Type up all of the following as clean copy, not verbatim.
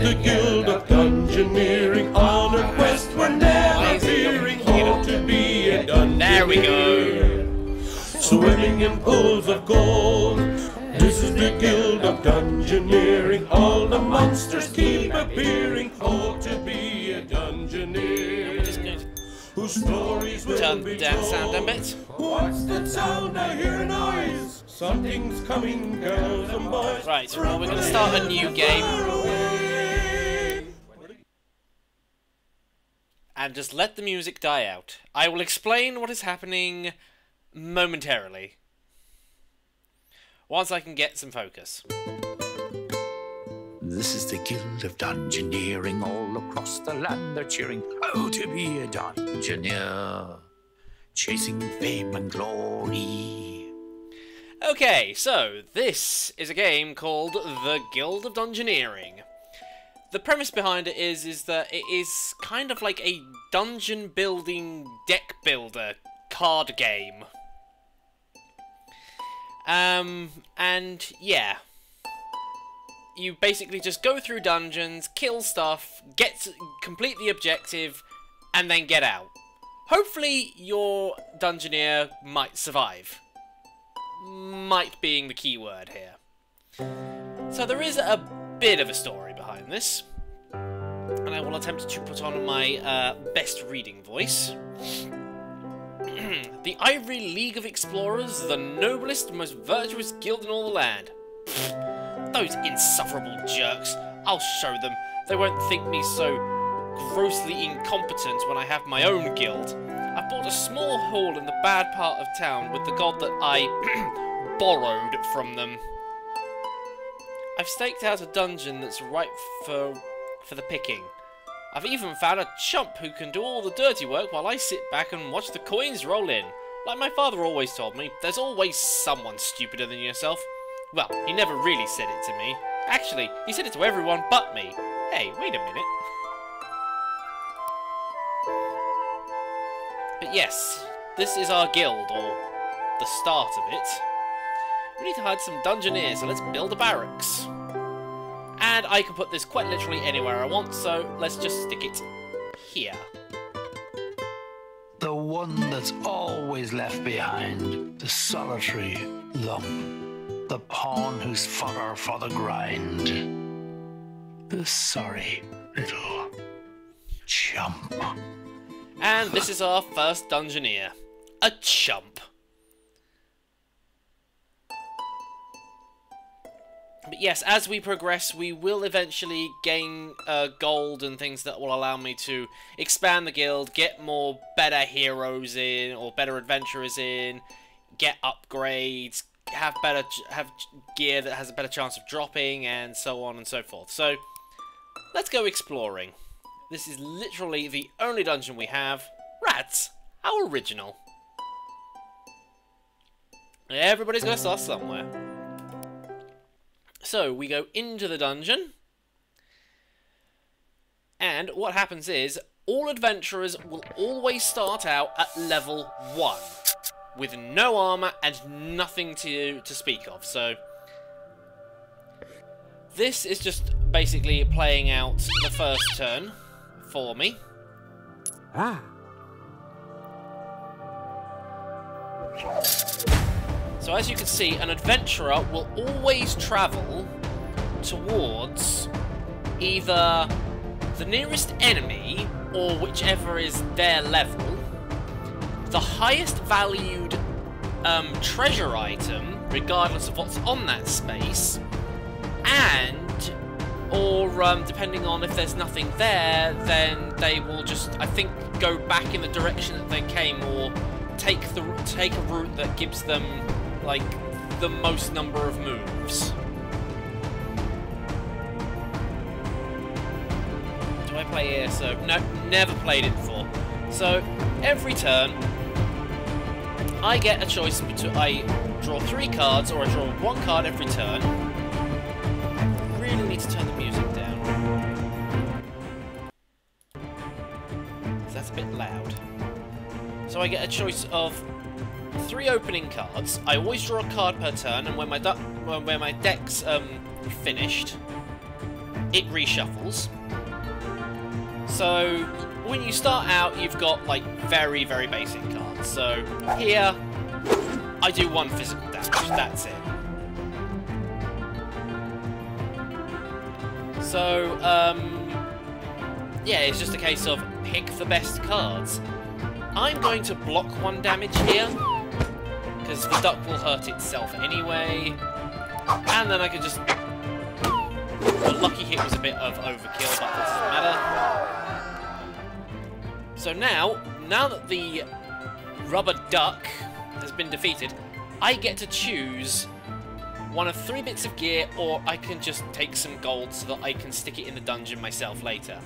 the Guild of Dungeoneering, on a quest we're never fearing, all to be a dungeoneer. There we go. Swimming in pools of gold, this is the Guild of Dungeoneering, all the monsters keep appearing, all to be a dungeoneer. Whose stories will Turn be down told. sound a bit. What's that sound? I hear a noise. Something's coming, girls and boys. Right, well, we're going to start a new game. And just let the music die out. I will explain what is happening momentarily. Once I can get some focus. This is the Guild of Dungeoneering, all across the land they're cheering, oh, to be a Dungeoneer, chasing fame and glory. Okay, so this is a game called The Guild of Dungeoneering. The premise behind it is that it is kind of like a dungeon building deck builder card game. And yeah. You basically just go through dungeons, kill stuff, complete the objective, and then get out. Hopefully your Dungeoneer might survive. Might being the key word here. So there is a bit of a story behind this. And I will attempt to put on my best reading voice. The Ivory League of Explorers, the noblest, most virtuous guild in all the land. Those insufferable jerks. I'll show them. They won't think me so grossly incompetent when I have my own guild. I bought a small hall in the bad part of town with the god that I borrowed from them. I've staked out a dungeon that's ripe for the picking. I've even found a chump who can do all the dirty work while I sit back and watch the coins roll in. Like my father always told me, there's always someone stupider than yourself. Well, he never really said it to me. Actually, he said it to everyone but me. Hey, wait a minute. But yes, this is our guild, or the start of it. We need to hide some Dungeoneers, so let's build a barracks. And I can put this quite literally anywhere I want, so let's just stick it here. The one that's always left behind, the solitary lump. The pawn who's fodder for the grind. The sorry little chump. And this is our first Dungeoneer. A chump. But yes, as we progress, we will eventually gain gold and things that will allow me to expand the guild, get more better heroes in, or better adventurers in, get upgrades, have gear that has a better chance of dropping, and so on and so forth. So, let's go exploring. This is literally the only dungeon we have. Rats! How original. Everybody's going to start somewhere. So, we go into the dungeon. And what happens is, all adventurers will always start out at level 1. With no armor and nothing to speak of, so this is just basically playing out the first turn for me. So as you can see, an adventurer will always travel towards either the nearest enemy or whichever is their level, the highest valued treasure item, regardless of what's on that space, and, or depending on if there's nothing there, then they will just, I think, go back in the direction that they came, or take a route that gives them, like, the most number of moves. Do I play here? So, no, never played it before. So, every turn, I get a choice between I draw 3 cards, or I draw 1 card every turn. I really need to turn the music down. Because that's a bit loud. So I get a choice of 3 opening cards. I always draw a card per turn, and when my deck's finished, it reshuffles. So when you start out, you've got like very, very basic cards. So here, I do 1 physical damage, that's it. So, yeah, it's just a case of pick the best cards. I'm going to block 1 damage here, because the duck will hurt itself anyway. And then I could just... The lucky hit was a bit of overkill, but that doesn't matter. So now that the rubber duck has been defeated, I get to choose one of 3 bits of gear, or I can just take some gold so that I can stick it in the dungeon myself later.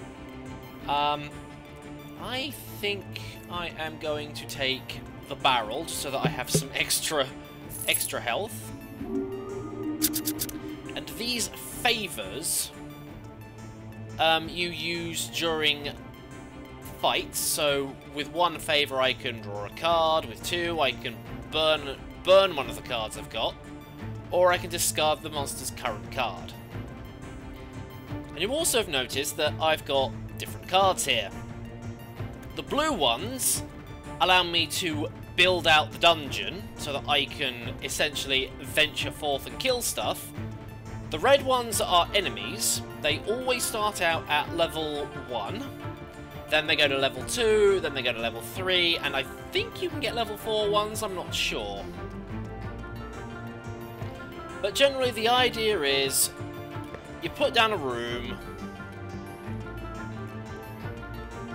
I think I am going to take the barrel just so that I have some extra health. And these favors you use during fights. So with 1 favor I can draw a card, with 2 I can burn one of the cards I've got, or I can discard the monster's current card. And you also have noticed that I've got different cards here. The blue ones allow me to build out the dungeon so that I can essentially venture forth and kill stuff. The red ones are enemies. They always start out at level 1, then they go to level 2, then they go to level 3, and I think you can get level 4 ones, I'm not sure. But generally the idea is you put down a room,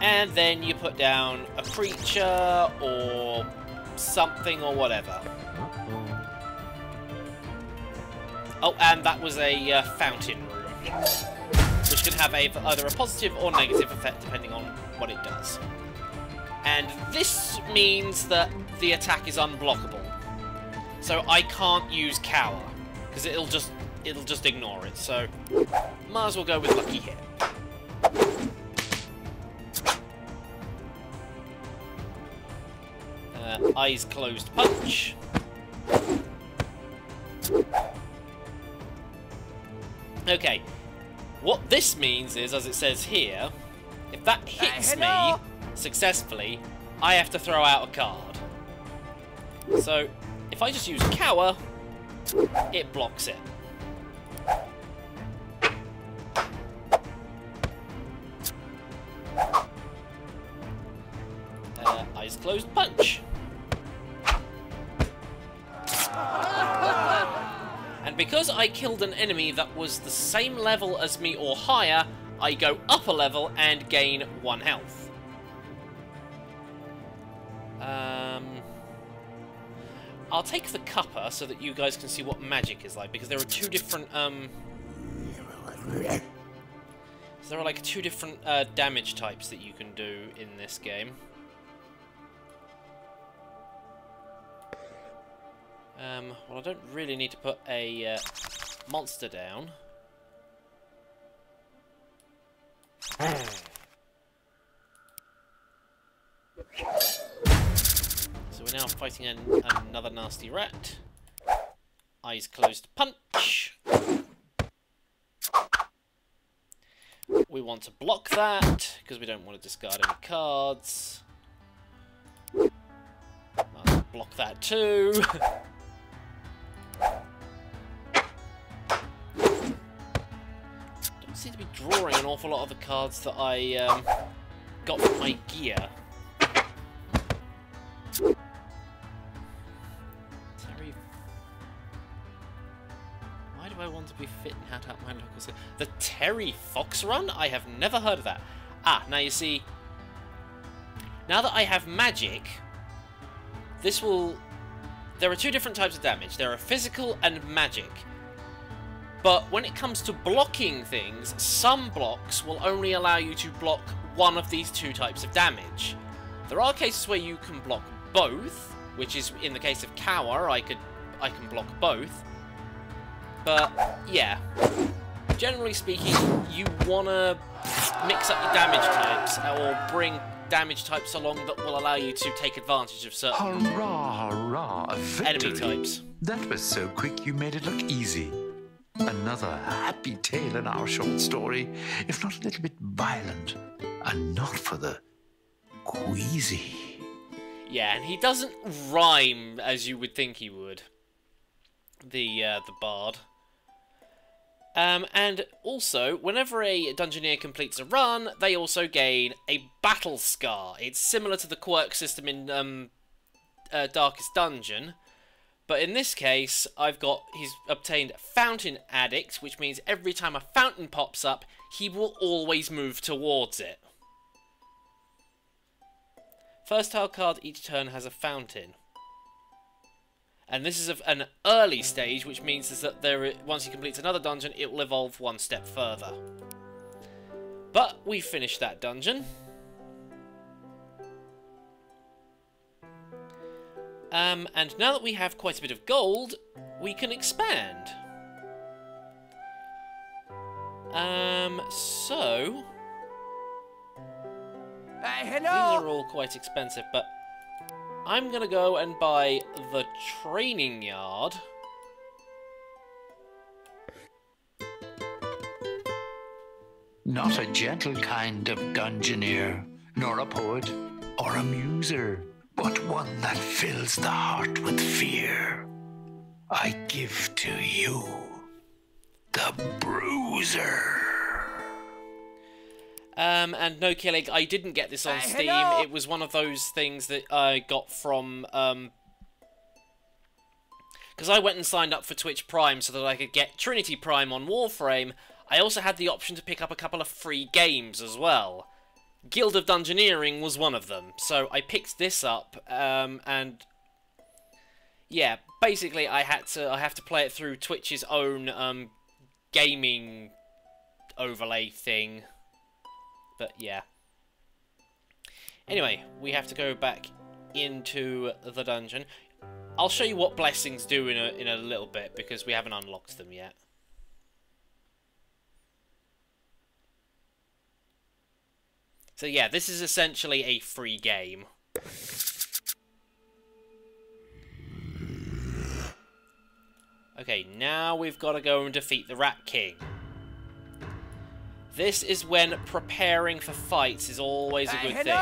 and then you put down a creature or something or whatever. Oh, and that was a fountain room, which can have either a positive or negative effect depending on what it does. And this means that the attack is unblockable, so I can't use cower because it'll just ignore it. So might as well go with lucky hit. Eyes closed punch. Okay, what this means is, as it says here, if that hits me successfully, I have to throw out a card. So, if I just use cower, it blocks it. Eyes closed punch. And because I killed an enemy that was the same level as me or higher, I go up a level and gain 1 health. I'll take the cuppa so that you guys can see what magic is like, because there are 2 different, there are like 2 different damage types that you can do in this game. Well, I don't really need to put a monster down. So we're now fighting another nasty rat. Eyes closed punch. We want to block that, because we don't want to discard any cards. I'll block that too. Don't seem to be drawing an awful lot of the cards that I got from my gear. Why do I want to be fit and hat out my locals? The Terry Fox run? I have never heard of that. Ah, now you see, now that I have magic, this will... There are 2 different types of damage. There are physical and magic. But when it comes to blocking things, some blocks will only allow you to block one of these 2 types of damage. There are cases where you can block both, which is in the case of cower, I can block both. But yeah, generally speaking, you wanna mix up your damage types or bring damage types along that will allow you to take advantage of certain Hurrah, hurrah, a victory. enemy types. That was so quick you made it look easy. Another happy tale in our short story, if not a little bit violent, and not for the queasy. Yeah, and he doesn't rhyme as you would think he would. The bard. And also, whenever a Dungeoneer completes a run, they also gain a battle scar. It's similar to the quirk system in Darkest Dungeon, but in this case, he's obtained Fountain Addict, which means every time a fountain pops up, he will always move towards it. First tile card each turn has a fountain. And this is an early stage, which means that once he completes another dungeon, it will evolve one step further. But we finished that dungeon. And now that we have quite a bit of gold, we can expand. So... hello! These are all quite expensive, but... I'm gonna go and buy the training yard. Not a gentle kind of dungeoneer, nor a poet or a muser, but one that fills the heart with fear. I give to you the bruiser. And no killing, I didn't get this on Steam. Hello? It was one of those things that I got from, because I went and signed up for Twitch Prime so that I could get Trinity Prime on Warframe. I also had the option to pick up a couple of free games as well. Guild of Dungeoneering was one of them, so I picked this up, and yeah, basically I have to play it through Twitch's own gaming overlay thing. But yeah. Anyway, we have to go back into the dungeon. I'll show you what blessings do in a little bit because we haven't unlocked them yet. So yeah, this is essentially a free game. Okay, now we've got to go and defeat the Rat King. This is when preparing for fights is always a good thing.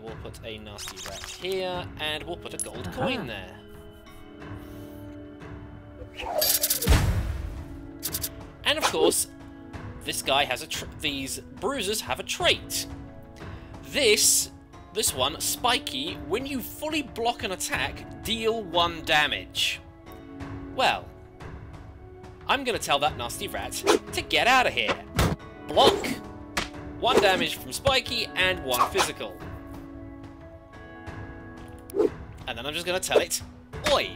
We'll put a nasty rat here, and we'll put a gold coin there. And of course, this guy has these bruisers have a trait. This one, Spiky, when you fully block an attack, deal 1 damage. Well, I'm going to tell that nasty rat to get out of here. Block. 1 damage from Spiky and 1 physical. And then I'm just going to tell it, oi.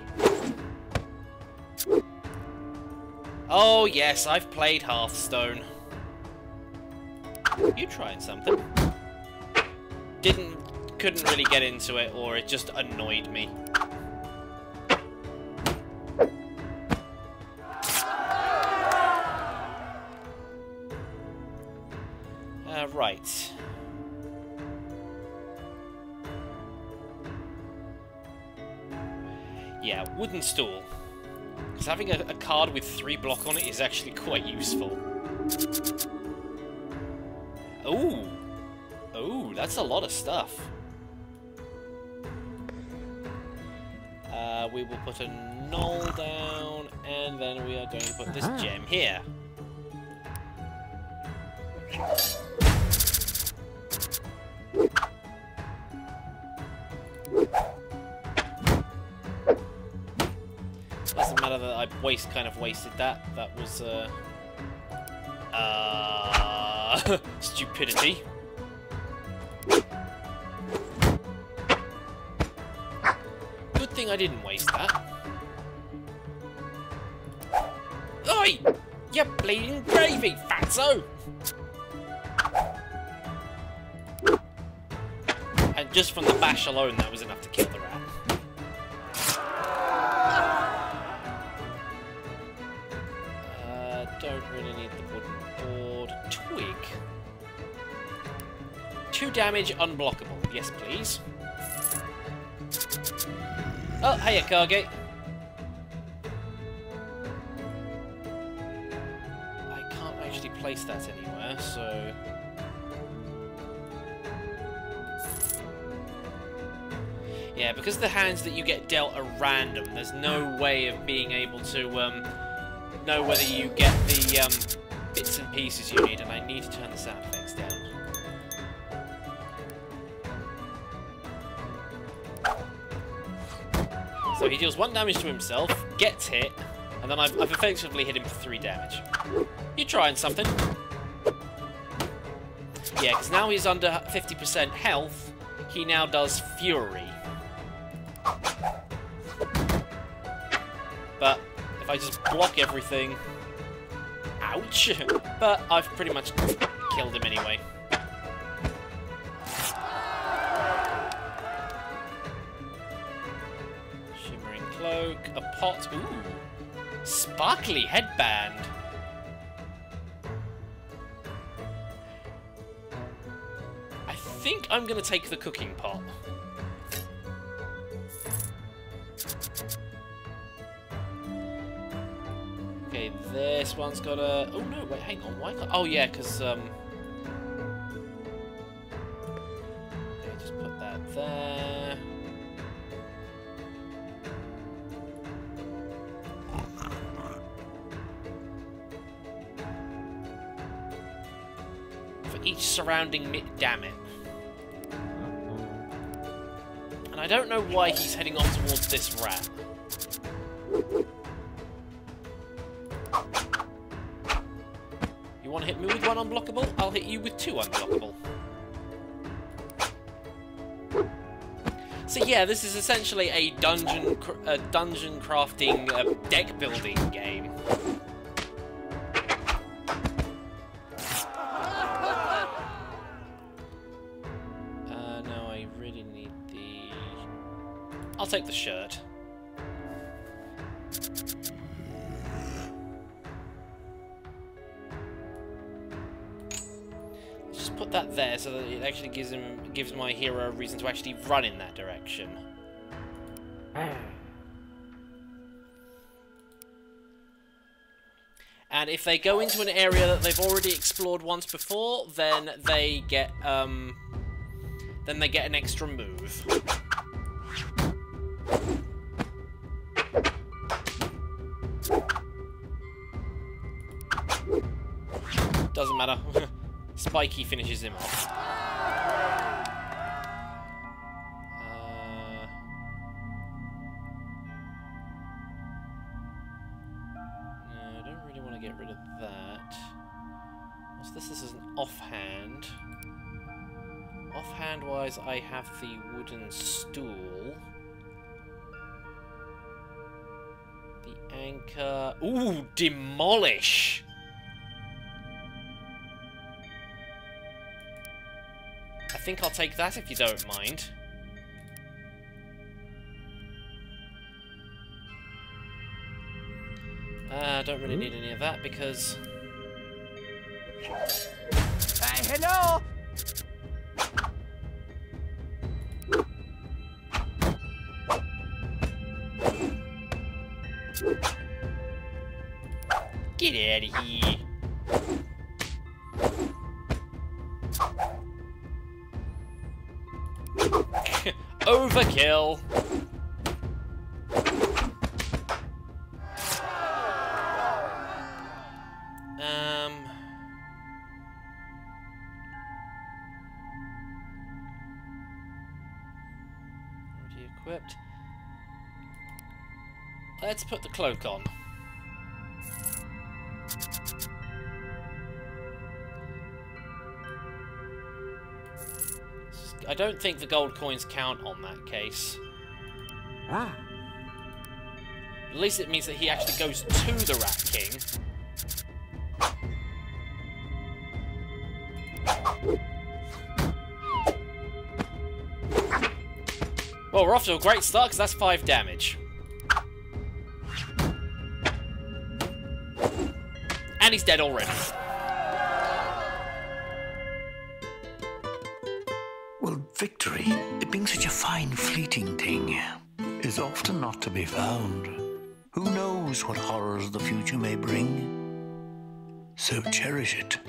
Oh yes, I've played Hearthstone. You trying something? Couldn't really get into it, or it just annoyed me. Right. Yeah, wooden stool. Because having a card with 3 block on it is actually quite useful. Ooh! Ooh, that's a lot of stuff. We will put a null down, and then we are going to put this gem here. Doesn't matter that I kind of wasted that. That was stupidity. Good thing I didn't waste that. Oi! You bleeding gravy, fatso! And just from the bash alone, that was enough to kill the rat. Don't really need the wooden board. Twig. 2 damage, unblockable. Yes, please. Oh, hiya, Cargate. actually place that anywhere, so... Yeah, because the hands that you get dealt are random, there's no way of being able to know whether you get the bits and pieces you need, and I need to turn the sound effects down. So he deals 1 damage to himself, gets hit, and then I've effectively hit him for 3 damage. You're trying something. Yeah, because now he's under 50% health, he now does Fury. But if I just block everything... Ouch! But I've pretty much killed him anyway. Shimmering cloak, a pot... Ooh! Sparkly headband! I think I'm going to take the cooking pot. Okay, this one's got a... Oh no, wait, hang on, why can't... Oh yeah, because, Okay, just put that there. For each surrounding... Damn it. And I don't know why he's heading off towards this rat. You want to hit me with 1 unblockable? I'll hit you with 2 unblockable. So yeah, this is essentially a dungeon crafting deck building game. No, I really need the... I'll take the shirt. Put that there so that it actually gives my hero a reason to actually run in that direction. And if they go into an area that they've already explored once before, then they get an extra move. Doesn't matter. Spiky finishes him off. No, I don't really want to get rid of that. What's this? This is an offhand. Offhand-wise, I have the wooden stool. The anchor... Ooh, demolish! I think I'll take that if you don't mind. I don't really need any of that because... Hey, hello! Get out of here! Overkill! Already equipped. Let's put the cloak on. I don't think the gold coins count on that case. Ah. At least it means that he actually goes to the Rat King. Well, we're off to a great start because that's 5 damage. And he's dead already. Well, victory, it being such a fine, fleeting thing, is often not to be found. Who knows what horrors the future may bring? So cherish it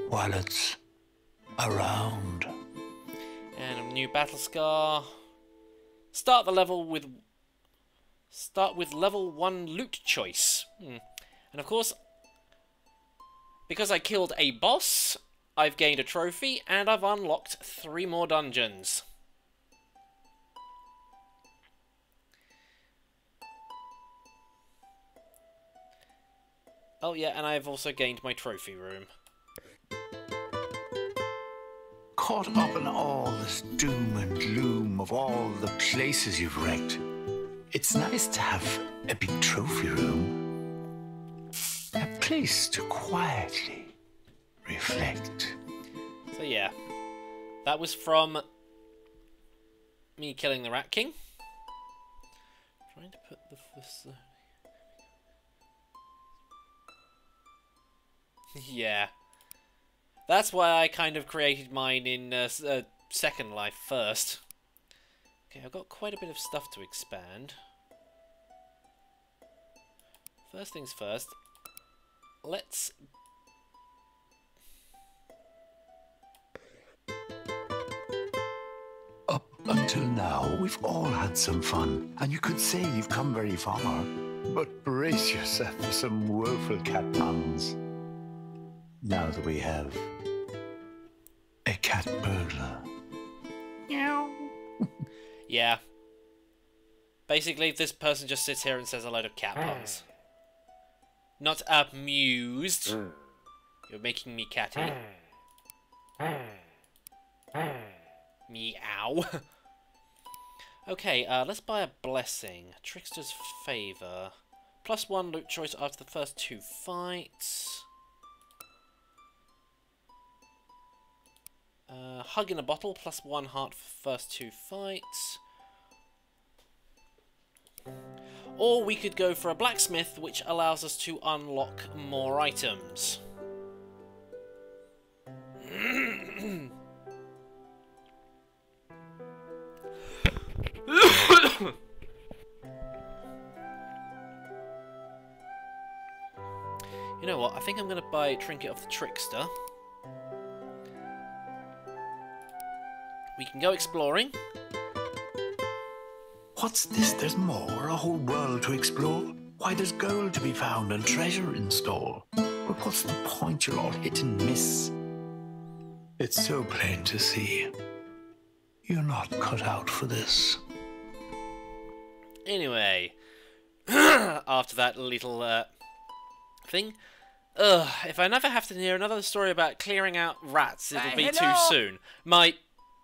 while it's around. And a new battle scar. Start with level 1 loot choice. And of course, because I killed a boss, I've gained a trophy and I've unlocked 3 more dungeons. Oh yeah, and I've also gained my trophy room. Caught up in all this doom and gloom of all the places you've wrecked, it's nice to have a big trophy room. A place to quietly reflect. So yeah, that was from me killing the Rat King. Trying to put the first... Yeah. That's why I kind of created mine in Second Life first. Okay, I've got quite a bit of stuff to expand. First things first, let's... Up until now, we've all had some fun, and you could say you've come very far. But brace yourself for some woeful cat puns. Now that we have a cat burglar. Meow. Yeah. Basically, this person just sits here and says a load of cat puns. Not amused. You're making me catty. Meow. Okay, let's buy a blessing. Trickster's Favor. +1 loot choice after the first 2 fights. Hug in a bottle, +1 heart for first 2 fights. Or we could go for a blacksmith, which allows us to unlock more items. You know what, I think I'm going to buy Trinket of the Trickster. We can go exploring. What's this? There's more? A whole world to explore? Why, there's gold to be found and treasure in store. But what's the point? You're all hit and miss. It's so plain to see. You're not cut out for this. Anyway, after that little thing, if I never have to hear another story about clearing out rats, it'll be too soon. My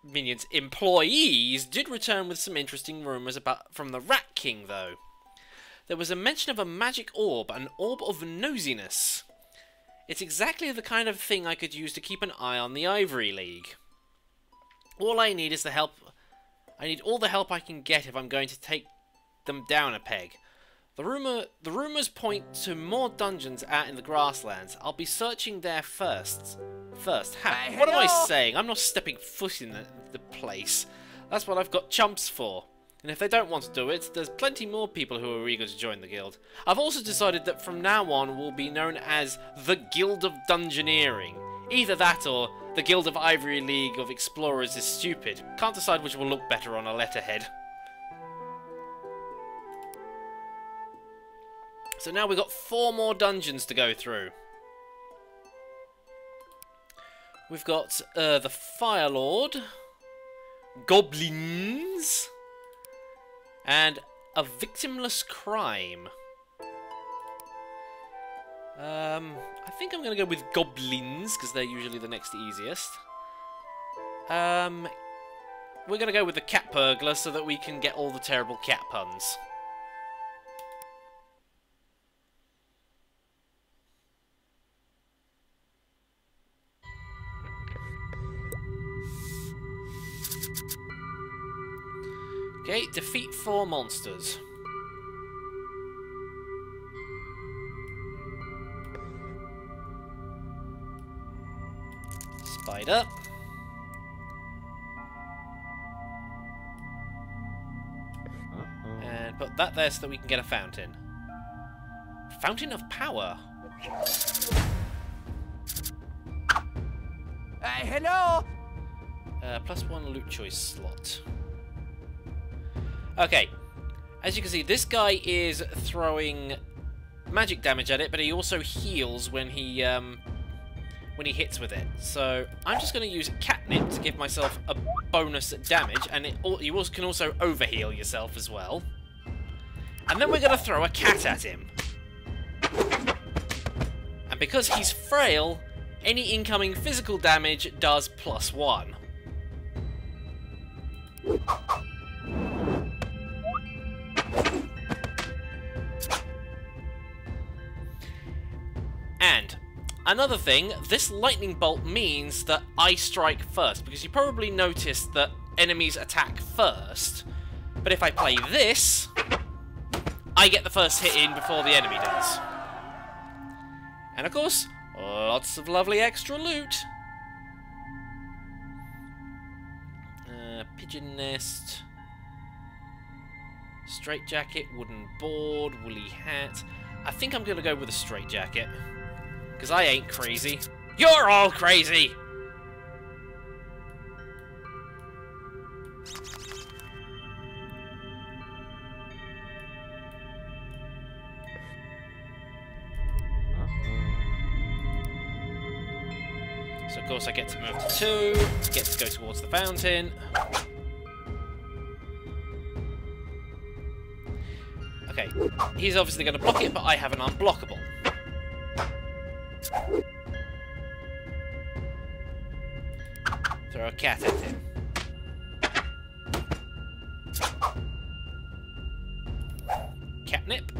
minions' employees did return with some interesting rumours from the Rat King, though. There was a mention of a magic orb, an orb of nosiness. It's exactly the kind of thing I could use to keep an eye on the Ivory League. All I need is the help. I need all the help I can get if I'm going to take them down a peg. The rumours point to more dungeons out in the grasslands. I'll be searching there first. What am I saying? I'm not stepping foot in the place. That's what I've got chumps for. And if they don't want to do it, there's plenty more people who are eager to join the guild. I've also decided that from now on we'll be known as the Guild of Dungeoneering. Either that or the Guild of Ivory League of Explorers is stupid. Can't decide which will look better on a letterhead. So now we've got 4 more dungeons to go through. We've got the Fire Lord, goblins, and a victimless crime. I think I'm going to go with goblins, because they're usually the next easiest. We're going to go with the cat burglar so that we can get all the terrible cat puns. Okay, defeat 4 monsters. Spider. And put that there so that we can get a fountain. Fountain of Power. Hello. +1 loot choice slot. Okay, as you can see, this guy is throwing magic damage at it, but he also heals when he hits with it. So I'm just going to use catnip to give myself a bonus damage, and you also can also overheal yourself as well. And then we're going to throw a cat at him. And because he's frail, any incoming physical damage does +1. And another thing, this lightning bolt means that I strike first, because you probably noticed that enemies attack first, but if I play this, I get the first hit in before the enemy does. And of course, lots of lovely extra loot. Pigeon nest, straitjacket, wooden board, woolly hat. I think I'm going to go with a straitjacket. Because I ain't crazy. You're all crazy! So of course I get to move to 2, get to go towards the fountain. Okay, he's obviously going to block it, but I have an unblockable. Throw a cat at him. Catnip.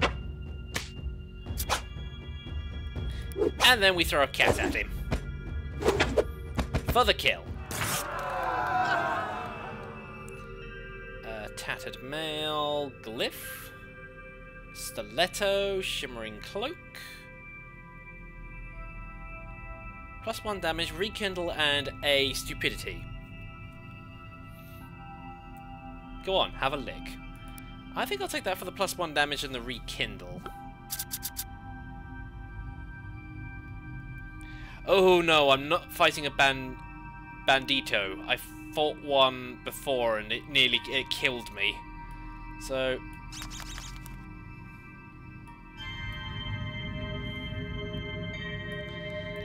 And then we throw a cat at him. For the kill. Tattered mail, glyph, stiletto, shimmering cloak. +1 damage, rekindle, and a stupidity. Go on, have a lick. I think I'll take that for the +1 damage and the rekindle. Oh no, I'm not fighting a bandito. I fought one before and it killed me. So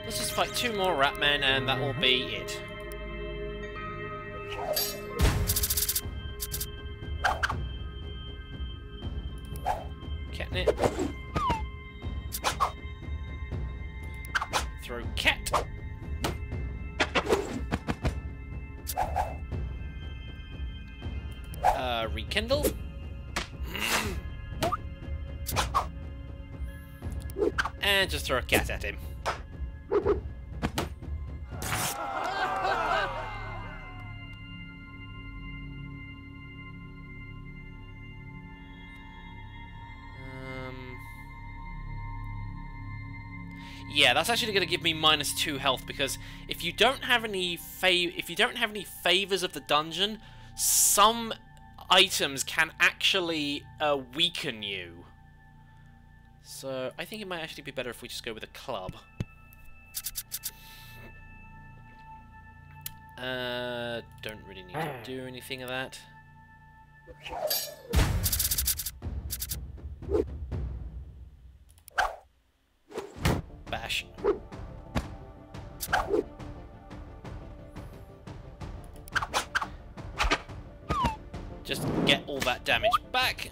let's just fight 2 more Ratmen and that will be it. Catnip. Throw cat. Rekindle. And just throw a cat at him. Yeah, that's actually going to give me -2 health, because if you don't have any favors of the dungeon, some items can actually weaken you. So I think it might actually be better if we just go with a club. Don't really need to do anything of that. Bash. Just get all that damage back.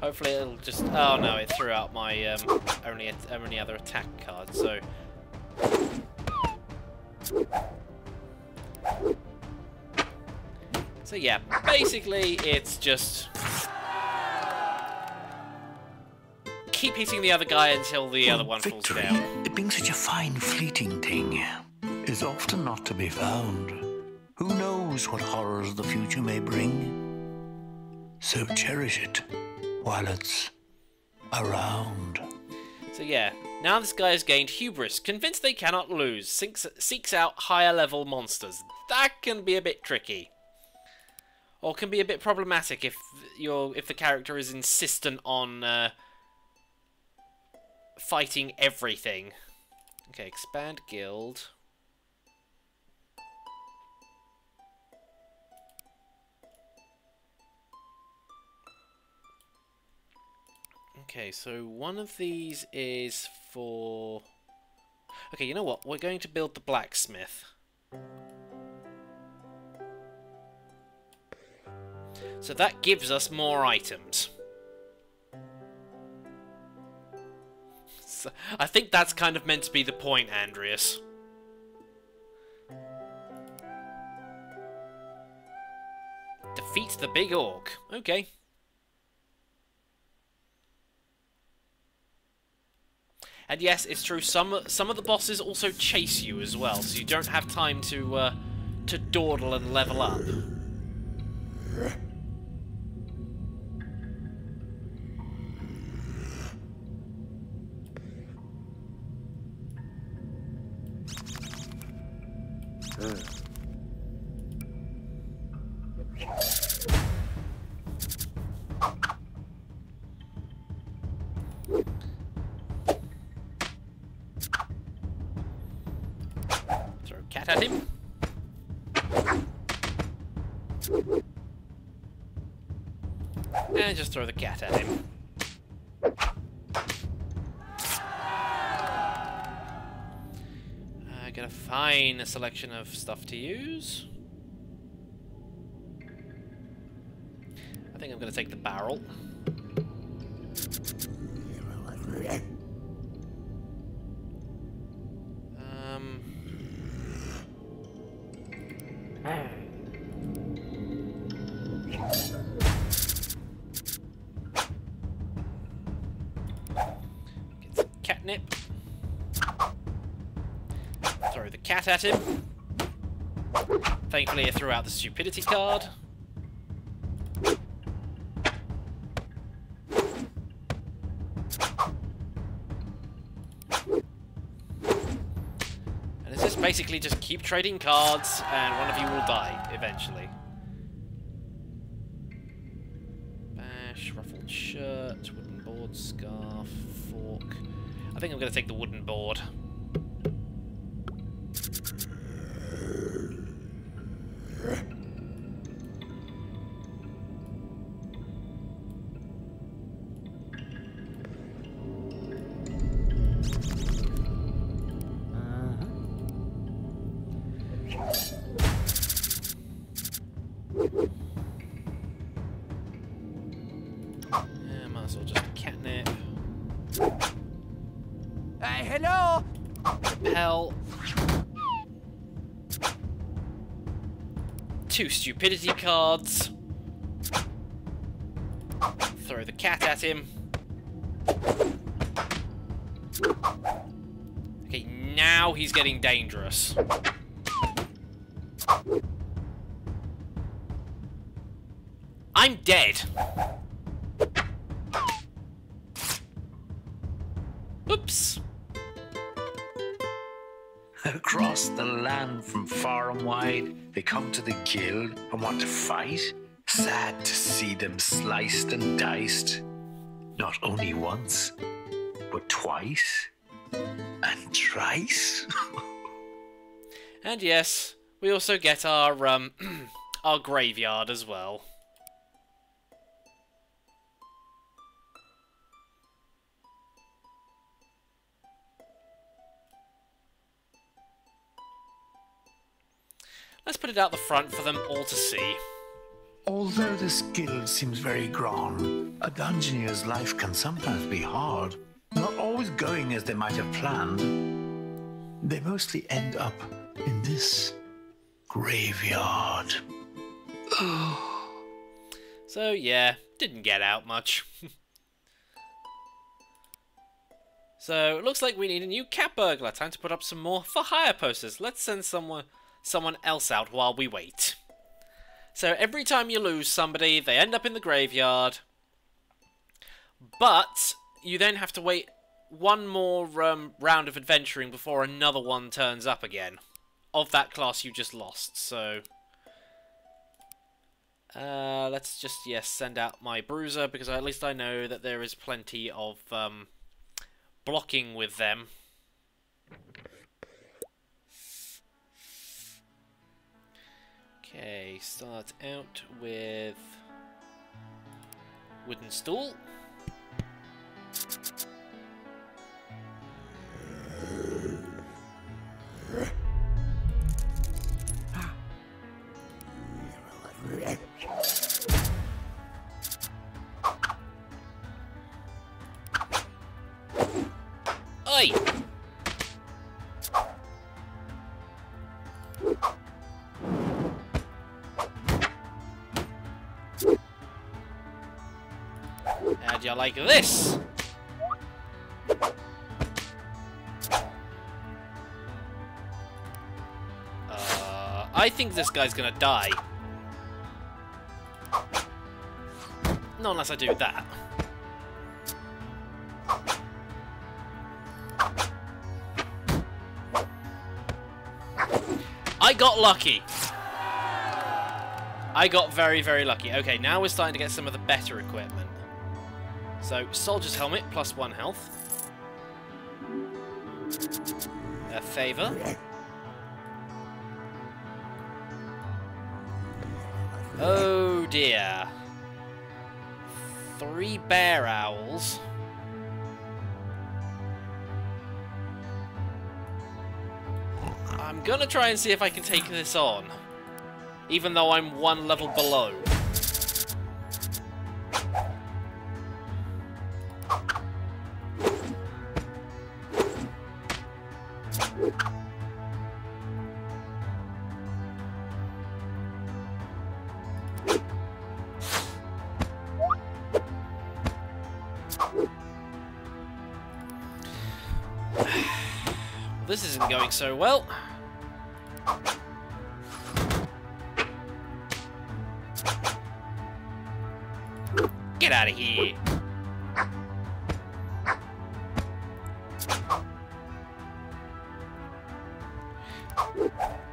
Hopefully it'll just... Oh no, it threw out my only other attack card, so... So yeah, basically it's just... keep hitting the other guy until the other one falls down. It being such a fine fleeting thing is often not to be found. Who knows what horrors the future may bring? So cherish it while it's around. So yeah, now this guy has gained hubris, convinced they cannot lose, seeks out higher level monsters. That can be a bit tricky. Or can be a bit problematic if the character is insistent on fighting everything. Okay, expand guild. Okay, so one of these is for... Okay, you know what? We're going to build the blacksmith. So that gives us more items. So I think that's kind of meant to be the point, Andreas. Defeat the big orc. Okay. And yes, it's true, some of the bosses also chase you as well, so you don't have time to dawdle and level up. Throw a cat at him. And just throw the cat at him. I got a fine selection of stuff to use. I think I'm going to take the barrel. Get some catnip. Throw the cat at him. Thankfully I threw out the stupidity card. And it's just basically just keep trading cards and one of you will die eventually. Bash, ruffled shirt, wooden board, scarf, fork. I think I'm going to take the wooden board. Yeah, might as well just catnip. Hello! Repel. 2 stupidity cards. Throw the cat at him. Okay, now he's getting dangerous. I'm dead. Oops. Across the land from far and wide, they come to the guild and want to fight. Sad to see them sliced and diced. Not only once, but twice and thrice. And yes, we also get our our graveyard as well. Let's put it out the front for them all to see. Although this guild seems very grand, a dungeoneer's life can sometimes be hard. Not always going as they might have planned. They mostly end up in this graveyard. So yeah, didn't get out much. So it looks like we need a new cat burglar. Time to put up some more for hire posters. Let's send someone else out while we wait. So every time you lose somebody, they end up in the graveyard. But you then have to wait one more round of adventuring before another one turns up again. Of that class you just lost, so... let's just, yes, send out my bruiser, because at least I know that there is plenty of blocking with them. Okay, start out with wooden stool. Oi! How do you like this? I think this guy's gonna die. Not unless I do that. I got lucky. I got very, very lucky. Okay, now we're starting to get some of the better equipment. So, soldier's helmet, +1 health. A favor. Oh dear. 3 bear owls. I'm gonna try and see if I can take this on, even though I'm 1 level below. This isn't going so well. Get out of here.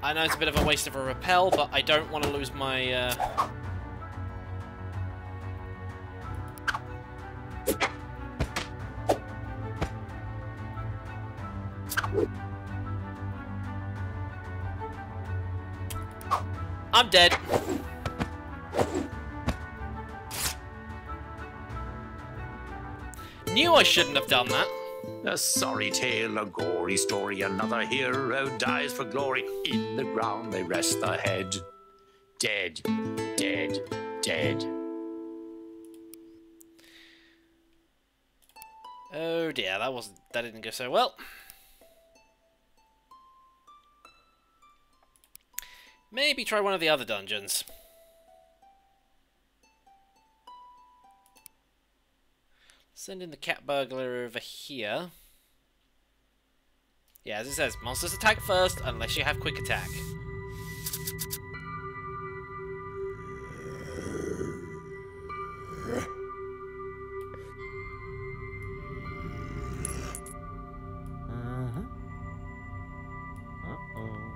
I know it's a bit of a waste of a repel, but I don't want to lose my... I'm dead. Knew I shouldn't have done that. A sorry tale, a gory story, another hero dies for glory. In the ground they rest the head. Dead, dead, dead. Oh dear, that didn't go so well. Maybe try one of the other dungeons. Send in the cat burglar over here. Yeah, as it says, monsters attack first unless you have quick attack.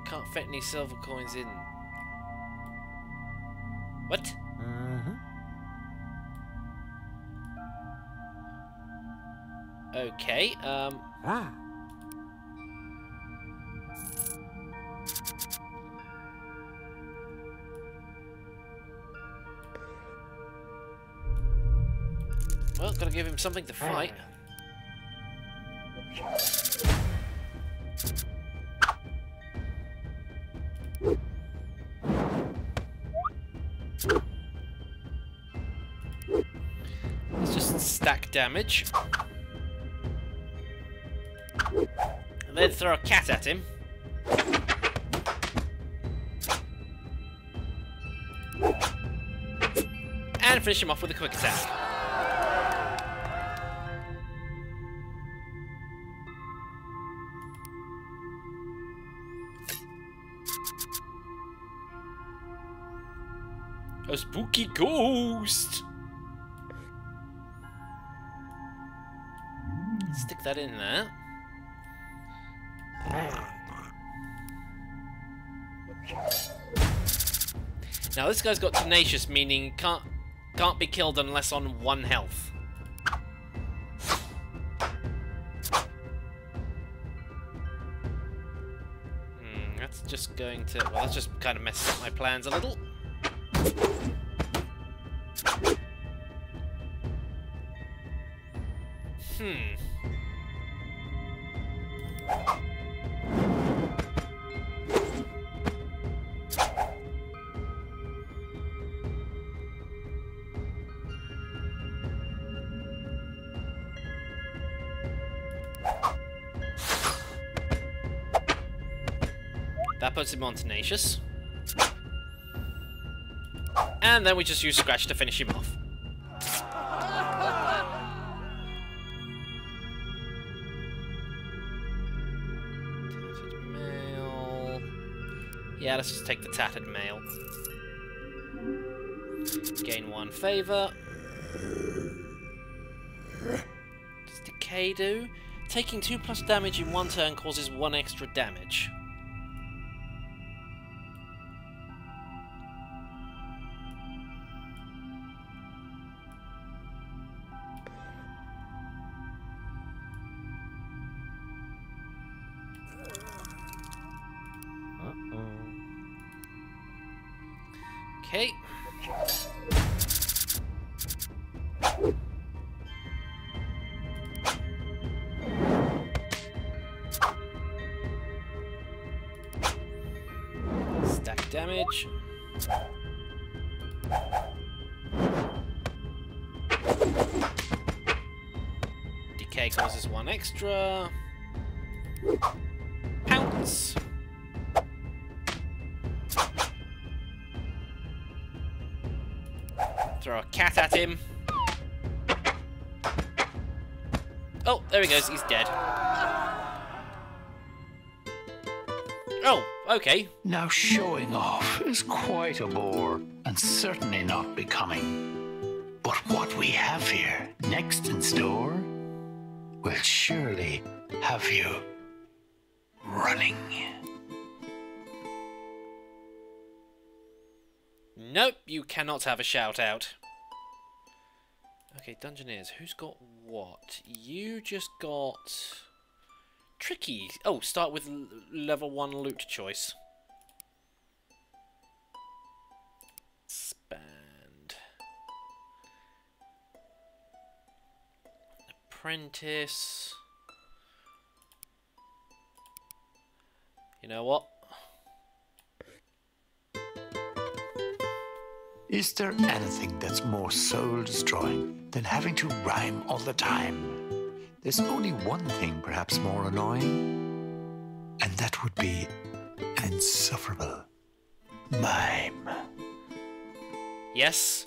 Can't fit any silver coins in. What? Okay, well, gotta give him something to fight. Let's just stack damage. And then throw a cat at him. And finish him off with a quick attack. A spooky ghost! Stick that in there. Now this guy's got tenacious, meaning can't be killed unless on 1 health. That's just going to... Well, that's just kind of messes up my plans a little. That puts him on tenacious. And then we just use Scratch to finish him off. Tattered mail. Yeah, let's just take the tattered mail. Gain 1 favor. Does decay do? Taking 2+ damage in 1 turn causes 1 extra damage. Okay. Stack damage. Decay causes 1 extra. Pounce. Throw a cat at him. Oh, there he goes. He's dead. Oh, okay. Now showing off is quite a bore, and certainly not becoming. But what we have here next in store will surely have you running. Nope, you cannot have a shout-out. Okay, Dungeoneers, who's got what? You just got... Tricky. Oh, start with level 1 loot choice. Expand. Apprentice. You know what? Is there anything that's more soul-destroying than having to rhyme all the time? There's only one thing perhaps more annoying, and that would be an insufferable mime. Yes,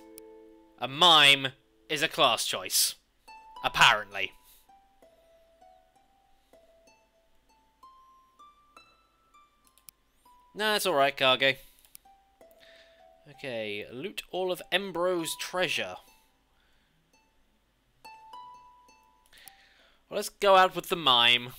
a mime is a class choice. Apparently. Nah, it's alright, Kage. Okay, loot all of Embro's treasure. Well, let's go out with the mime.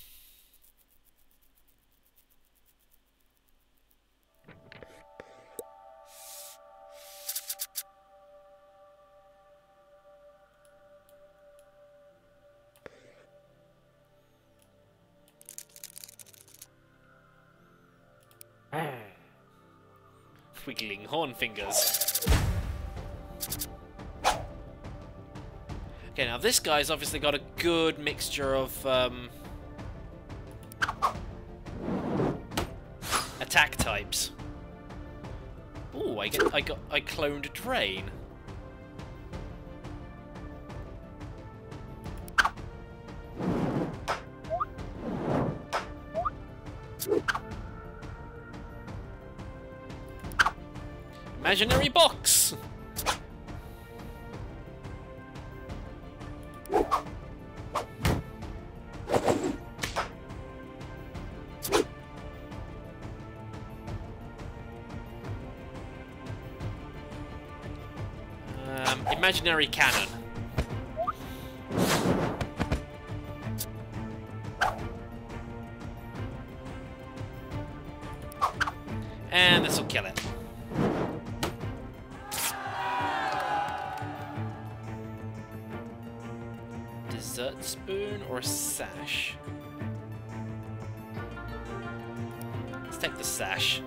Wiggling horn fingers. Okay, now this guy's obviously got a good mixture of attack types. Ooh, I cloned Drain. Imaginary box! Imaginary cannon. And this will kill it. Dessert spoon or a sash? Let's take the sash.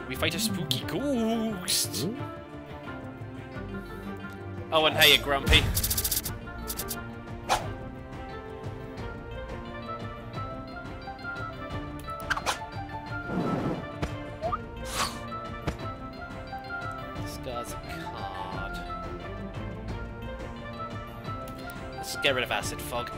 We fight a spooky ghost. Oh, and hey, you grumpy. Discards a card. Let's get rid of acid fog.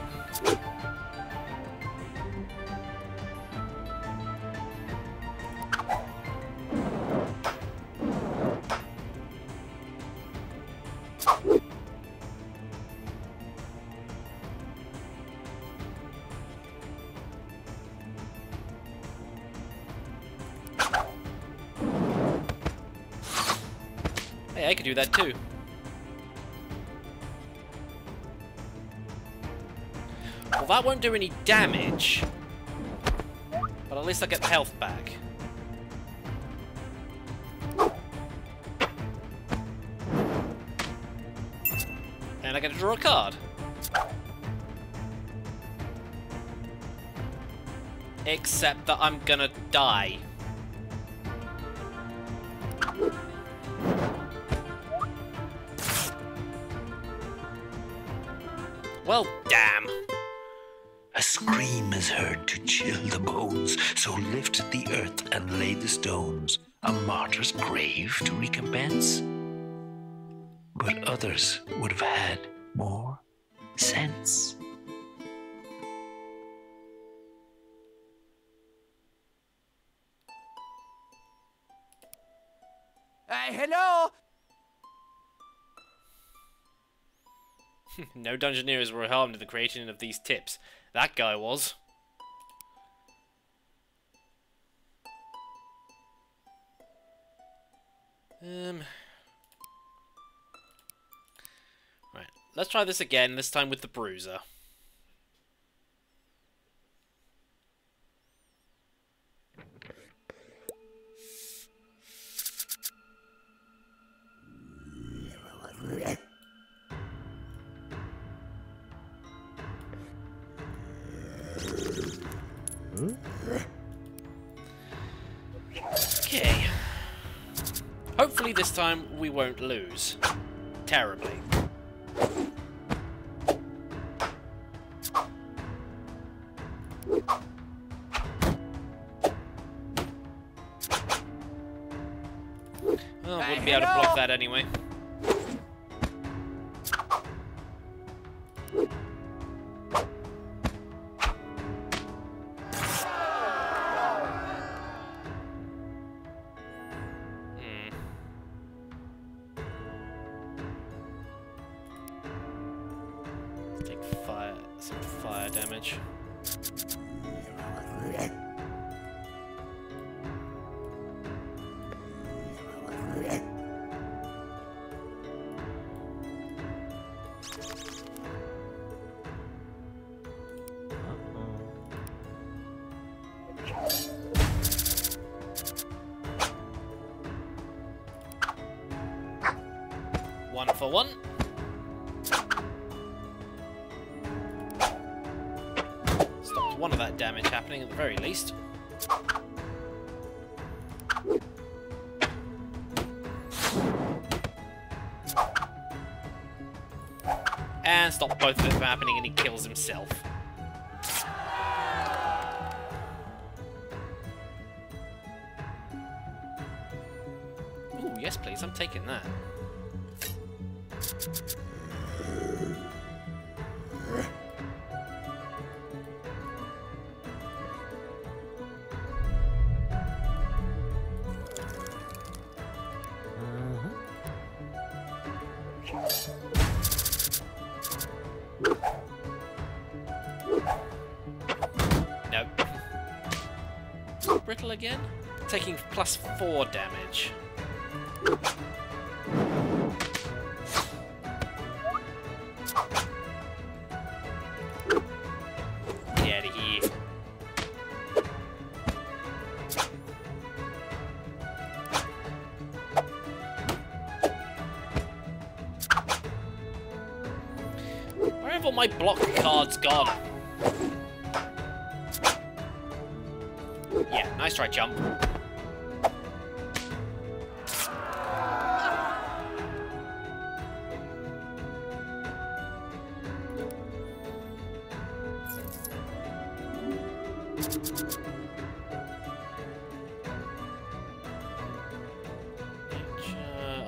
Hey, I could do that too. Well, that won't do any damage, but at least I get the health back. And I get to draw a card. Except that I'm gonna die. Well, damn. A scream is heard to chill the bones, so lift the earth and lay the stones. A martyr's grave to recompense? But others would have had more sense. Hello? No Dungeoneers were harmed in the creation of these tips. That guy was. Right, let's try this again, this time with the bruiser. Okay. Hopefully this time we won't lose. Terribly. Oh, wouldn't be able to block that anyway. Take some fire damage. One for one. Stopped one of that damage happening at the very least. And stop both of them from happening, and he kills himself. Ooh, yes please, I'm taking that. Nope. Brittle again? Taking +4 damage. Get out of here. all my block cards gone? Yeah, nice try, jump.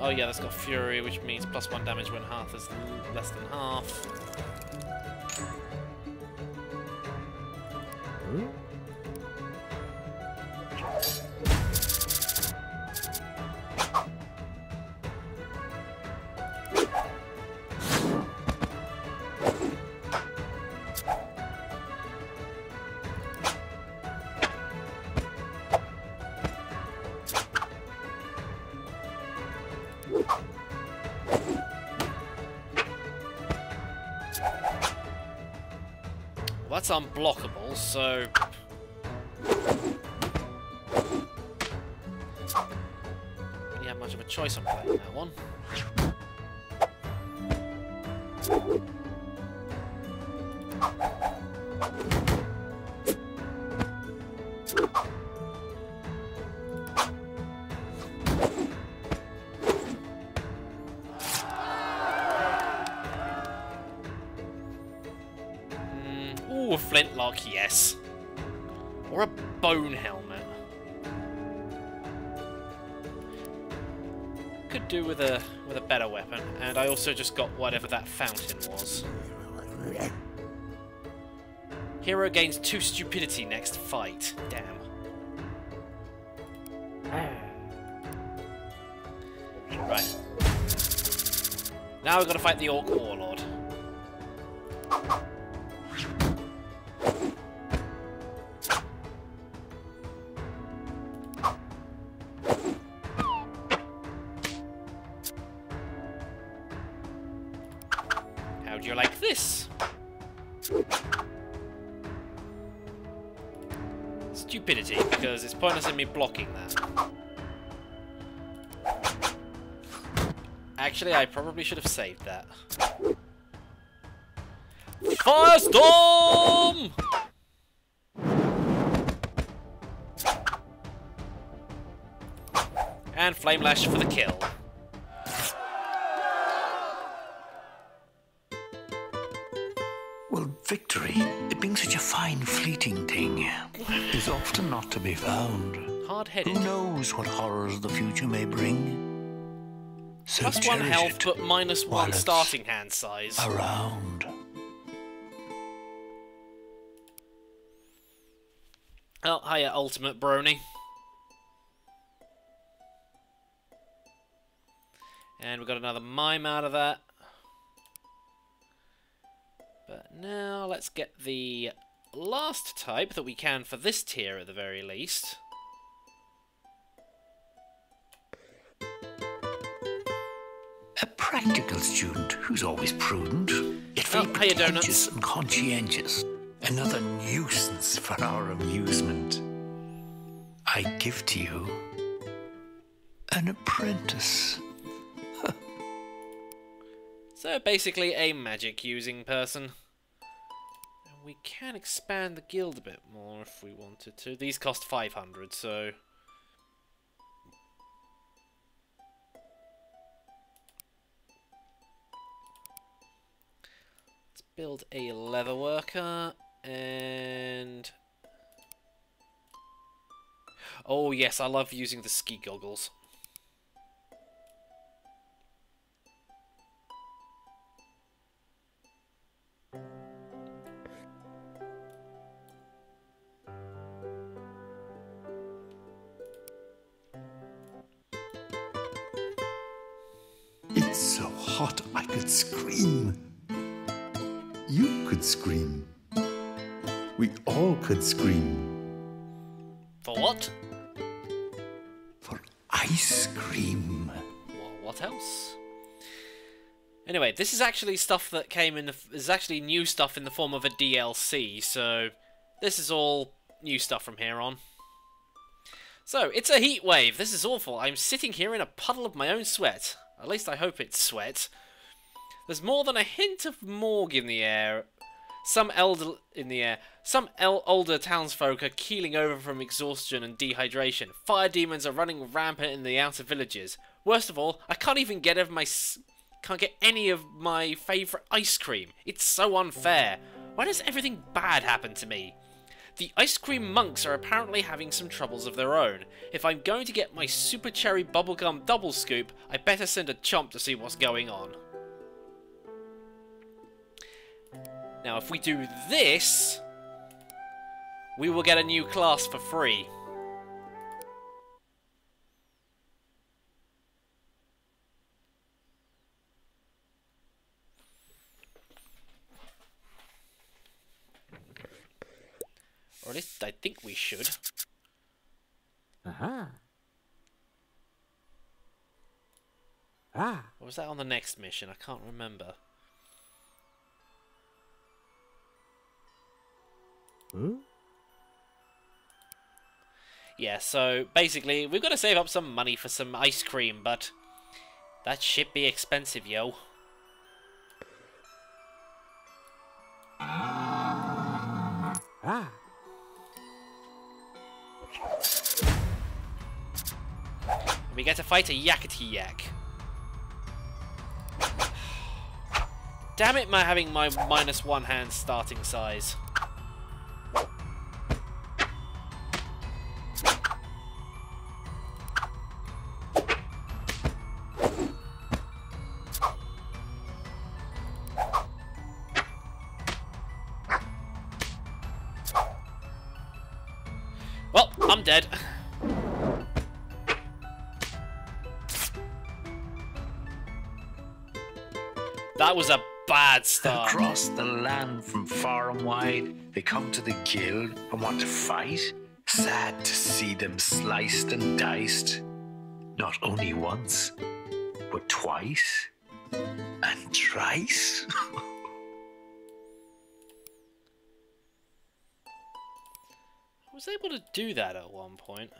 Oh yeah, that's got Fury, which means +1 damage when half is less than half. Well, that's unblockable, so... You have much of a choice on playing that one. Ooh, a flintlock, yes. Or a bone helmet. Could do with a better weapon, and I also just got whatever that fountain was. Hero gains 2 stupidity next fight. Damn. Right. Now we've got to fight the Orc Warlord. How do you like this? Stupidity, because it's pointless in me blocking that. Actually, I probably should have saved that. Firestorm! And Flame Lash for the kill. Well, victory, it being such a fine fleeting thing, is often not to be found. Hard-headed. Who knows what horrors the future may bring? So +1 cherish health, it but -1 while it's starting hand size. around. Oh, hiya, Ultimate Brony. And we got another mime out of that. But now let's get the last type that we can for this tier at the very least. A practical student who's always prudent, yet very Oh, hiya, pretentious Donuts. and conscientious. Another nuisance for our amusement. I give to you an apprentice. So basically a magic using person. And we can expand the guild a bit more if we wanted to. These cost 500, so... Let's build a leather worker and... Oh yes, I love using the ski goggles. It's so hot I could scream. You could scream. We all could scream. For what? For ice cream. Well, what else? Anyway, this is actually stuff that came in. This is actually new stuff in the form of a DLC. So this is all new stuff from here on. So it's a heat wave. This is awful. I'm sitting here in a puddle of my own sweat. At least I hope it's sweat. There's more than a hint of morgue in the air. Some older townsfolk are keeling over from exhaustion and dehydration. Fire demons are running rampant in the outer villages. Worst of all, I can't even get any of my favourite ice cream. It's so unfair. Why does everything bad happen to me? The ice cream monks are apparently having some troubles of their own. If I'm going to get my super cherry bubblegum double scoop, I better send a chomp to see what's going on. Now, if we do this, we will get a new class for free. Or at least I think we should. Aha. Ah. Or was that on the next mission? I can't remember. Huh? Yeah, so basically, we've got to save up some money for some ice cream, but that shit be expensive, yo. Ah. We get to fight a yakety yak. Damn it, having my -1 hand starting size. Well, I'm dead. That was a bad start. Across the land from far and wide, they come to the guild and want to fight. Sad to see them sliced and diced. Not only once, but twice and thrice. I was able to do that at one point.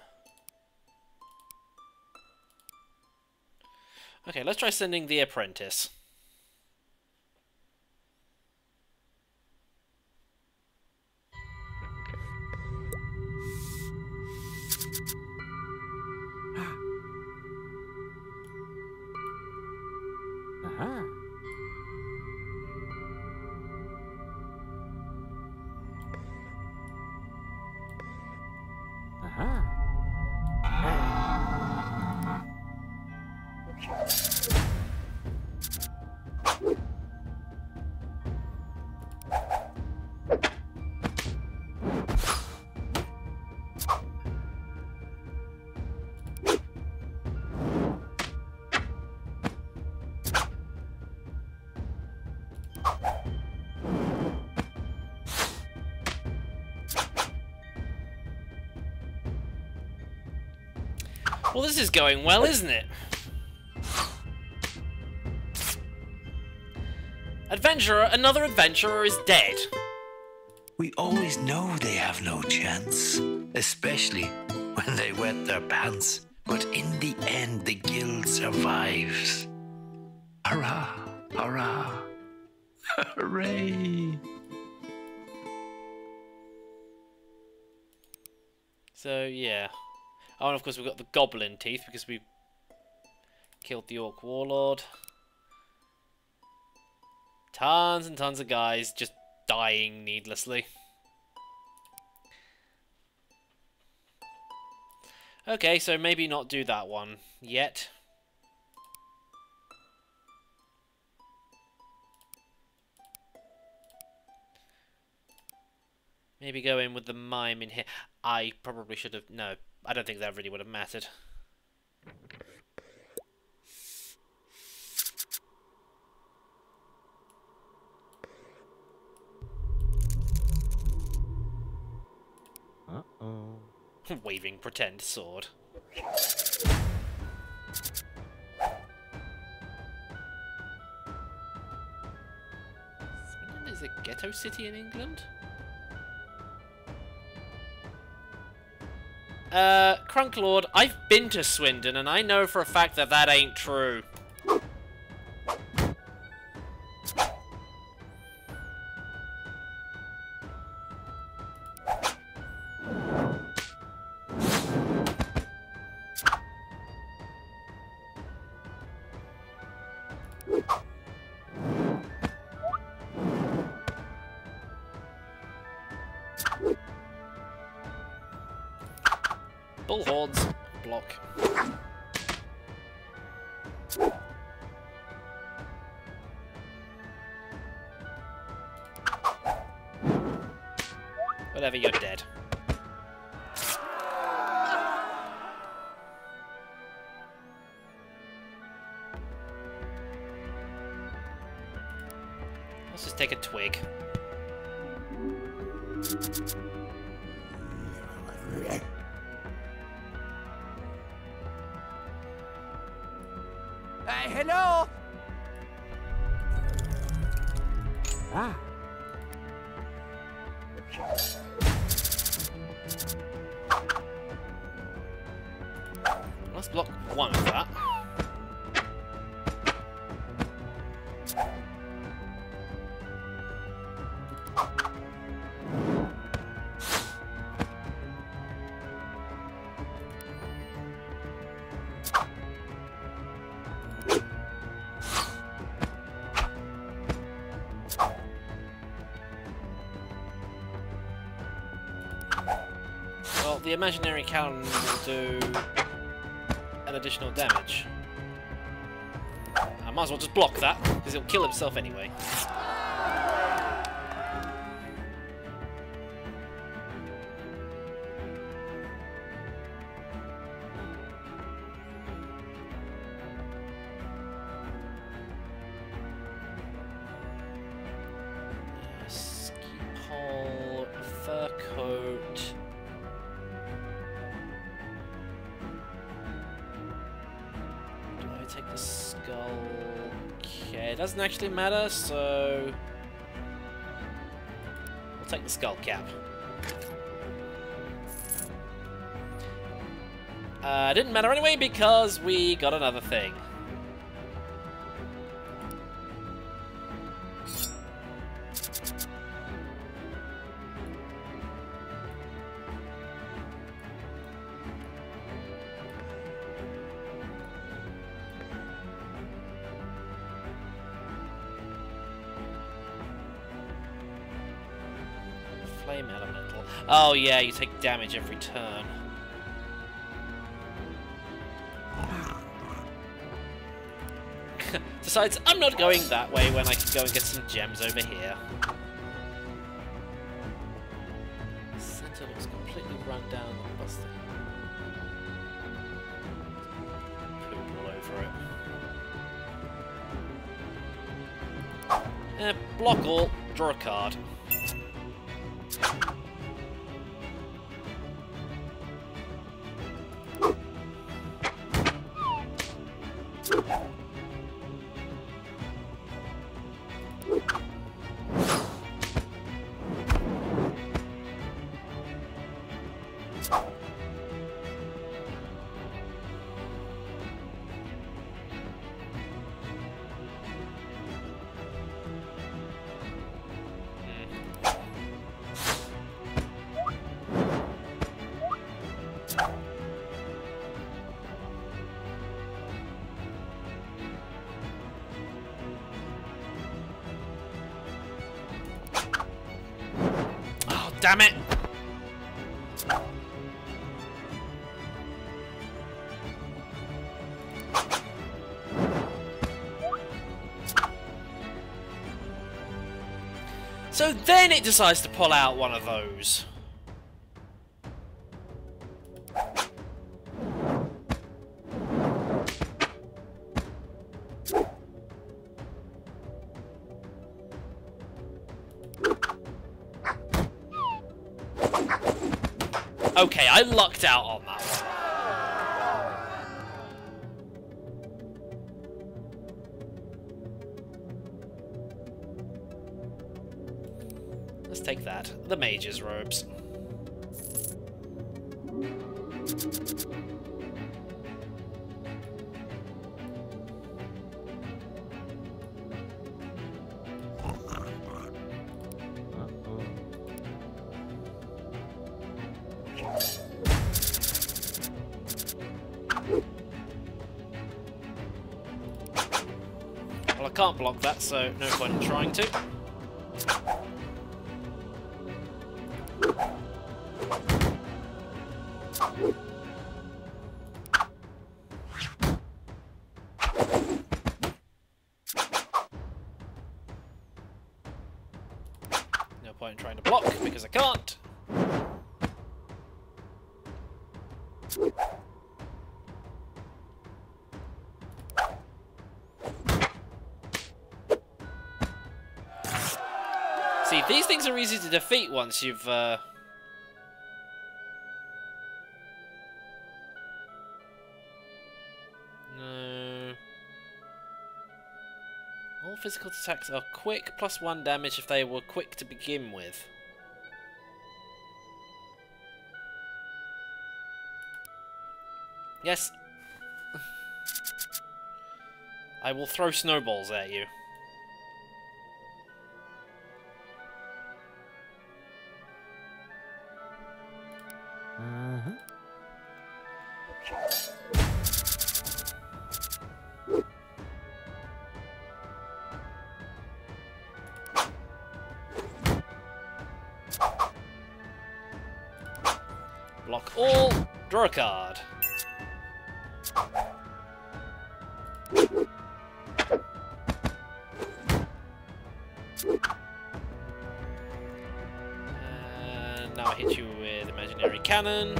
Okay, let's try sending the apprentice. Aha. Aha. Well, this is going well, isn't it? Adventurer, another adventurer is dead. We always know they have no chance, especially when they wet their pants. But in the end, the guild survives. Hurrah! Hurrah! Hooray! So, yeah. Oh, and of course we've got the goblin teeth because we killed the orc warlord. Tons and tons of guys just dying needlessly. Okay, so maybe not do that one yet. Maybe go in with the mime in here. I probably should have... No, I don't think that really would have mattered. Uh-oh. Waving pretend sword. Swindon is a ghetto city in England? Crunklord, I've been to Swindon, and I know for a fact that that ain't true. Bull hordes, block. Whatever, you're dead. Let's just take a twig. Hello? Ah. Let's block one of that. Well, the imaginary cannon will do an additional damage. I might as well just block that, because he'll kill himself anyway. Ski pole, fur coat. Take the skull. Okay, it doesn't actually matter, so we'll take the skull cap. Didn't matter anyway because we got another thing. Flame elemental. Oh yeah, you take damage every turn. Decides I'm not going that way when I can go and get some gems over here. Center looks completely run down and busted. Poop all over it. Block all, draw a card. Damn it! So then it decides to pull out one of those. Okay, I lucked out on that one. Let's take that. The mage's robes. Well, I can't block that, so no point in trying to. why I'm trying to block, because I can't. See, these things are easy to defeat once you've, No. All physical attacks are quick, +1 damage if they were quick to begin with. Yes. I will throw snowballs at you. Block all, draw a card. And now I hit you with imaginary cannon.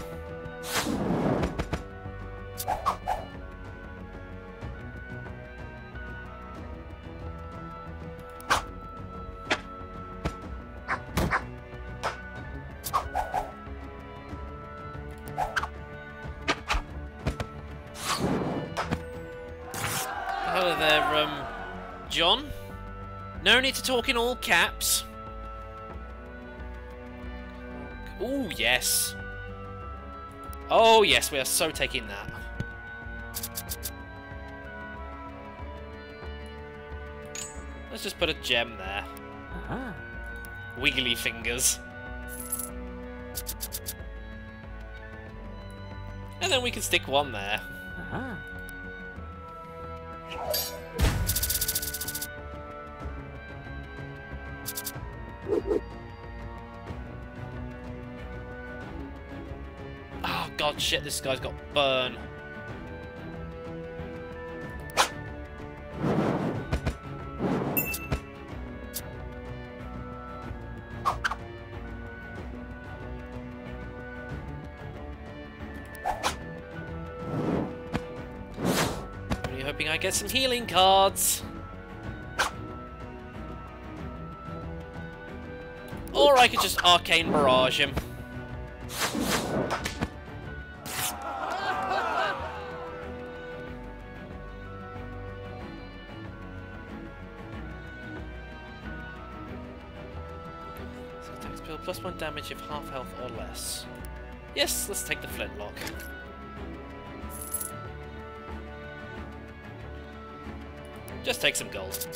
Hello there, John. No need to talk in all caps. Ooh, yes. Oh, yes, we are so taking that. Let's just put a gem there. Wiggly fingers. And then we can stick one there. Oh god, shit, this guy's got burn. Really hoping I get some healing cards. Or I could just arcane barrage him. So attacks deal +1 damage if half health or less. Yes, let's take the flintlock. Just take some gold.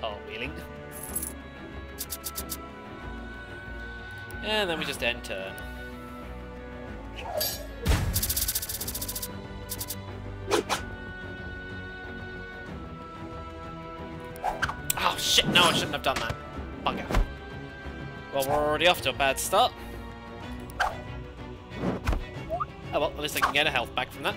Cartwheeling. And then we just end turn. Oh shit, no, I shouldn't have done that. Bugger. Well, we're already off to a bad start. Oh well, at least I can get a health back from that.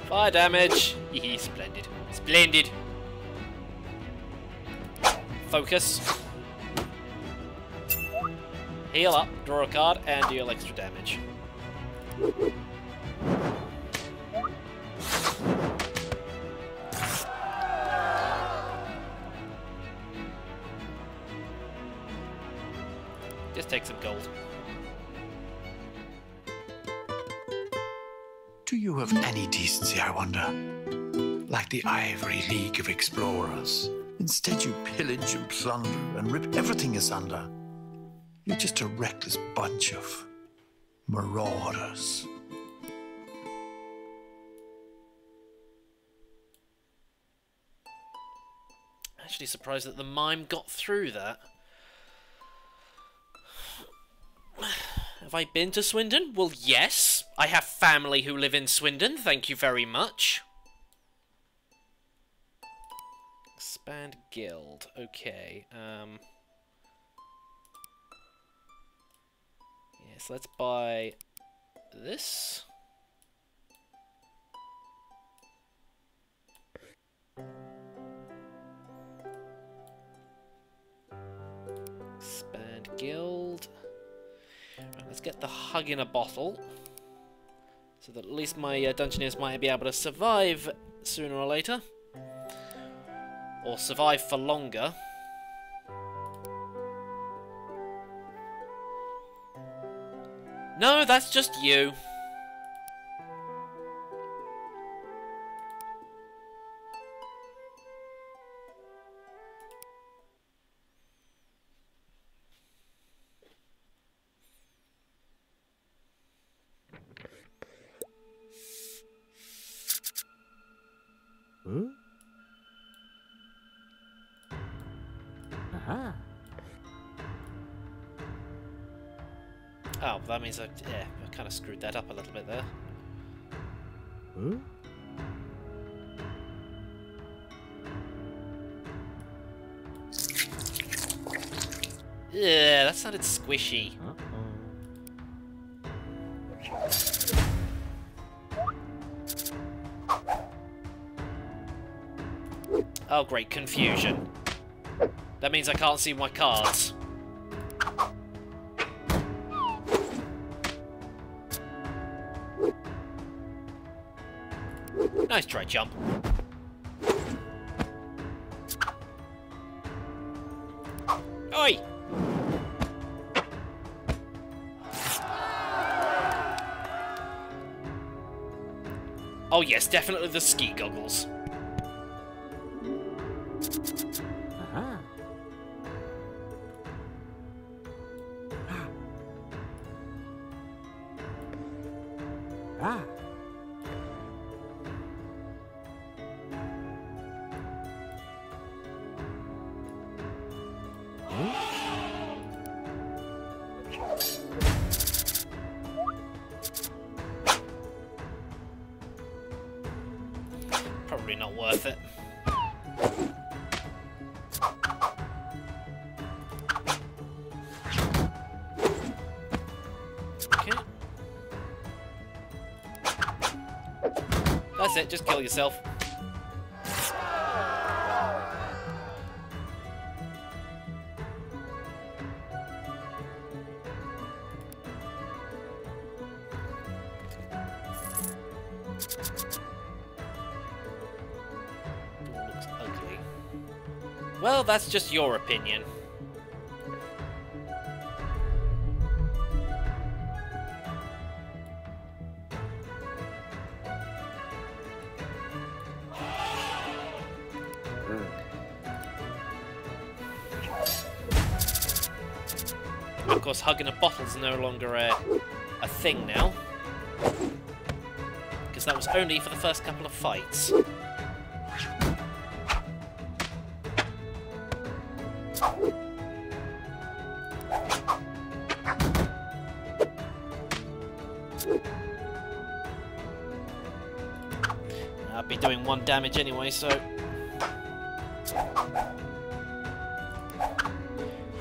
Fire damage! Hee, splendid. Splendid! Focus. Heal up, draw a card, and deal extra damage. Just take some gold. Do you have any decency, I wonder? Like the Ivory League of Explorers. Instead you pillage and plunder and rip everything asunder. You're just a reckless bunch of marauders. Actually surprised that the mime got through that. Have I been to Swindon? Well, yes. I have family who live in Swindon, thank you very much. Expand guild. Okay, yes, let's buy this. Expand guild. Right, let's get the hug in a bottle, so that at least my Dungeoneers might be able to survive sooner or later. Or survive for longer. No, that's just you. Huh? Aha. Oh, that means I kind of screwed that up a little bit there. Huh? Yeah, that sounded squishy. Oh, great, confusion. That means I can't see my cards. Nice try, jump. Oi! Oh yes, definitely the ski goggles. Aha. Ah. Probably not worth it. Okay. That's it, just kill yourself. Looks ugly. Well, that's just your opinion. Of course, hugging a bottle's no longer a thing now, because that was only for the first couple of fights. I'd be doing 1 damage anyway, so...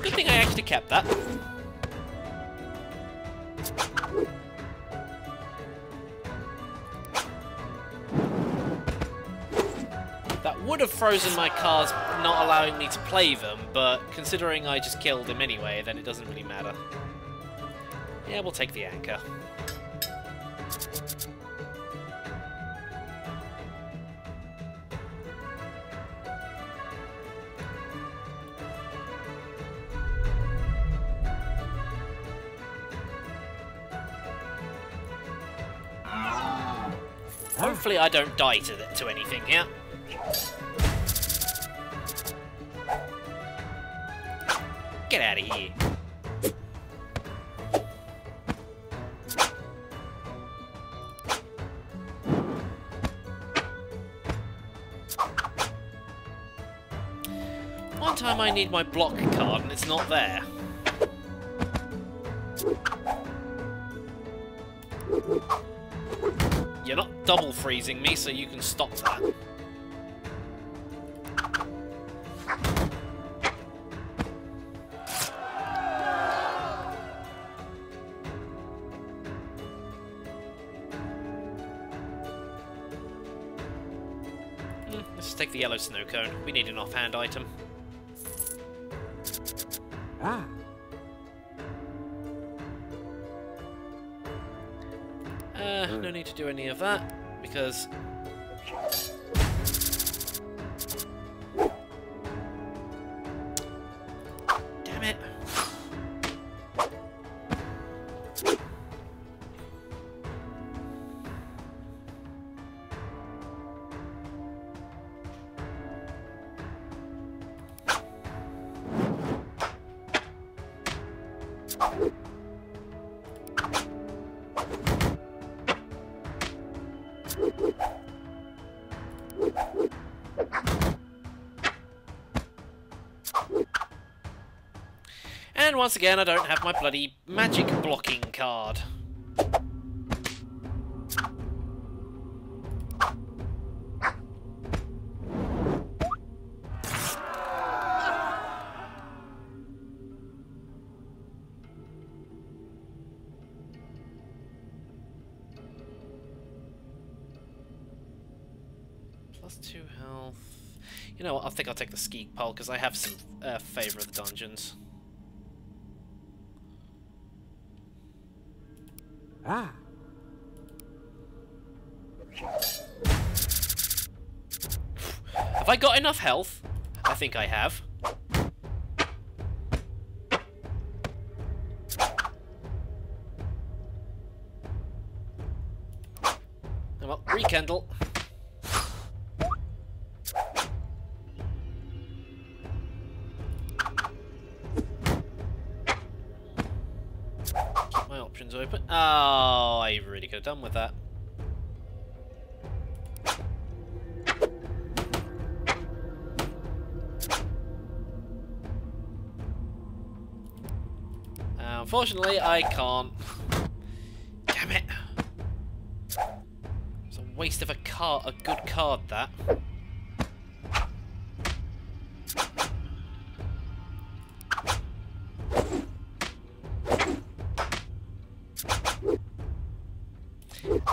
Good thing I actually kept that. That would have frozen my cards, not allowing me to play them, but considering I just killed him anyway, then it doesn't really matter. Yeah, we'll take the anchor. Hopefully I don't die to anything here. Get out of here. One time I need my block card and it's not there. You're not double freezing me, so you can stop that. Let's take the yellow snow cone. We need an offhand item. Ah. No need to do any of that, because... Damn it! And once again, I don't have my bloody magic blocking card. Plus 2 health. You know what, I think I'll take the ski pole because I have some favour of the dungeons. Ah. Have I got enough health? I think I have. Well, rekindle. Keep my options open. Oh, I really could have done with that. Unfortunately, I can't. Damn it! It's a waste of a good card, that.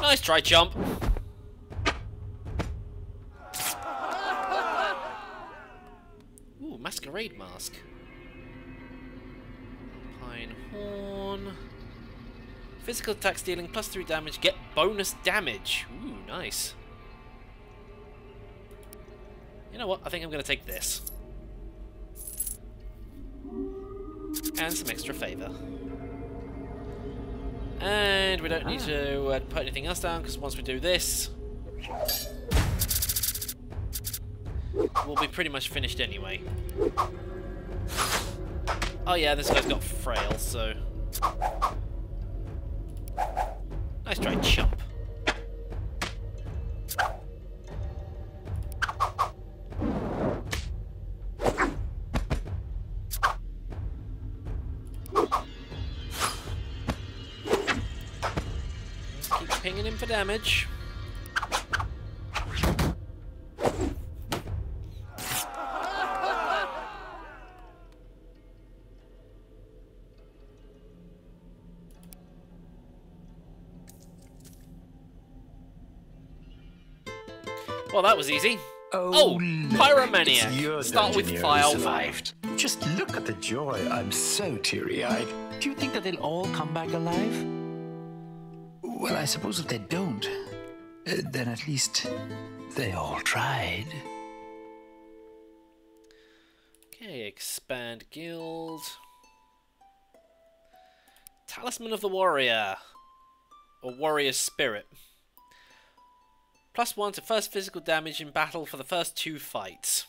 Nice try, chump. Ooh, masquerade mask. Pine horn. Physical attacks dealing +3 damage, get bonus damage. Ooh, nice. You know what? I think I'm going to take this. And some extra favour. And we don't need to put anything else down, because once we do this, we'll be pretty much finished anyway. Oh yeah, this guy's got frail, so... Nice try, chump. Keep pinging him for damage. Well, that was easy. Oh, Pyromaniac. Start with file 5. Just look at the joy. I'm so teary-eyed. Do you think that they'll all come back alive? Well, I suppose if they don't, then at least they all tried. Okay, expand guild. Talisman of the Warrior. Or Warrior Spirit. +1 to first physical damage in battle for the first 2 fights.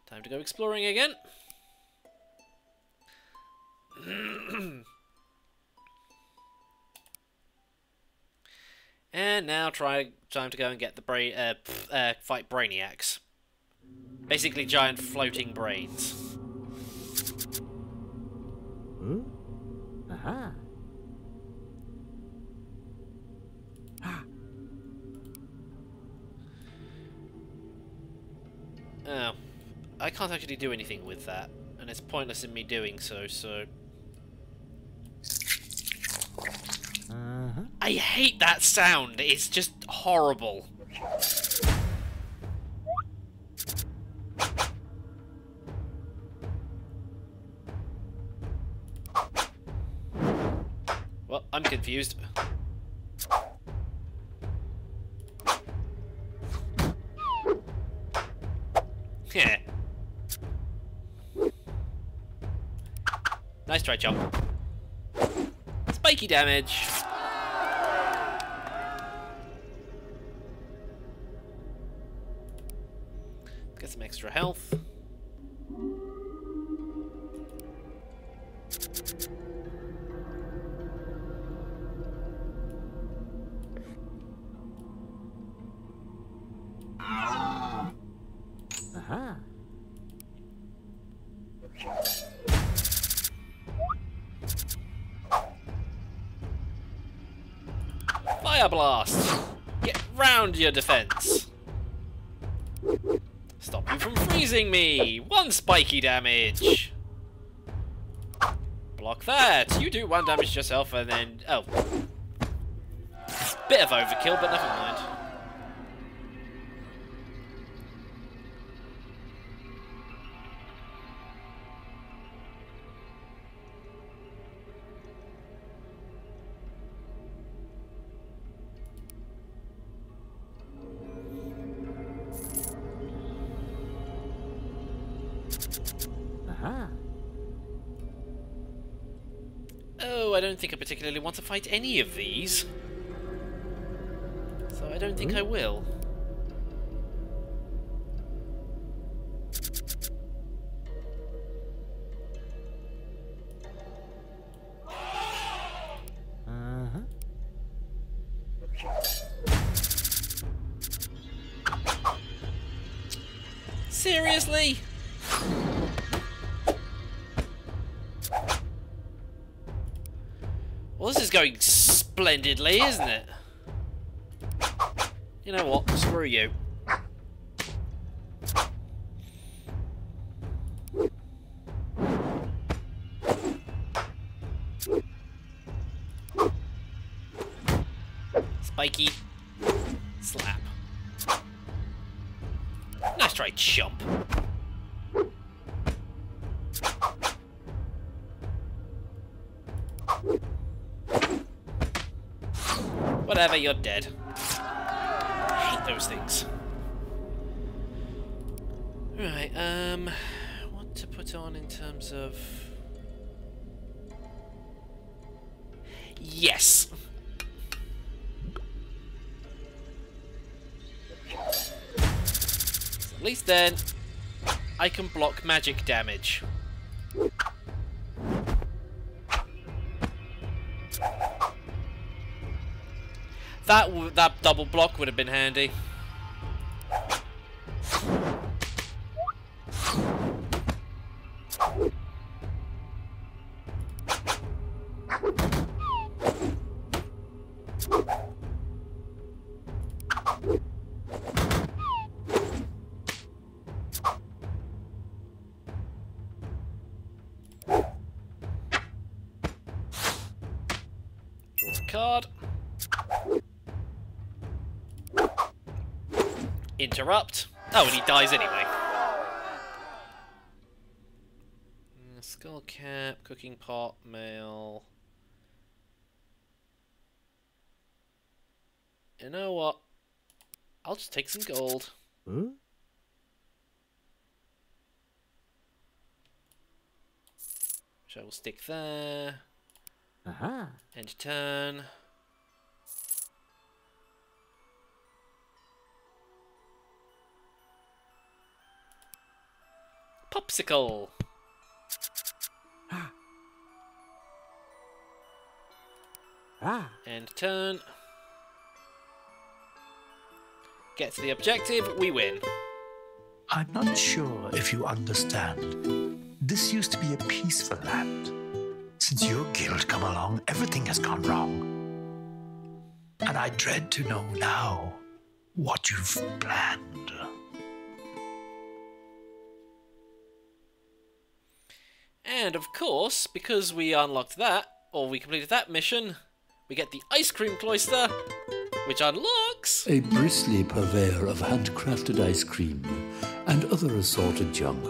Time to go exploring again. And now time to go and get the fight Brainiacs. Basically giant floating brains. Huh? Aha. Oh. I can't actually do anything with that. And it's pointless in me doing so, so... I hate that sound. It's just horrible. Well, I'm confused. Yeah. Nice try, chump. Spiky damage. Get some extra health. Aha. Fire blast! Get round your defense. Stop you from freezing me! 1 spiky damage! Block that! You do 1 damage to yourself and then... Oh. Bit of overkill, but never mind. Aha. Oh, I don't think I particularly want to fight any of these. So I don't think I will. Seriously? Well, this is going splendidly, isn't it? You know what? Screw you. Spiky. Slap. Nice try, chump. Whatever, you're dead. I hate those things. Right, what to put on in terms of... Yes! At least then, I can block magic damage. That double block would have been handy. Draw a card. Interrupt. Oh, and he dies anyway. Skull cap, cooking pot, mail. You know what? I'll just take some gold. Huh? Which I will stick there. Aha. End turn. Popsicle. Ah. End turn. Get to the objective, we win. I'm not sure if you understand. This used to be a peaceful land. Since your guild come along, everything has gone wrong. And I dread to know now what you've planned. And of course, because we unlocked that, or we completed that mission, we get the ice cream cloister, which unlocks A bristly purveyor of handcrafted ice cream and other assorted junk,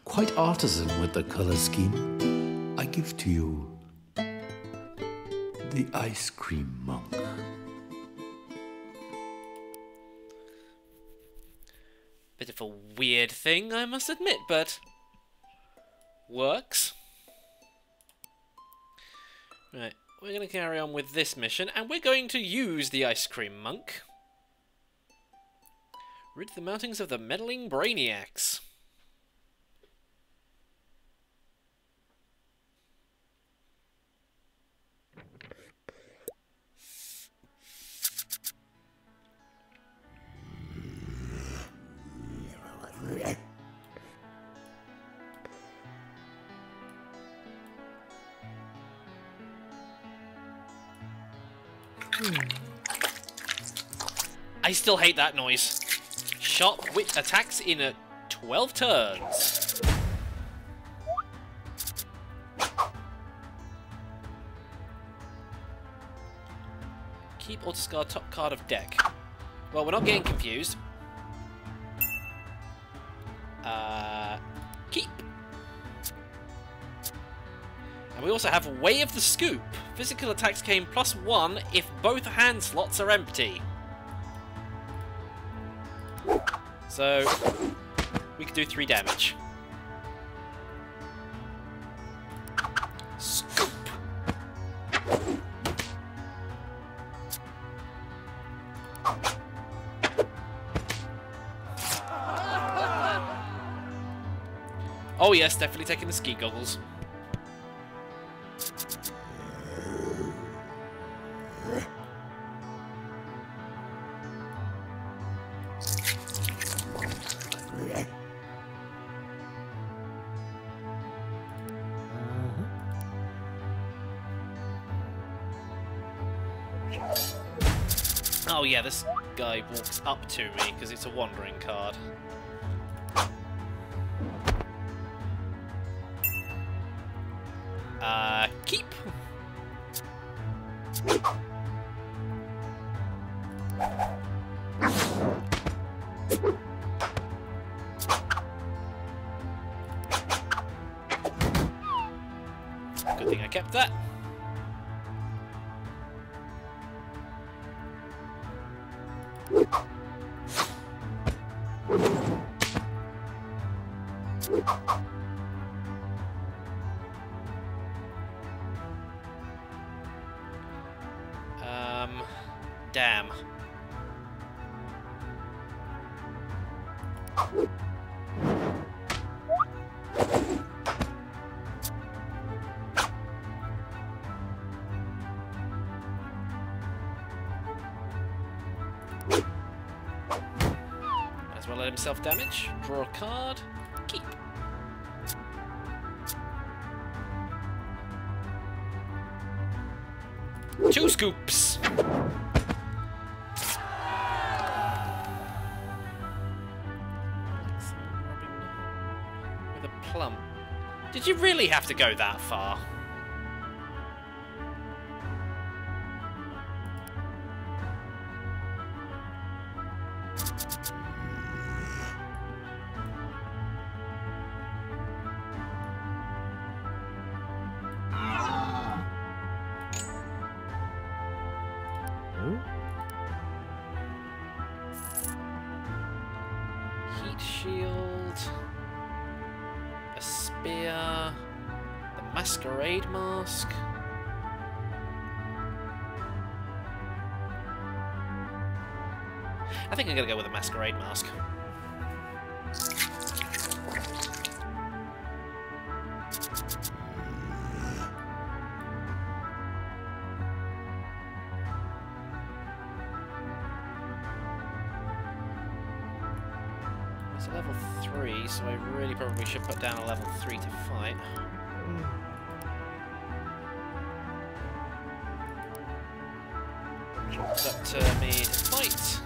quite artisan with the colour scheme. I give to you the ice cream monk. Bit of a weird thing, I must admit, but works. Right, we're going to carry on with this mission, and we're going to use the ice cream monk. Rid the mountains of the meddling brainiacs. I still hate that noise. Sharp wit attacks in 12 turns. Keep or discard top card of deck. Well, we're not getting confused. Keep. And we also have Way of the Scoop. Physical attacks gain +1 if both hand slots are empty. So, we could do 3 damage. Scoop. Oh yes, definitely taking the ski goggles. Oh yeah, this guy walks up to me because it's a wandering card. Keep. Good thing I kept that. Damn. Might as well let himself damage. Draw a card. Keep. Two scoops. With a plum. Did you really have to go that far? Heat shield, a spear, the masquerade mask. I think I'm gonna go with a masquerade mask. It's a level 3, so I really probably should put down a level 3 to fight. It's up to me to fight.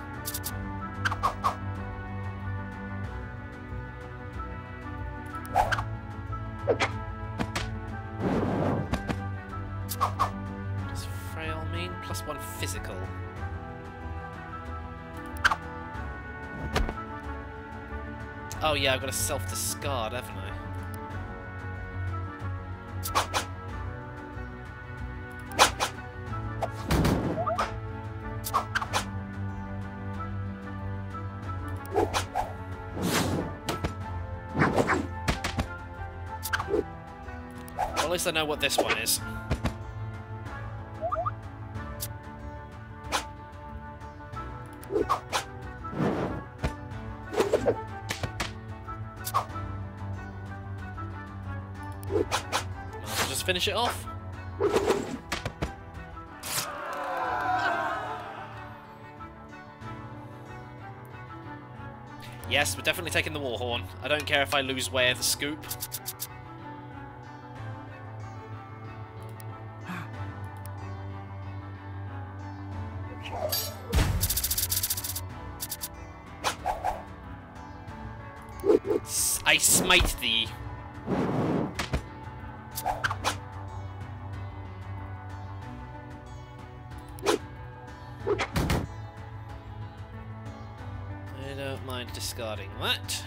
+1 physical. Oh yeah, I've got a self-discard, haven't I? Well, at least I know what this one is. I'll just finish it off. Yes, we're definitely taking the Warhorn. I don't care if I lose way of the scoop. I smite thee. I don't mind discarding that.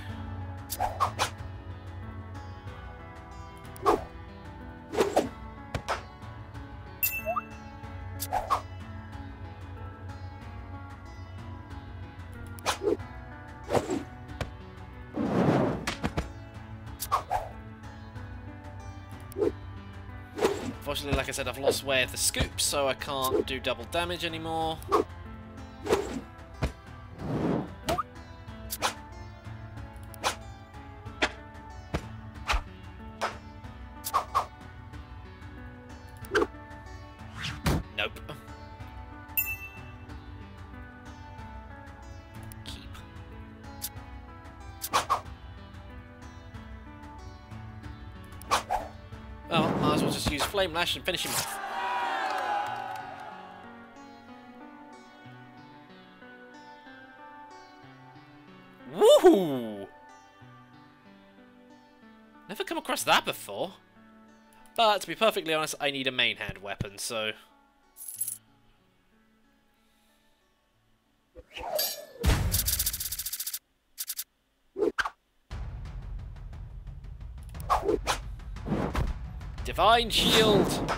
Unfortunately, like I said, I've lost way of the scoop, so I can't do double damage anymore. Nope. Keep. Well, might as well just use Flame Lash and finish him off. Woohoo! Never come across that before. But to be perfectly honest, I need a main hand weapon, so... Divine Shield!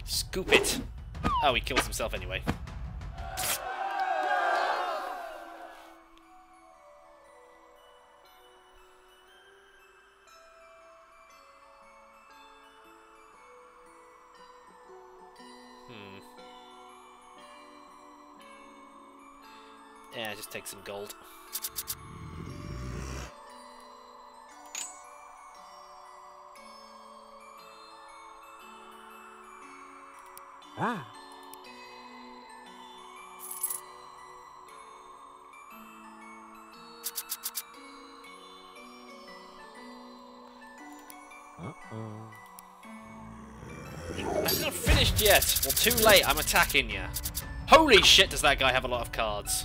Scoop it! Oh, he kills himself anyway. Yeah, just take some gold. Ah. Uh-oh. That's not finished yet! Well, too late, I'm attacking you. Holy shit, does that guy have a lot of cards.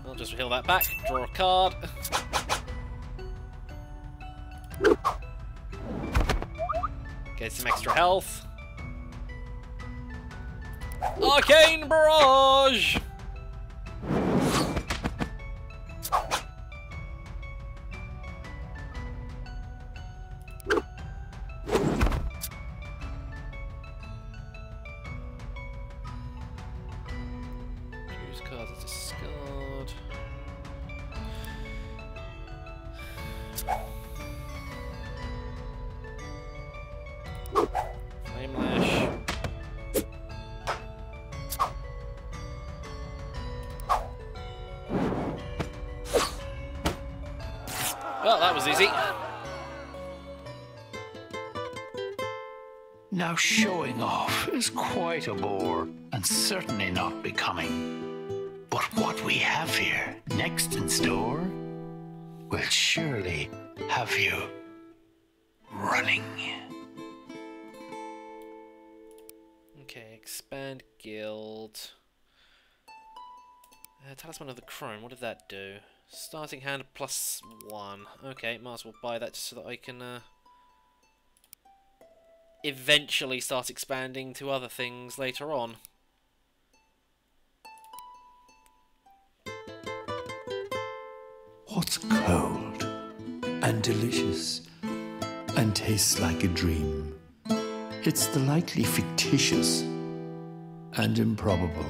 I'll just heal that back, draw a card. Get some extra health. Arcane Barrage! Choose cards as discard. Flame Lash. Well, that was easy. Now showing off is quite a bore, and certainly not becoming. But what we have here, next in store, will surely have you running. Okay, expand guild. Talisman of the Crone, what did that do? Starting hand +1. Okay, might as well buy that just so that I can eventually start expanding to other things later on. What's cold and delicious and tastes like a dream? It's the likely fictitious and improbable.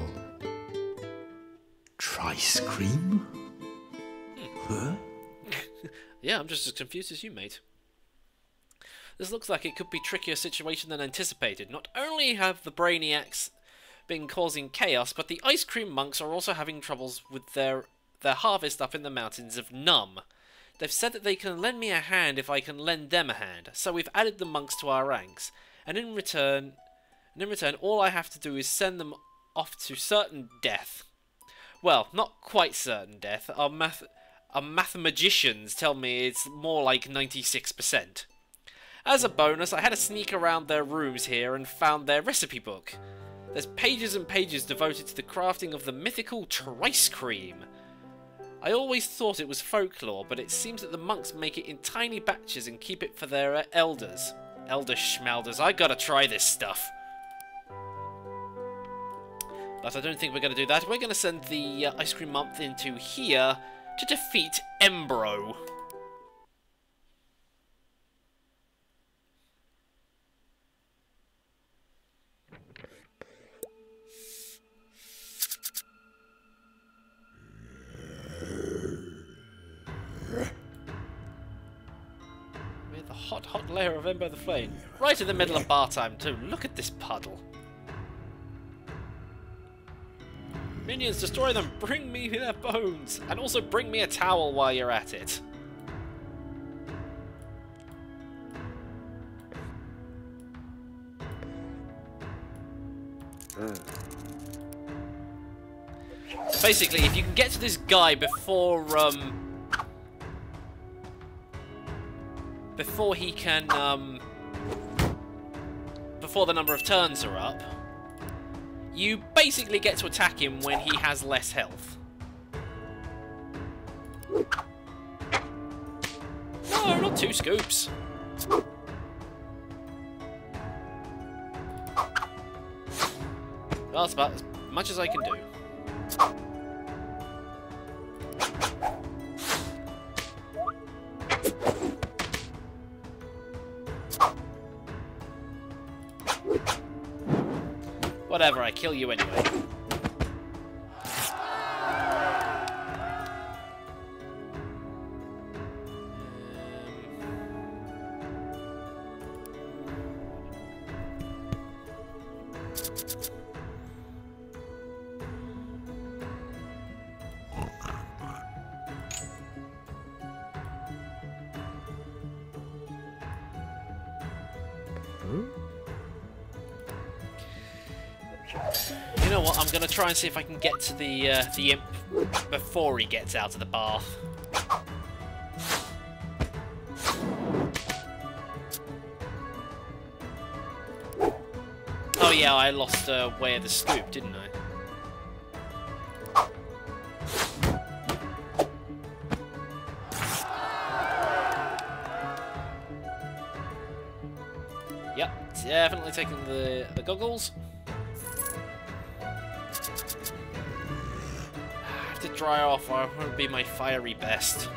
Trice cream? Huh? Yeah, I'm just as confused as you, mate. This looks like it could be a trickier situation than anticipated. Not only have the Brainiacs been causing chaos, but the ice cream monks are also having troubles with their harvest up in the mountains of Numb. They've said that they can lend me a hand if I can lend them a hand, so we've added the monks to our ranks, and in return, all I have to do is send them off to certain death. Well, not quite certain death. Our mathematicians tell me it's more like 96%. As a bonus, I had to sneak around their rooms here and found their recipe book. There's pages and pages devoted to the crafting of the mythical trice cream. I always thought it was folklore, but it seems that the monks make it in tiny batches and keep it for their elders. Elder schmelders, I gotta try this stuff. But I don't think we're gonna do that. We're gonna send the ice cream month into here to defeat Embro. Hot layer of Ember the Flame. Right in the middle of bar time too. Look at this puddle. Minions, destroy them! Bring me their bones! And also bring me a towel while you're at it. So basically, if you can get to this guy before he can, before the number of turns are up, you basically get to attack him when he has less health. No, not 2 scoops. Well, that's about as much as I can do. Whatever, I kill you anyway. You know what? I'm gonna try and see if I can get to the imp before he gets out of the bath. Oh yeah, I lost way of the scoop, didn't I? Yep, definitely taking the goggles. I have to dry off or I won't be my fiery best.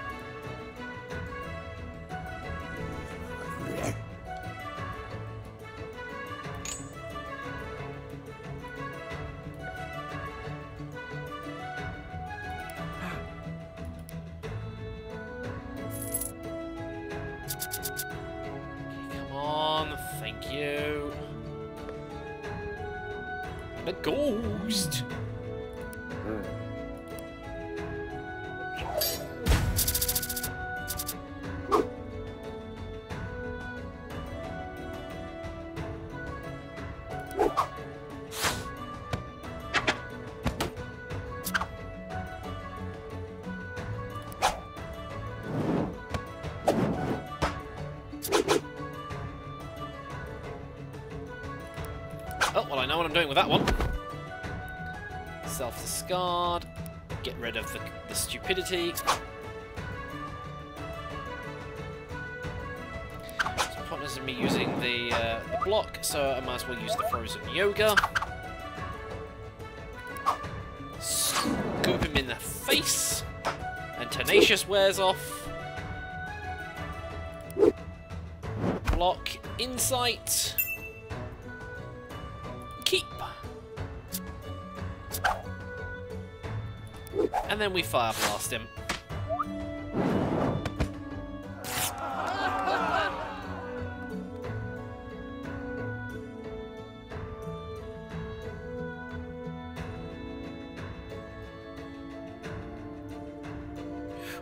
Come on, thank you. And a ghost. Oh, well, I know what I'm doing with that one. Self-discard. Get rid of the stupidity. So partners of me using the block, so I might as well use the frozen yoga. Scoop him in the face, and tenacious wears off. Block, insight, keep. And then we fire blast him.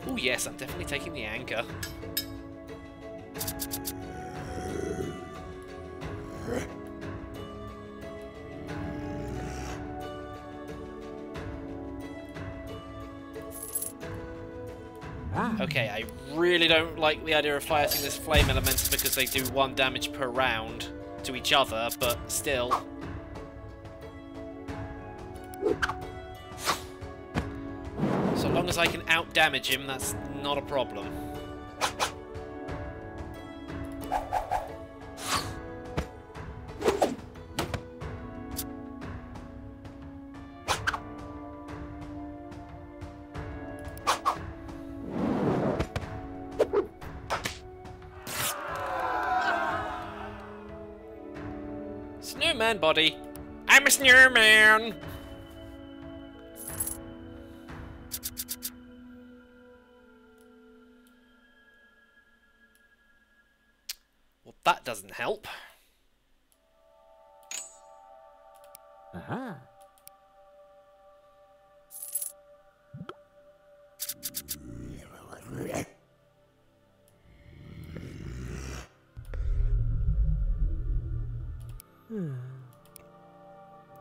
Oh yes, I'm definitely taking the anchor. Okay, I really don't like the idea of fighting this flame elemental because they do 1 damage per round to each other, but still. So long as I can out-damage him, that's not a problem. Snowman body. I'm a snowman! Well, that doesn't help. Aha.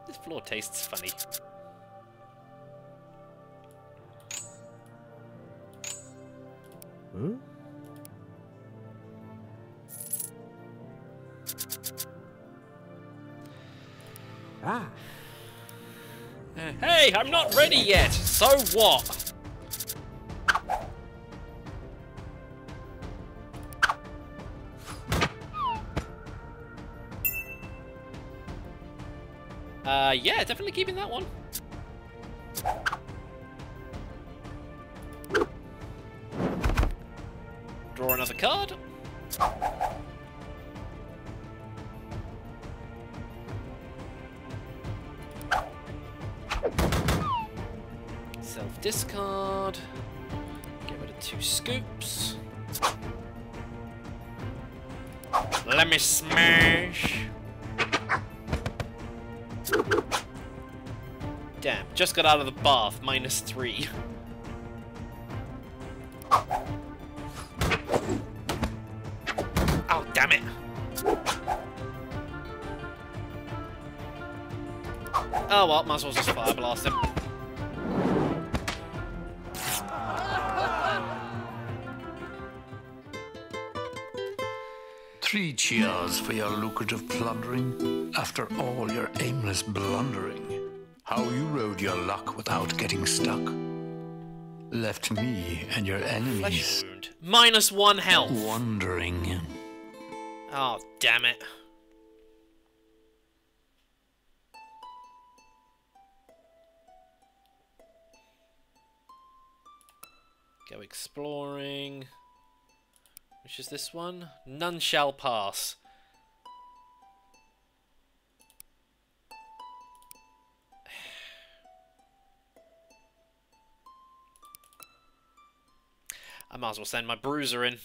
This floor tastes funny. Hmm? Ah. Hey, I'm not ready yet! So what? Yeah, definitely keeping that one. Draw another card. Self-discard. Get rid of 2 scoops. Let me smash. Damn, just got out of the bath, -3. Oh, damn it. Oh well, might as well just fire blast him. Three cheers for your lucrative plundering after all your aimless blundering. How you rode your luck without getting stuck. Left me and your enemies Flesh wound. -1 health. wondering. Oh, damn it. Go exploring. Which is this one? None shall pass. I might as well send my bruiser in.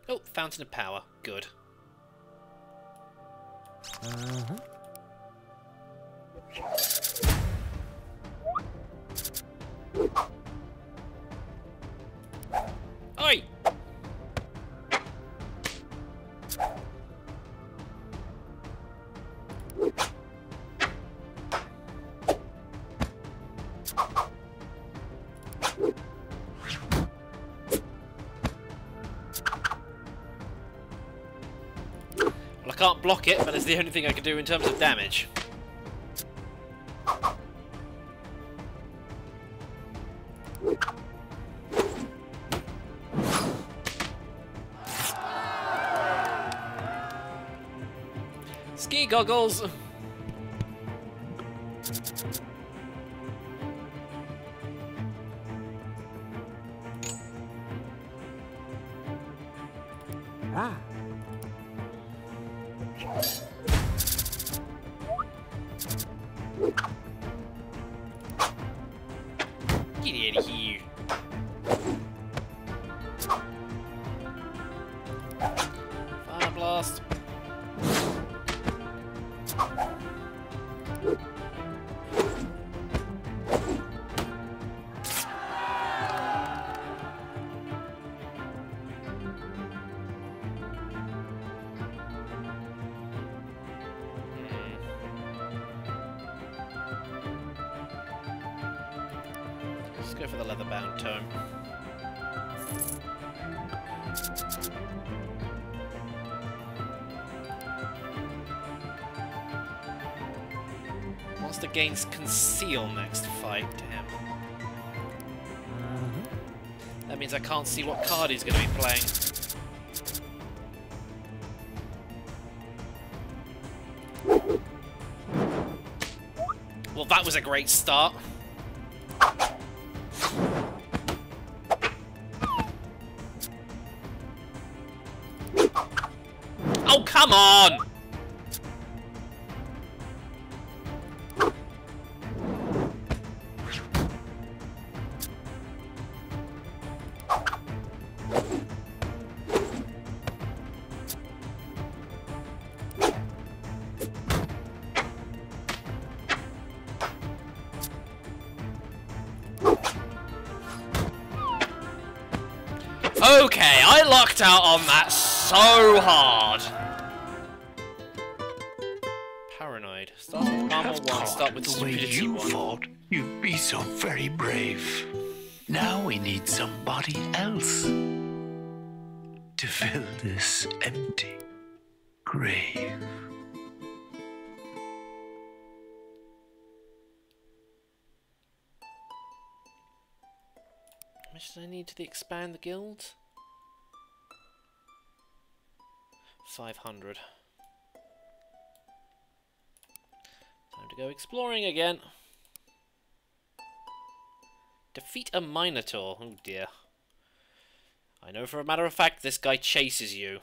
Oh, Fountain of Power. Good. Oi! can't block it, but it's the only thing I can do in terms of damage. Ski goggles! Ah. Get out of here. Fire blast. Let's go for the leather-bound tome. Monster gains conceal next fight. Damn. That means I can't see what card he's going to be playing. Well, that was a great start. Oh, come on! Okay, I lucked out on that so hard. Paranoid. Start with armor 1, start with the way stupidity you 1. thought you'd be so very brave. Now we need somebody else to fill this empty grave. How much do I need to expand the guild? 500. Time to go exploring again. Defeat a Minotaur. Oh dear. I know for a matter of fact this guy chases you.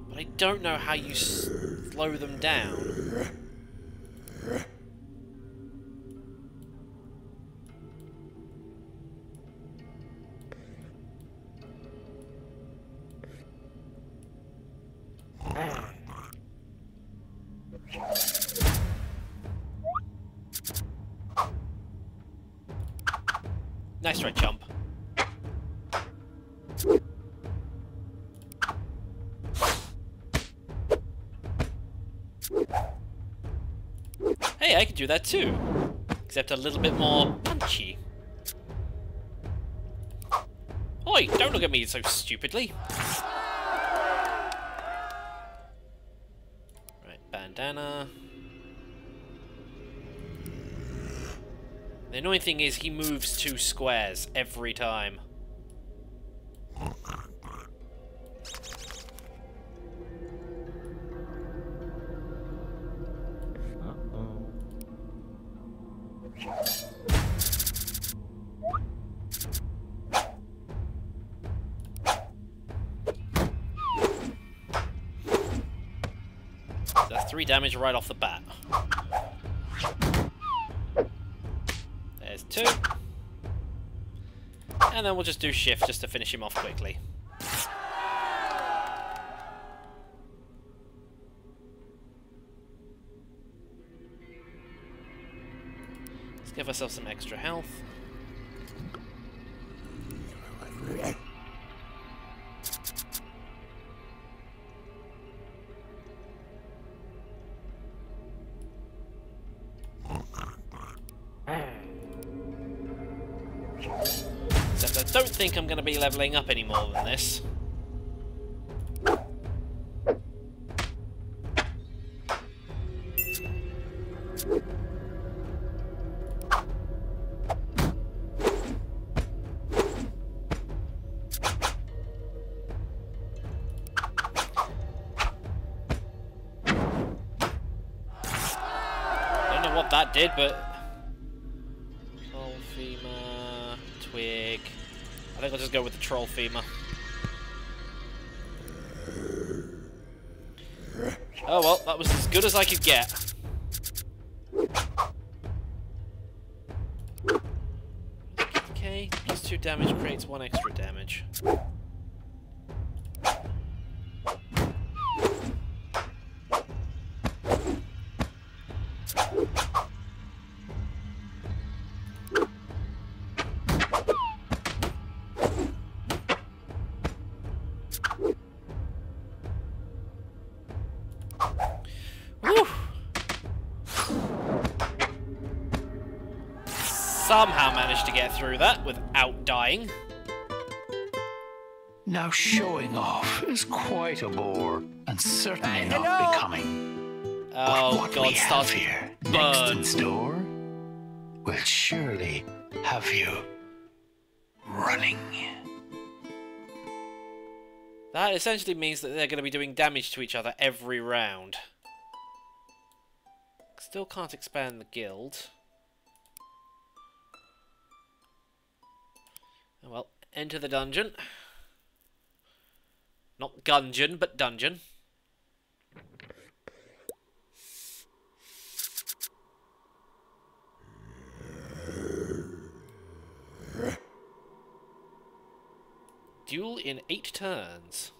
But I don't know how you slow them down. Nice try, chump. Hey, I can do that too. Except a little bit more punchy. Oi, don't look at me so stupidly. Right, bandana. The annoying thing is he moves 2 squares every time. That's 3 damage right off the bat. There's 2. And then we'll just do shift just to finish him off quickly. Let's give ourselves some extra health. Except I don't think I'm going to be leveling up any more than this. Don't know what that did, but... Troll femur, twig... I think I'll just go with the troll femur. Oh well, that was as good as I could get. Okay, plus 2 damage creates 1 extra damage. Somehow managed to get through that without dying. Now showing off is quite a bore, and certainly not becoming. Oh But what god, we have start here to next burn. in store will surely have you running. That essentially means that they're going to be doing damage to each other every round. Still can't expand the guild. Oh well, enter the dungeon. Not gungeon, but dungeon. Duel in 8 turns.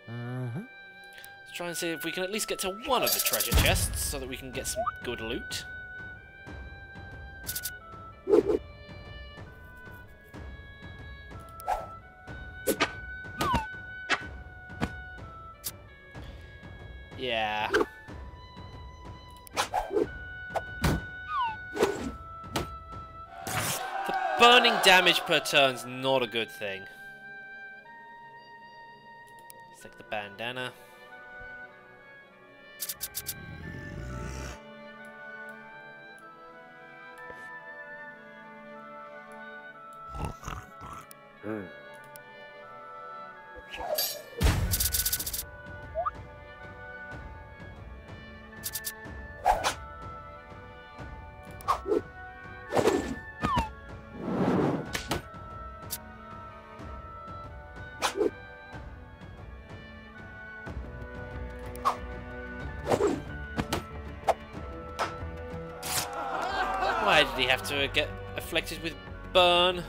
Let's try and see if we can at least get to one of the treasure chests so that we can get some good loot. Yeah. The burning damage per turn's not a good thing. Let's take the bandana. Why did he have to get afflicted with burn?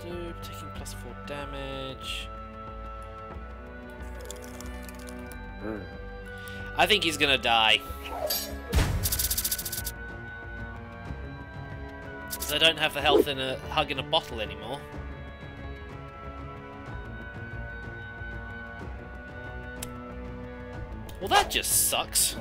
Dude, taking plus 4 damage. I think he's gonna die. Because I don't have the health in a hug in a bottle anymore. Well, that just sucks.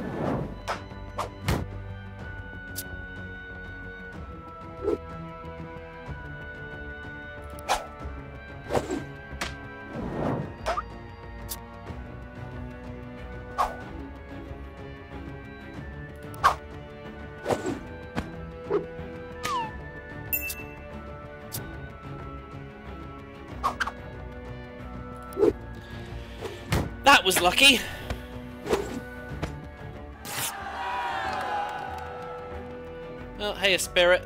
That was lucky. Oh, hey, a spirit.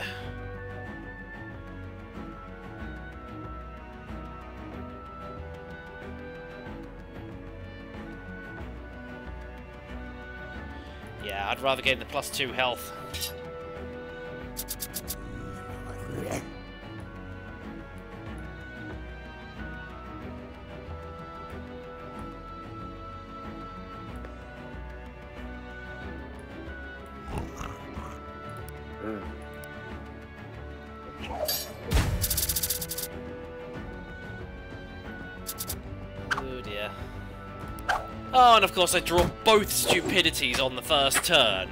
Yeah, I'd rather get the plus 2 health. Oh dear. Oh, and of course I draw both stupidities on the first turn.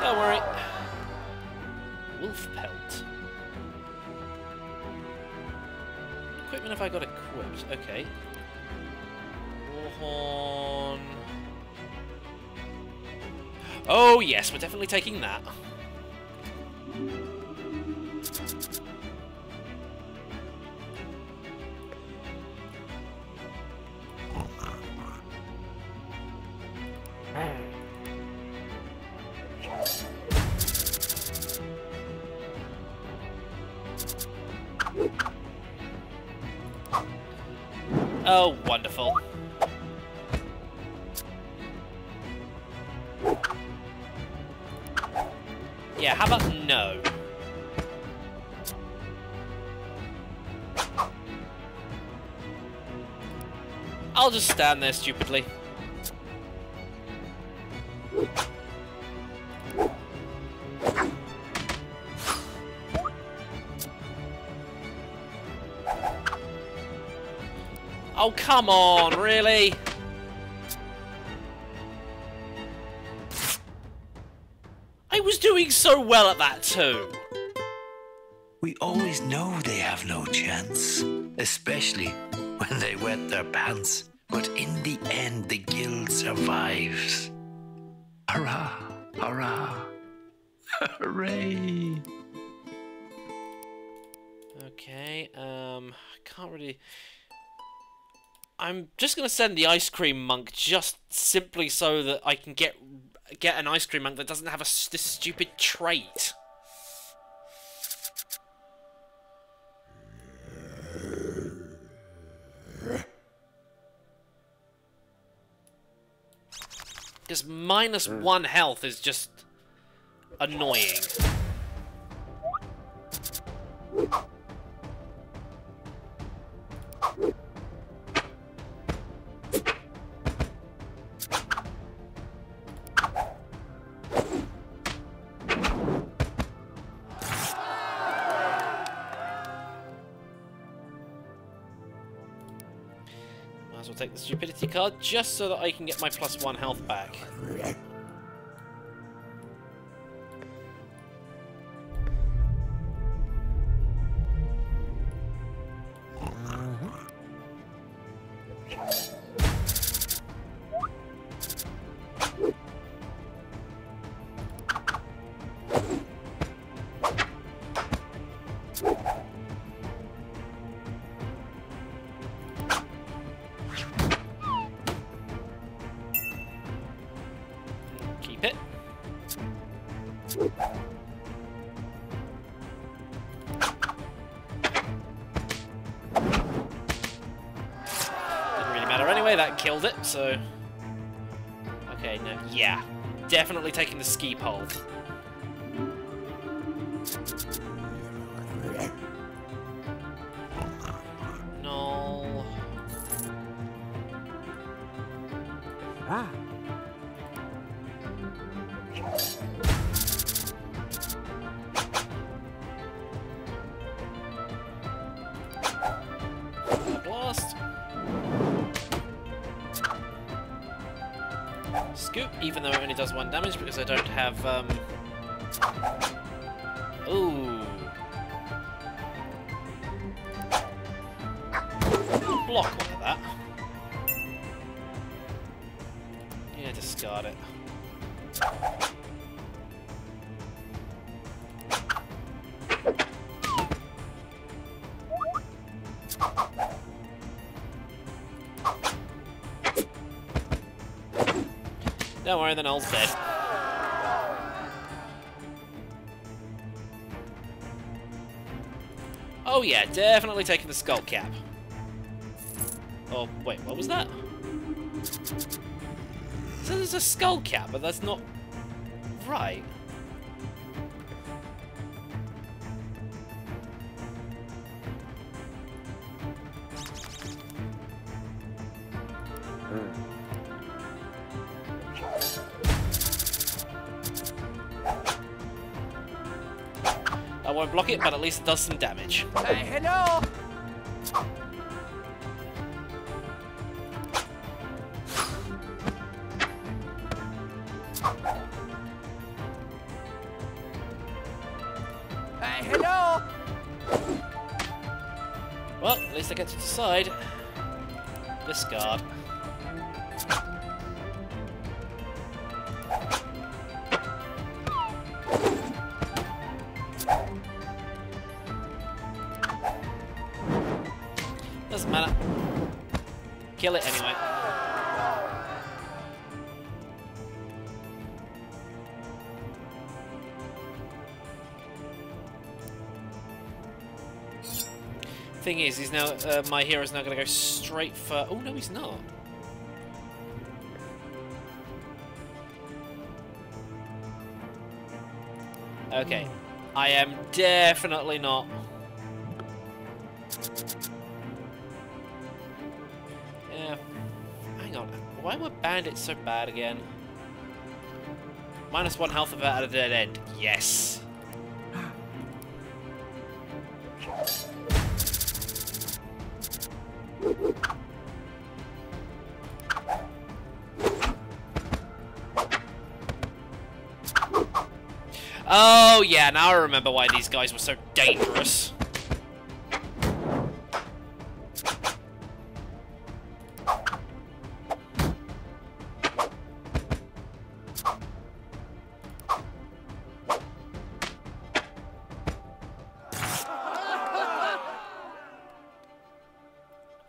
Don't worry. Wolf pelt. Equipment have I got equipped? Okay. Warhorn. Oh yes, we're definitely taking that. Oh, wonderful. Yeah, how about no? I'll just stand there stupidly. Oh, come on, really? I was doing so well at that too. We always know they have no chance, especially when they wet their pants. But in the end, the guild survives. Hurrah! Hurrah! Hooray! Okay, I can't really... I'm just gonna send the ice cream monk just simply so that I can get an ice cream monk that doesn't have this stupid trait. Because -1 health is just annoying. Might as well take the stupidity card just so that I can get my +1 health back. Keep it. Didn't really matter anyway, that killed it, so... Okay, no, yeah. Definitely taking the ski pole. No. Ah. Blast. Scoop, even though it only does 1 damage because I don't have, Ooh. Block one of that. Yeah, discard it. Don't worry, the null's dead. Oh yeah, definitely taking the skull cap. Oh, wait, what was that? So there's a skull cap, but that's not right. I won't block it, but at least it does some damage. Hello. Hello. Well, at least I get to decide. Discard. Doesn't matter. Kill it anyway. Thing is, he's now my hero's now going to go straight for. Oh no, he's not. Okay, I am definitely not. Yeah, hang on. Why were bandits so bad again? -1 health at a dead end. Yes. Oh yeah, now I remember why these guys were so dangerous.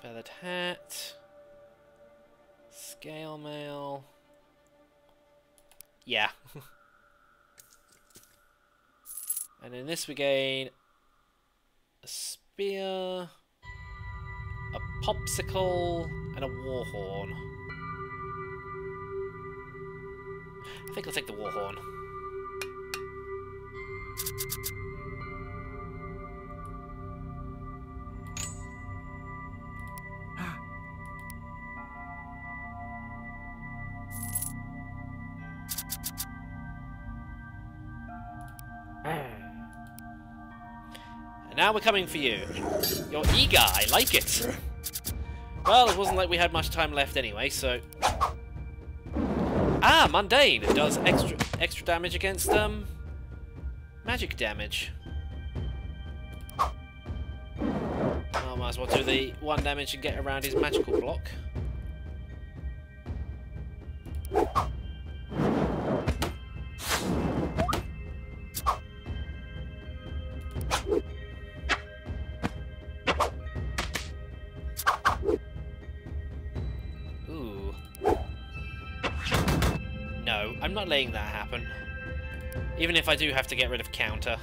Feathered hat. Scale mail. Yeah. And in this we gain a spear, a popsicle, and a war horn. I think I'll take the war horn. Now we're coming for you. You're eager, I like it. Well, it wasn't like we had much time left anyway, so... Ah, mundane! It does extra damage against, magic damage. I might as well do the 1 damage and get around his magical block. No, I'm not letting that happen. Even if I do have to get rid of counter.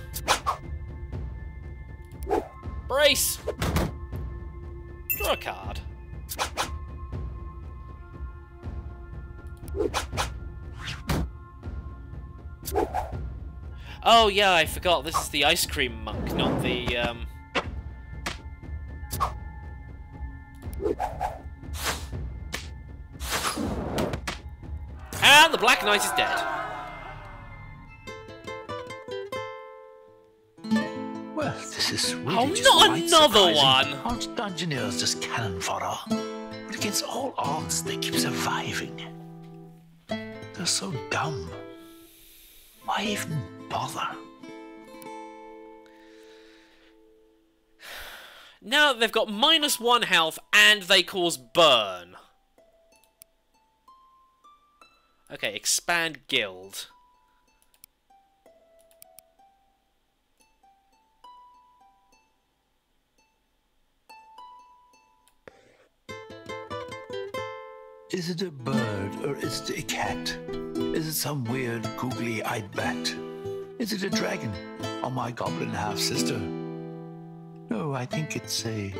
Brace! Draw a card. Oh yeah, I forgot. This is the ice cream monk, not the, And the Black Knight is dead. Well, this is really Oh, just not quite another surprising. one! Aren't Dungeoneers just cannon fodder? But against all odds, they keep surviving. They're so dumb. Why even bother? Now they've got -1 health and they cause burn. Okay, expand guild. Is it a bird or is it a cat? Is it some weird googly-eyed bat? Is it a dragon or my goblin half-sister? No, I think it's a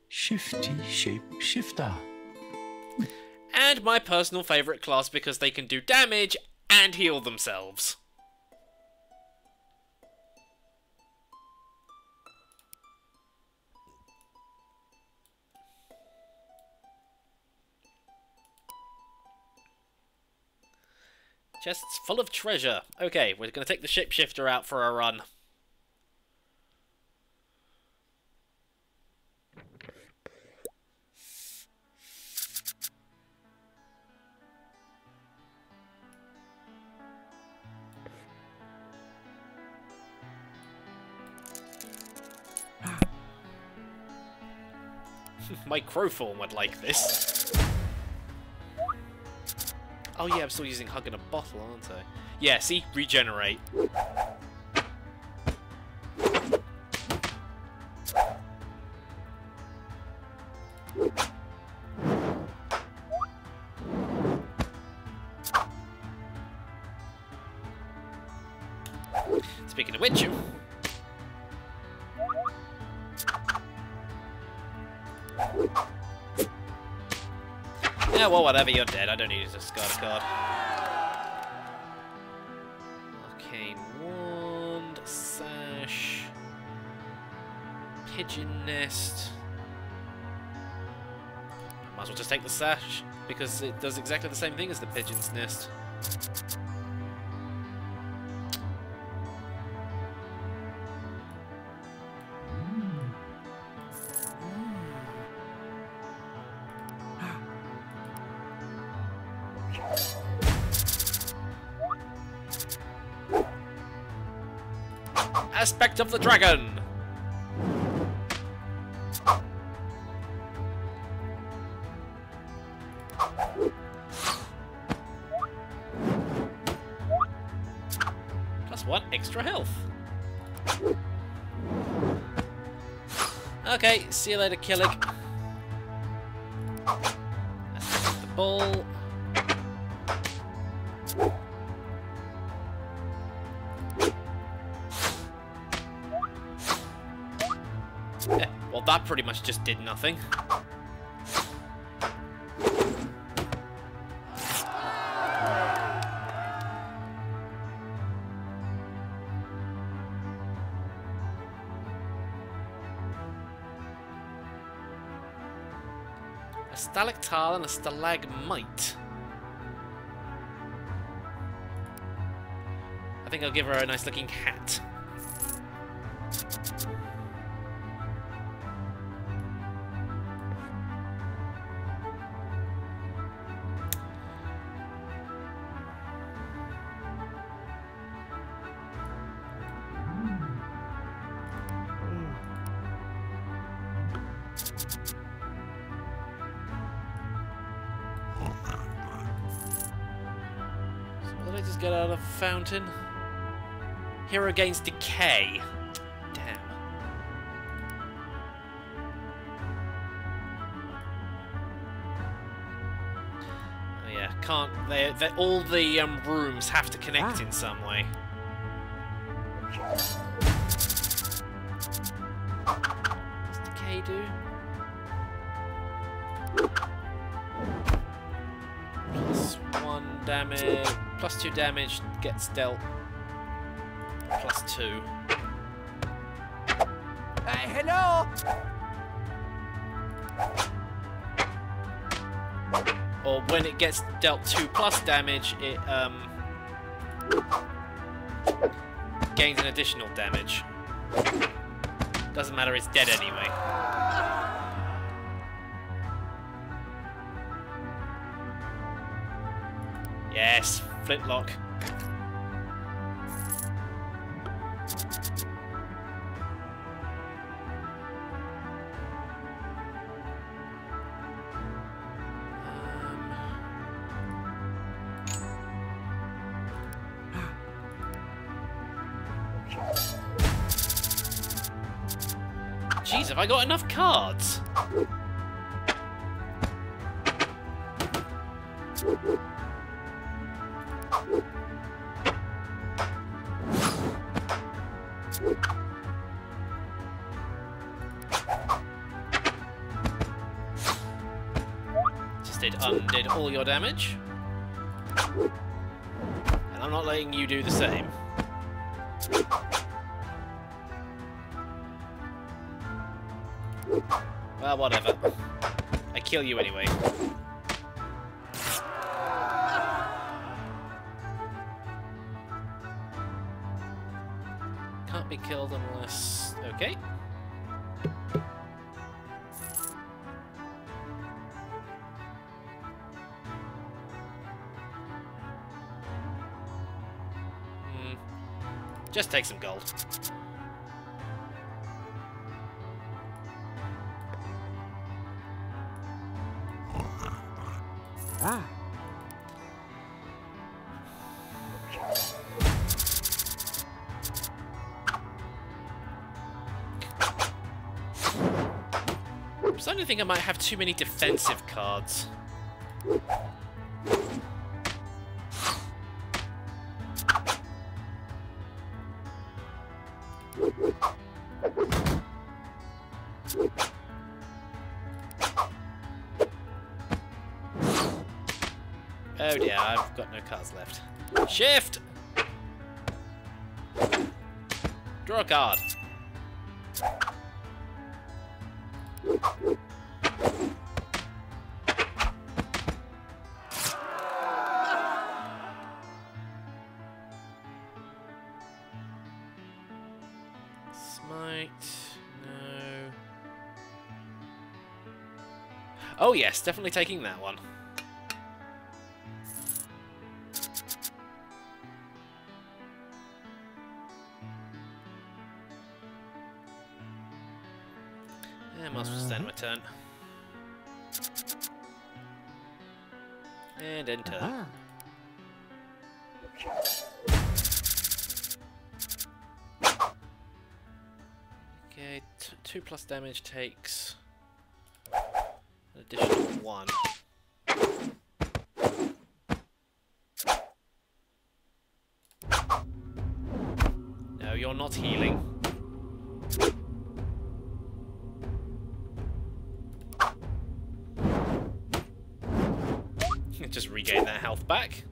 shifty shape-shifter. And my personal favourite class because they can do damage and heal themselves. Chests full of treasure. Okay, we're going to take the shapeshifter out for a run. My crowform would like this. Oh yeah, I'm still using Hug in a Bottle, aren't I? Yeah, see? Regenerate. Speaking of which... Yeah, well, whatever, you're dead. I don't need to discard a card. Arcane Wand, Sash, Pigeon Nest. Might as well just take the Sash, because it does exactly the same thing as the Pigeon's Nest. Aspect of the Dragon! +1 extra health. Okay, see you later, Killig. Aspect of the Bull. Well, that pretty much just did nothing. A stalactile and a stalagmite. I think I'll give her a nice looking hat. Get out of the fountain. Hero gains decay. Damn. Oh yeah, can't they all the rooms have to connect in some way. What's decay do? +1 damage. +2 damage gets dealt. +2. Hello! Or when it gets dealt 2+ damage, it gains an additional damage. Doesn't matter, it's dead anyway. Yes, flintlock. Jeez, have I got enough cards? Just undid all your damage. And I'm not letting you do the same. Well, whatever. I kill you anyway. can't be killed unless... Okay. Just take some gold. Ah. I'm starting to think I might have too many defensive cards. Oh dear, I've got no cards left. Shift! Draw a card. Smite. No. Oh yes, definitely taking that one. And I'll stand my turn. And enter. Ah. Okay, 2+ damage takes an additional 1. No, you're not healing. Just regain that health back.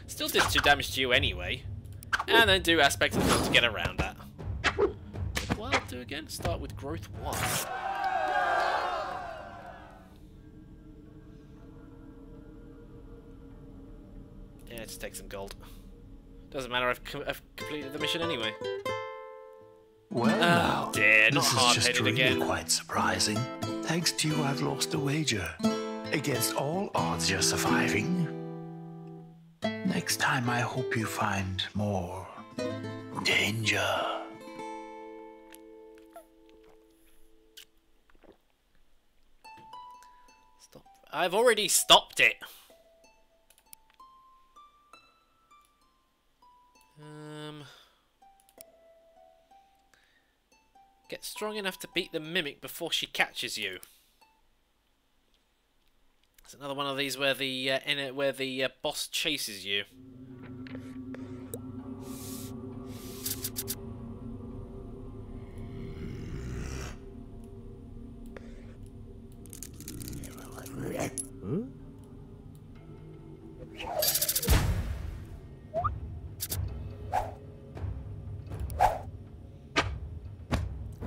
Still did 2 damage to you anyway. And then do aspect of them to get around that. Well, I'll do again. Start with growth 1. Yeah, just take some gold. Doesn't matter, I've completed the mission anyway. Well, now, dear, not this is hard-headed just really again. quite surprising. Thanks to you, I've lost a wager. Against all odds, you're surviving. Next time, I hope you find more danger. Stop. I've already stopped it. Get strong enough to beat the mimic before she catches you. It's another one of these where the boss chases you.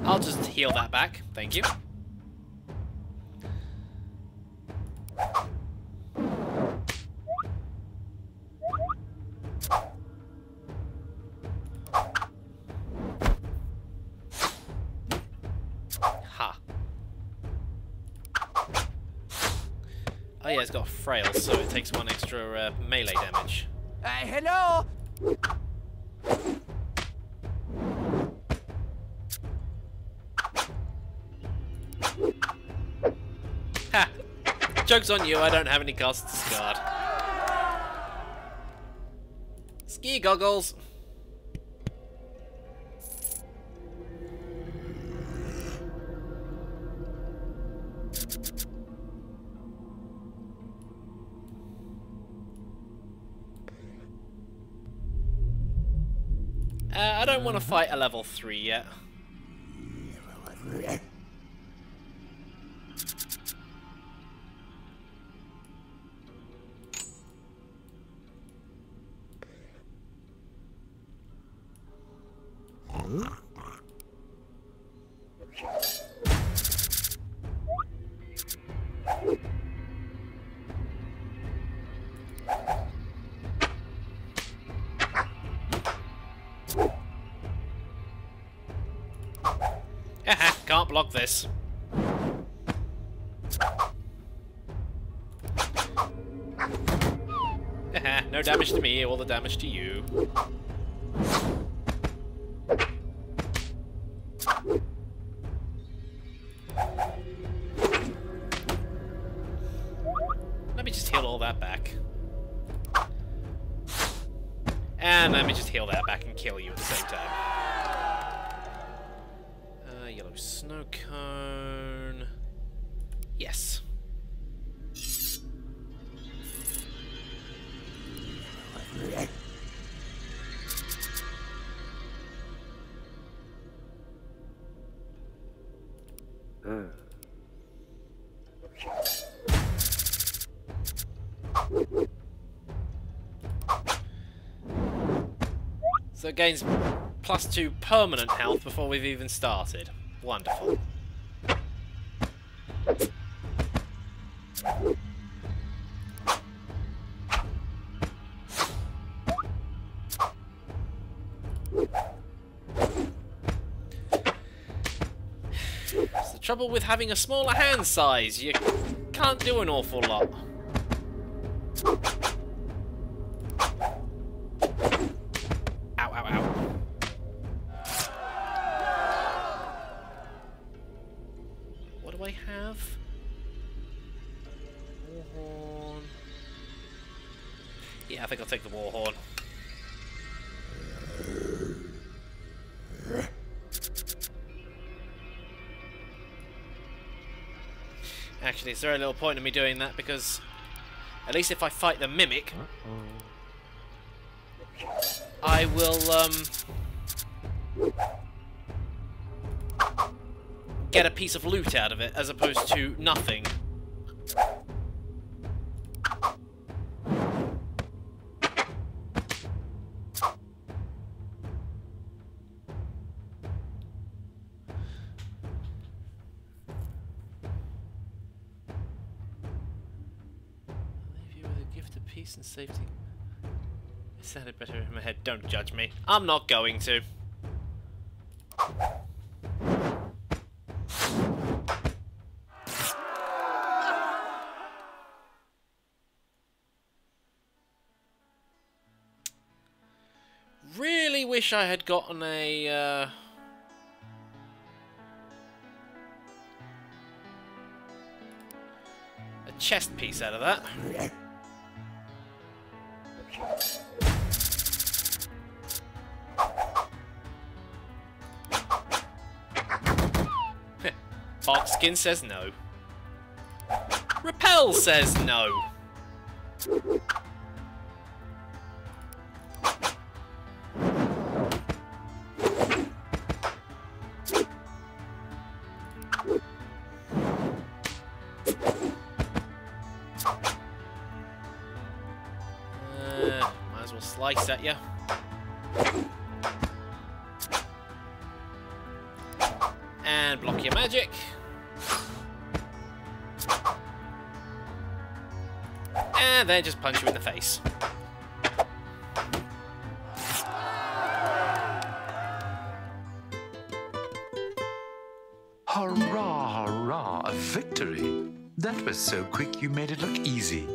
I'll just heal that back, thank you. Ha. Oh yeah, it's got frail, so it takes 1 extra melee damage. Hello? Ha! Joke's on you, I don't have any cards to discard. Ski goggles! I don't want to fight a level 3 yet. block this. No damage to me, all the damage to you. Let me just heal all that back. And let me just heal that back and kill you at the same time. Yellow snow cone. Yes. So it gains +2 permanent health before we've even started. Wonderful. It's the trouble with having a smaller hand size. You can't do an awful lot. Yeah, I think I'll take the Warhorn. Actually, it's very little point in me doing that because at least if I fight the Mimic, I will get a piece of loot out of it as opposed to nothing. Peace and safety. It sounded better in my head. Don't judge me. I'm not going to. Really wish I had gotten a chest piece out of that. Foxskin says no. Repel says no. Might as well slice at you. And block your magic. And then just punch you in the face. Hurrah, hurrah, a victory! That was so quick you made it look easy.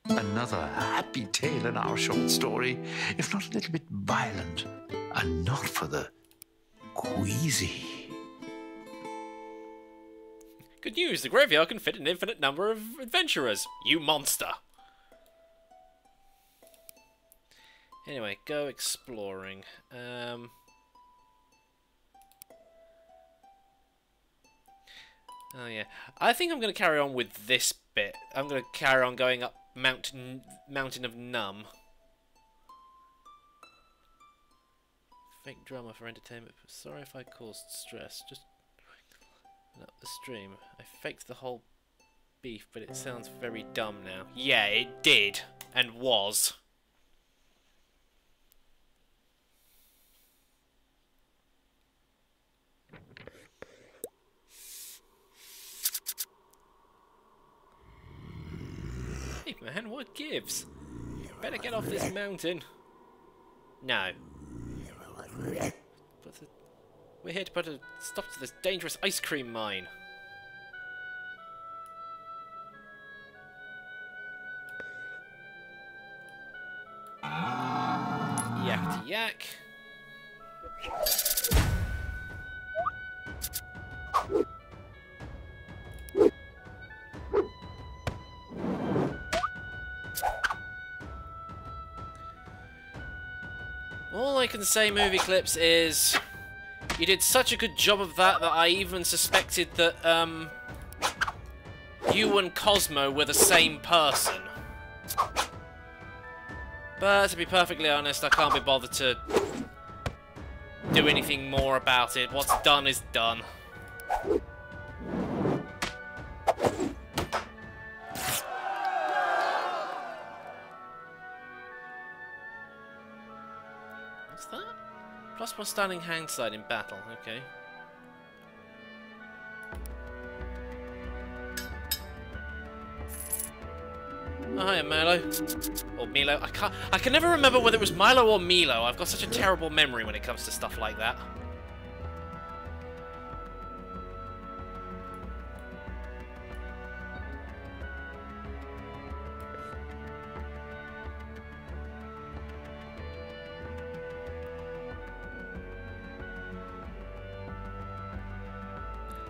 Another happy tale in our short story, if not a little bit violent, and not for the queasy. Good news, the graveyard can fit an infinite number of adventurers. You monster! Anyway, go exploring. Oh yeah, I think I'm going to carry on with this bit. I'm going to carry on going up Mountain of Numb. Fake drama for entertainment. Sorry if I caused stress. Just up the stream. I faked the whole beef, but it sounds very dumb now. Yeah, it did and was. Hey man, what gives? Better get off this mountain. No. We're here to put a stop to this dangerous ice cream mine. Yakety yak. All I can say, Movie Clips, is you did such a good job of that that I even suspected that you and Cosmo were the same person. But to be perfectly honest, I can't be bothered to do anything more about it. What's done is done. What's that? Plus one standing hindsight in battle. Okay. Oh, hiya, Milo. Or Milo. I can never remember whether it was Milo or Milo. I've got such a terrible memory when it comes to stuff like that.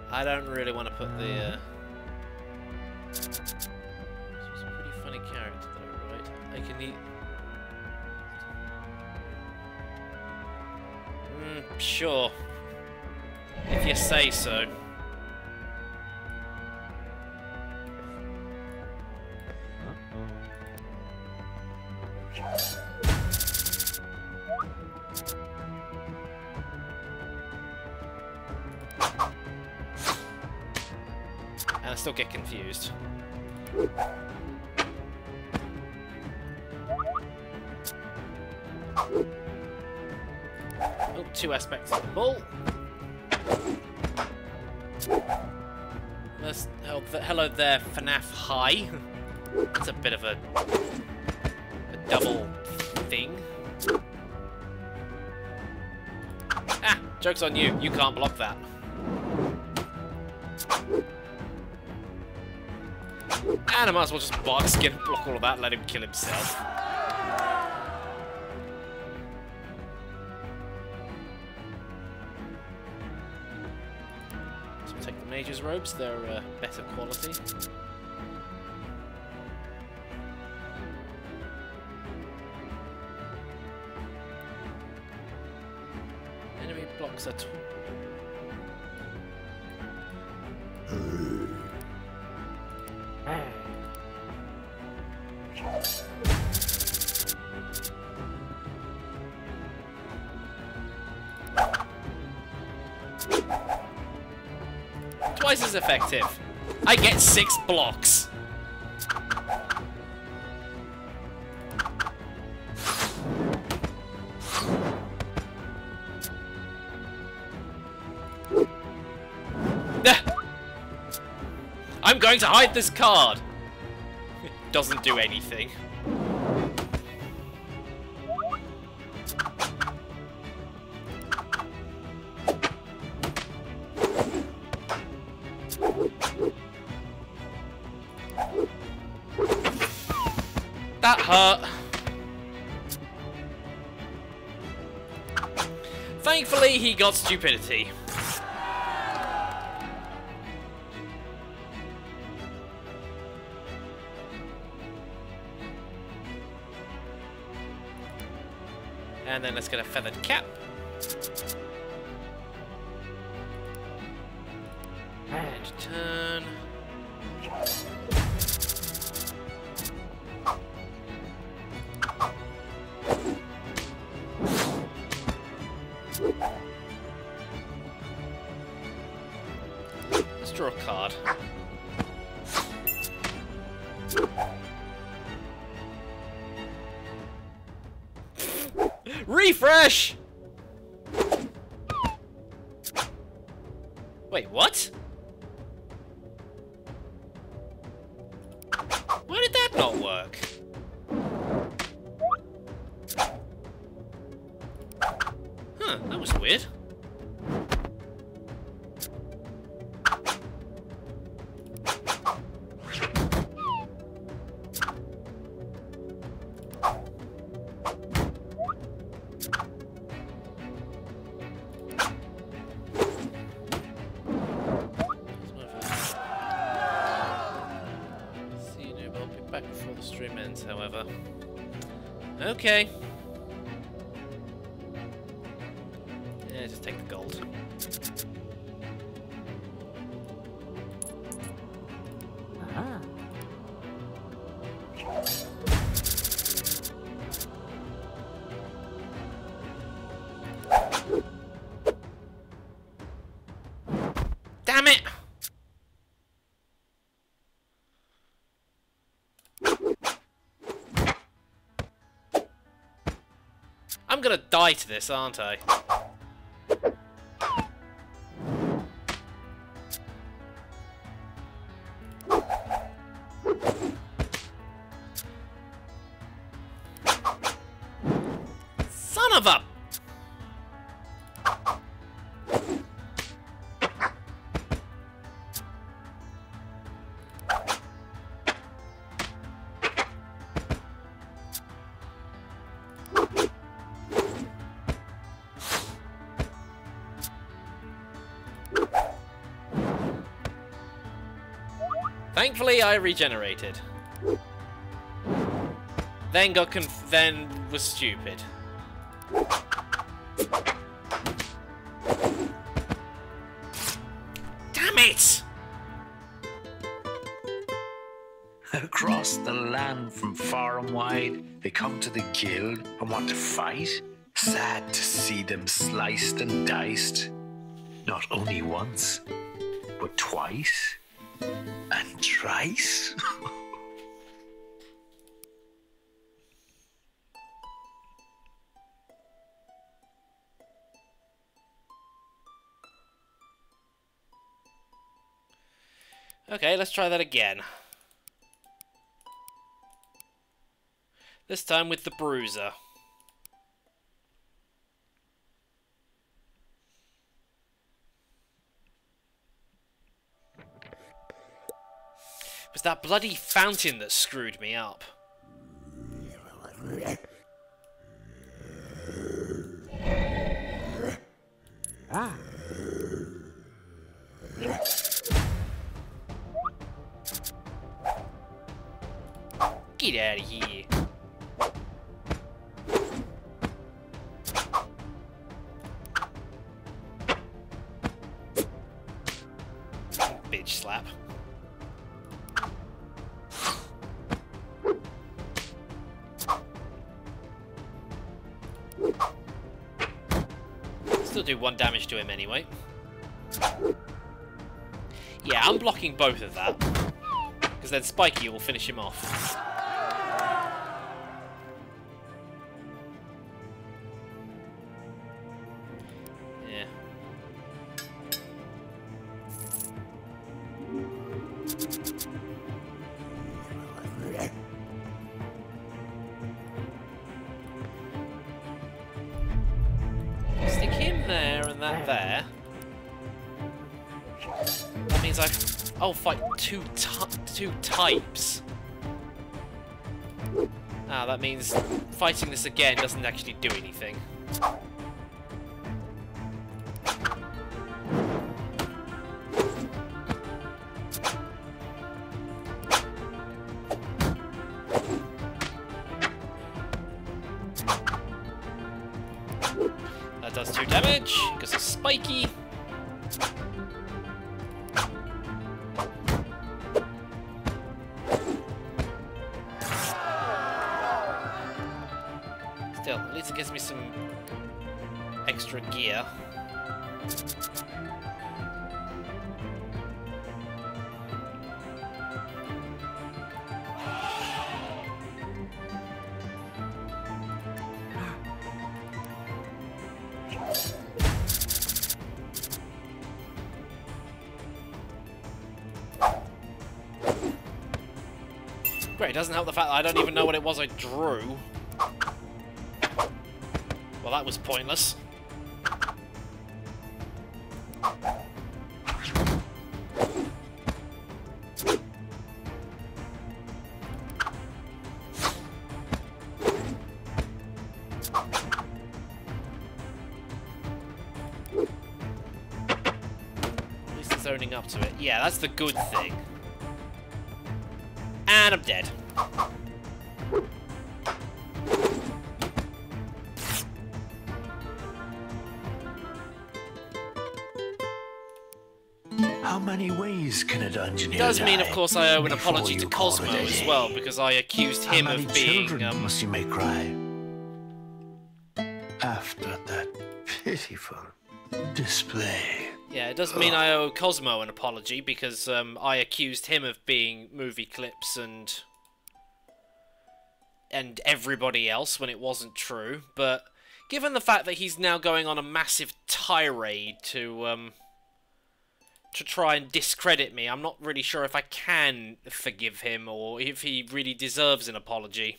I don't really want to put the character though, right? I can eat. Sure. If you say so. And I still get confused. Oh, two aspects of the ball. Hello there, FNAF High. That's a bit of a double thing. Ah, joke's on you. You can't block that. And I might as well just bark skin and block all of that and let him kill himself. Mage's robes, they're better quality. Enemy blocks at twice as effective. I get 6 blocks. I'm going to hide this card. It doesn't do anything. That hurt. Thankfully, he got stupidity. And then let's get a feathered cap. And turn. Let's draw a card. Refresh! Wait, what? Why did that not work? Huh, that was weird. the stream ends, however. Okay. Yeah, just take the gold. Aha. Damn it! I'm gonna die to this, aren't I? Son of a... Thankfully, I regenerated. Then then was stupid. Damn it! Across the land from far and wide, they come to the guild and want to fight. Sad to see them sliced and diced. Not only once, but twice. And thrice? Okay, let's try that again. This time with the bruiser. It was that bloody fountain that screwed me up. Ah. Get out of here. Bitch slap. Still do 1 damage to him anyway. Yeah, I'm blocking both of that. Because then Spiky will finish him off. Yeah. Stick him there and that there. That means I'll fight two types. Ah, that means fighting this again doesn't actually do anything. That does 2 damage because it's spiky. Still, at least it gives me some extra gear. Great, it doesn't help the fact that I don't even know what it was I drew. Well, that was pointless. At least it's owning up to it. Yeah, that's the good thing. And I'm dead. How many ways can a dungeoneer It does mean, of die course, I owe an before apology to you call Cosmo it a as day? well, because I accused him How many of being, children must you make cry? After that pitiful display. Yeah, it does mean I owe Cosmo an apology, because I accused him of being movie clips and everybody else when it wasn't true, but given the fact that he's now going on a massive tirade to try and discredit me, I'm not really sure if I can forgive him or if he really deserves an apology.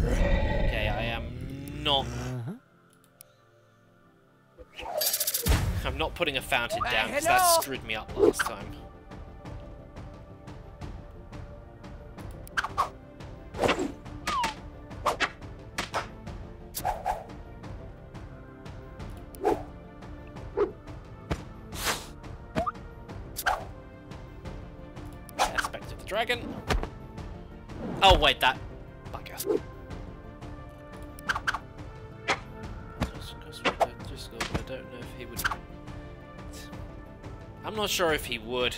Okay, I am not... I'm not putting a fountain down because that Hello? screwed me up last time. Aspect of the dragon. Oh wait, that bugger. I don't know if he would. I'm not sure if he would.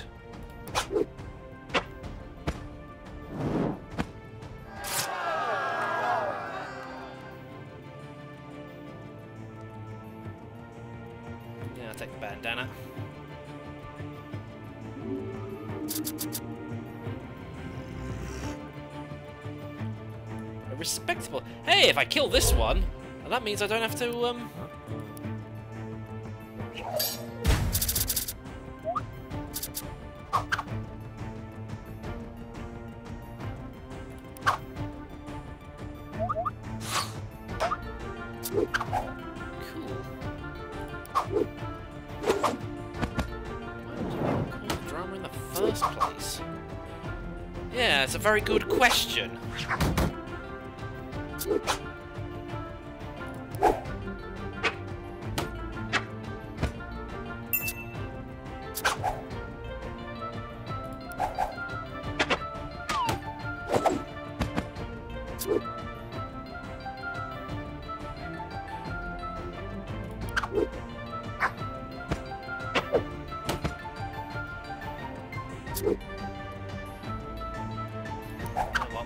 Yeah, I'll take the bandana. A respectable. Hey, if I kill this one, well, that means I don't have to Yeah, it's a very good question.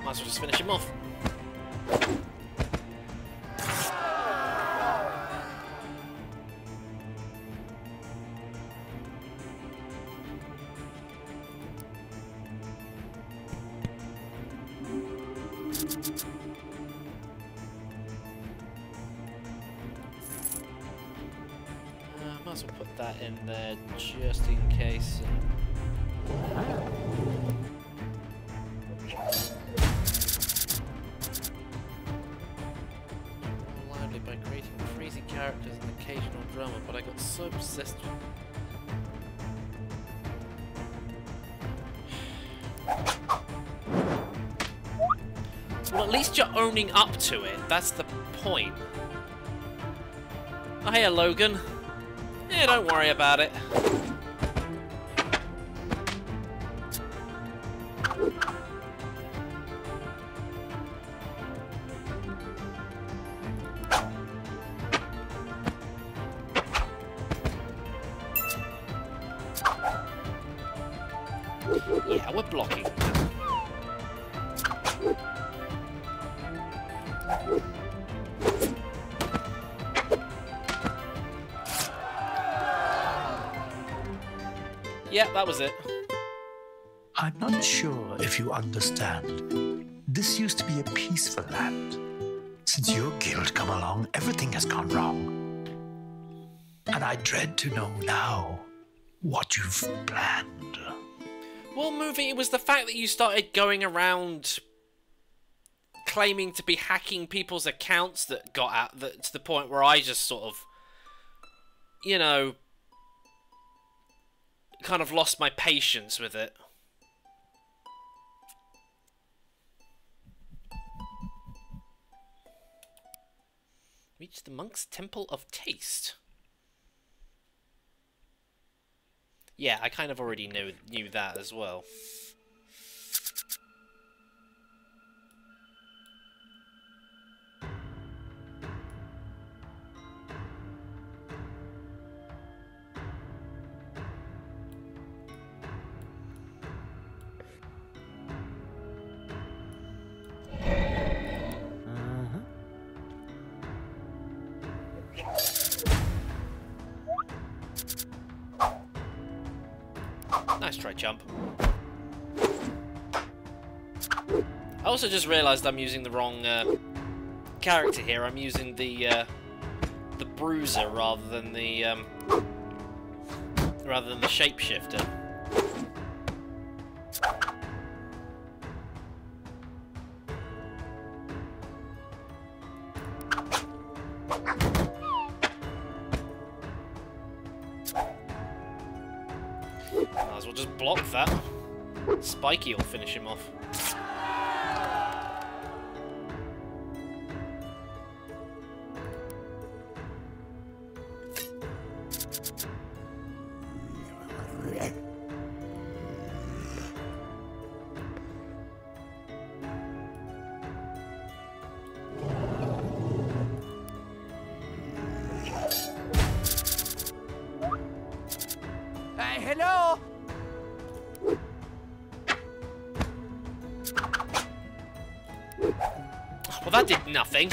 Might as well just finish him off. Might as well put that in there just in case. By creating crazy characters and occasional drama, but I got so obsessed with... Well, at least you're owning up to it. That's the point. Oh, hey, Logan. Yeah, don't worry about it. Yeah, we're blocking. Yeah, that was it. I'm not sure if you understand. This used to be a peaceful land. Since your guild come along, everything has gone wrong. And I dread to know now what you've planned. Well, moving, it was the fact that you started going around claiming to be hacking people's accounts that got out to the point where I just sort of, you know, kind of lost my patience with it. Reach the monk's temple of taste. Yeah, I kind of already knew that as well. Nice try, chump. I also just realised I'm using the wrong character here. I'm using the bruiser rather than the shapeshifter. Might as well just block that. Spiky will finish him off. Hello? Well, that did nothing.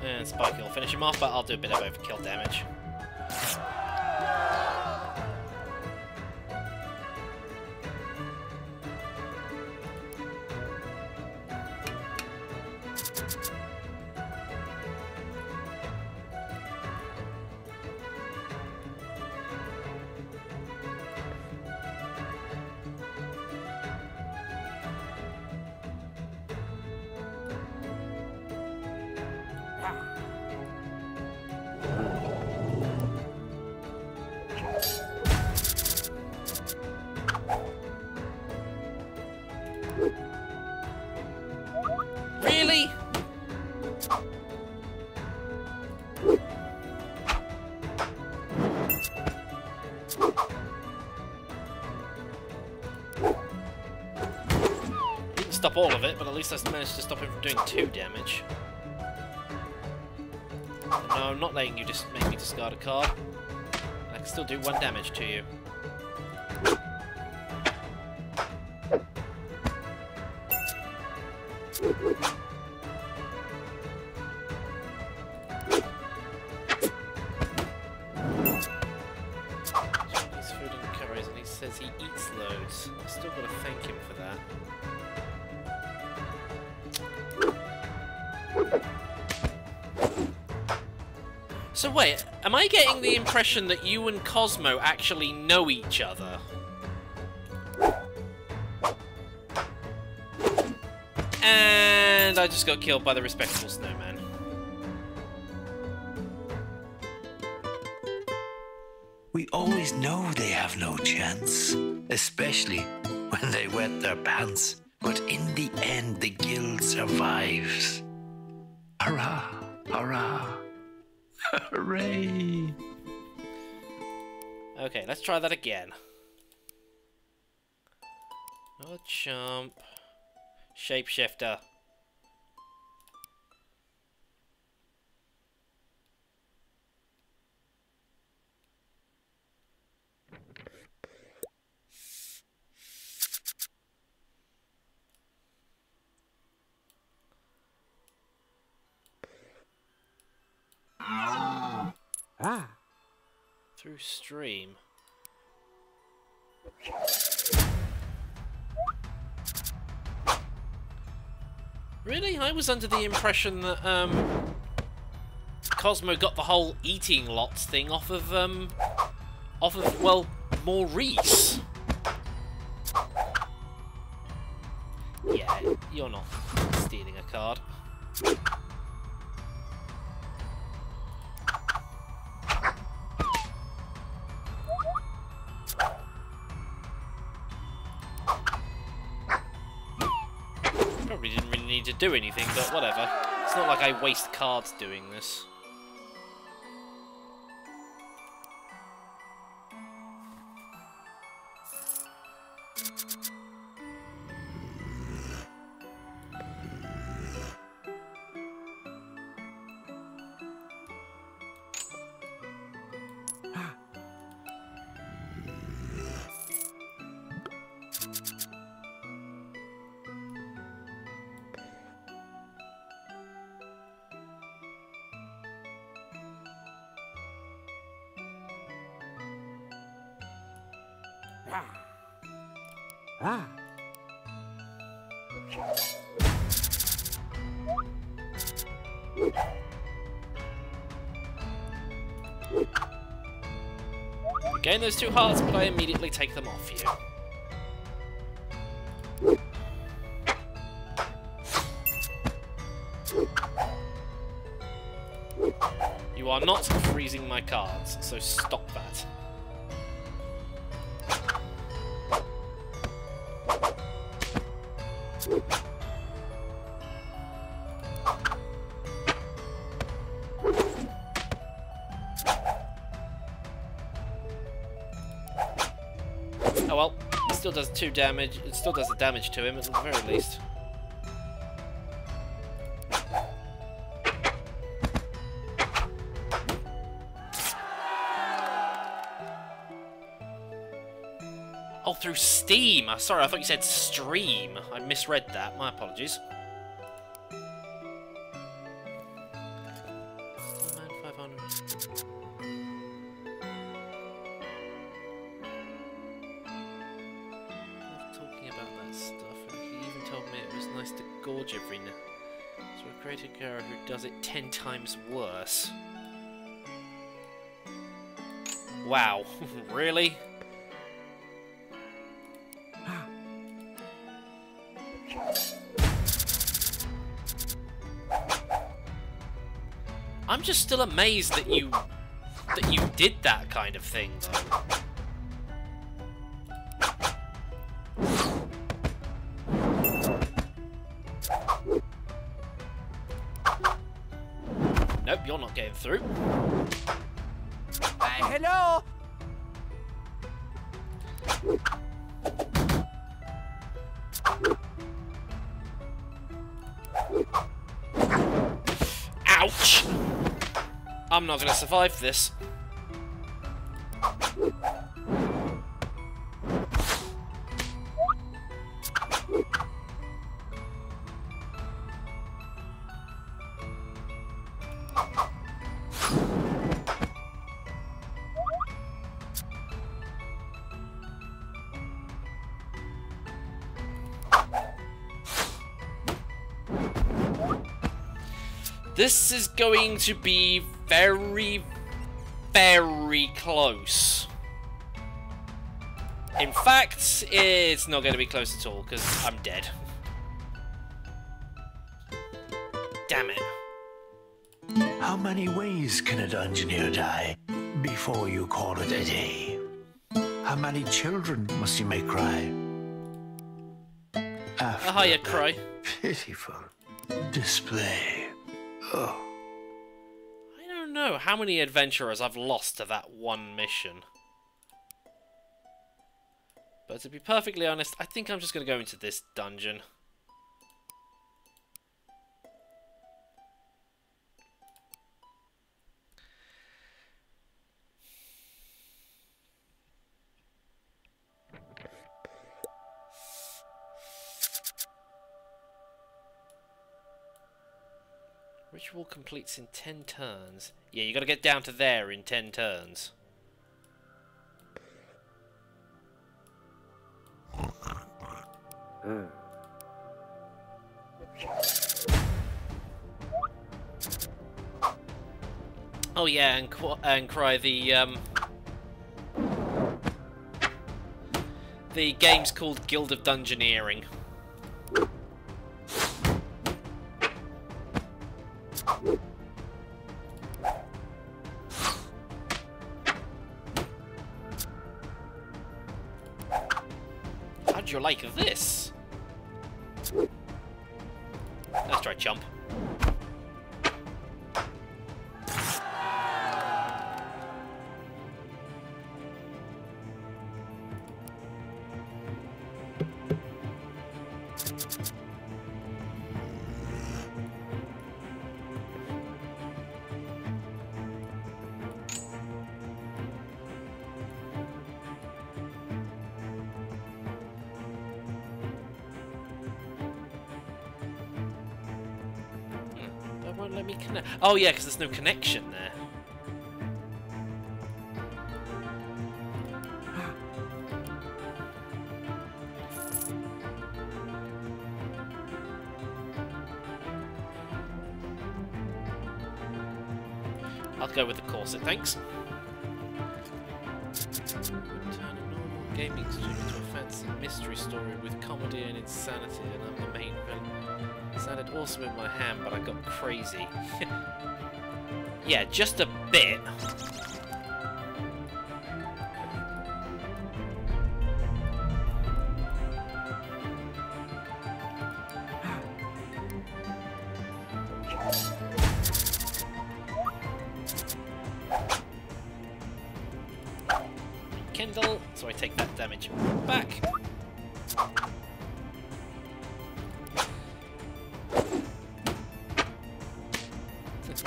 And Spiky will finish him off, but I'll do a bit of overkill damage. Really? Didn't stop all of it, but at least I managed to stop him from doing 2 damage. No, I'm not letting you just make me discard a card. I can still do 1 damage to you. He's food and calories, and he says he eats loads. I've still got to thank him for that. So wait, am I getting the impression that you and Cosmo actually know each other? And I just got killed by the respectable snowman. We always know they have no chance, especially when they wet their pants. But in the end, the guild survives. Hurrah! Hurrah! Hooray! Okay, let's try that again. Another chump. Shapeshifter. Ah. Through stream. Really? I was under the impression that Cosmo got the whole eating lots thing off of well, Maurice. Yeah, you're not stealing a card. Probably didn't really need to do anything, but whatever. It's not like I waste cards doing this. Ah. You gain those 2 hearts, but I immediately take them off you. You are not freezing my cards, so stop that. Oh well, it still does 2 damage. It still does the damage to him at the very least. Oh, through Steam! Sorry, I thought you said stream. I misread that. My apologies. Man, 500. Talking about that stuff, and he even told me it was nice to gorge every now. So I created a character who does it 10 times worse. Wow, really? I'm just still amazed that you did that kind of thing, though. Nope, you're not getting through. Hello. Ouch! I'm not going to survive this. This is going to be very, very close. In fact, it's not going to be close at all, because I'm dead. Damn it. How many ways can a dungeoneer die before you call it a day? How many children must you make cry? After Hiya, that Cry. pitiful display. Oh. I don't know how many adventurers I've lost to that one mission. But to be perfectly honest, I think I'm just going to go into this dungeon. Ritual completes in 10 turns. Yeah, you got to get down to there in 10 turns. Oh yeah, and Cry, the game's called Guild of Dungeoneering. How'd you like this? Let's try jump. won't let me connect. Oh yeah, because there's no connection there. I'll go with the corset, thanks. Turn a normal gaming stream into a fancy mystery story with comedy and insanity, and I'm the main villain. It sounded awesome in my hand, but I got crazy. Yeah, just a bit. Kindle, so I take that damage back.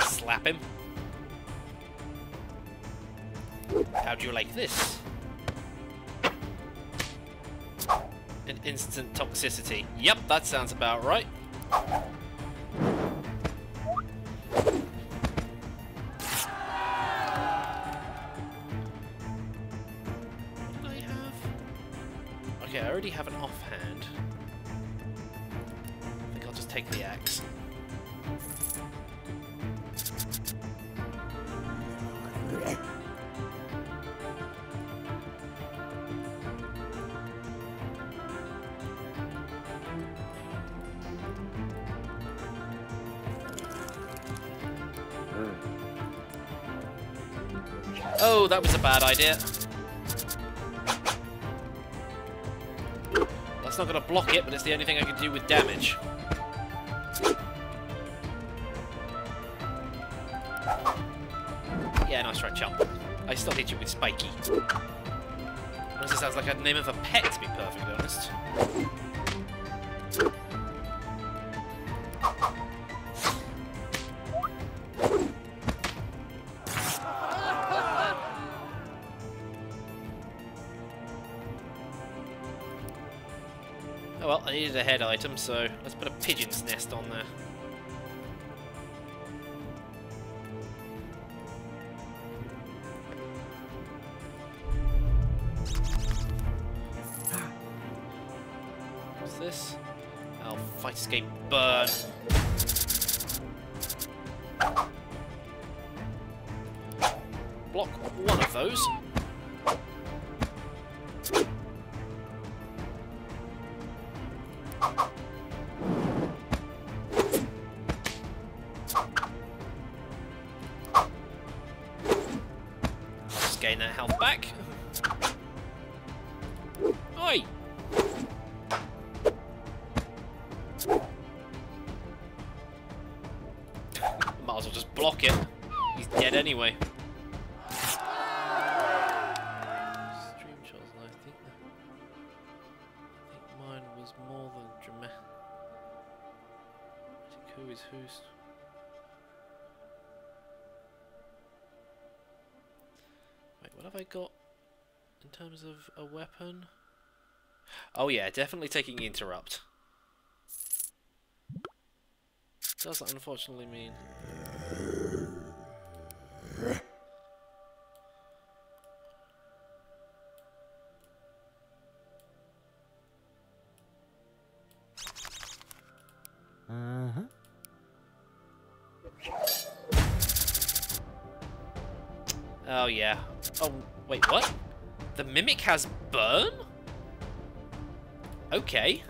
Slap him. How'd you like this? An instant toxicity. Yep, that sounds about right. Okay, I already have an offhand. I think I'll just take the axe. Oh, that was a bad idea. That's not going to block it, but it's the only thing I can do with damage. Yeah, nice try, chump. I still hit you with spiky. Honestly, sounds like a name of a pet, to be perfectly honest. Oh well, I needed a head item, so let's put a pigeon's nest on there. What's this? Oh, fight, escape, burn. Block one of those. Just gain that health back. Oi! Might as well just block it. He's dead anyway. Stream shots, and I think mine was more than dramatic. Who is who's? Wait, what have I got in terms of a weapon? Oh yeah, definitely taking interrupt. Does that unfortunately mean? Oh yeah. Oh, wait, what? The Mimic has burn? Okay.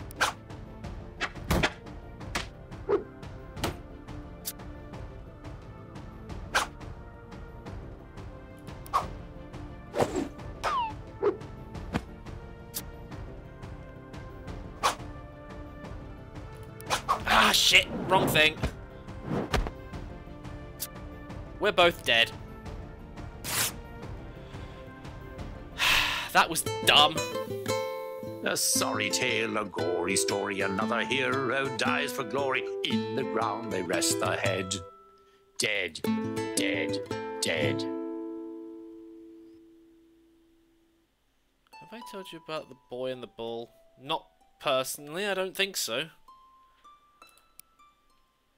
Ah, shit! Wrong thing. We're both dead. That was dumb. A sorry tale, a gory story, another hero dies for glory. In the ground they rest the head. Dead, dead, dead. Have I told you about the boy and the bull? Not personally, I don't think so.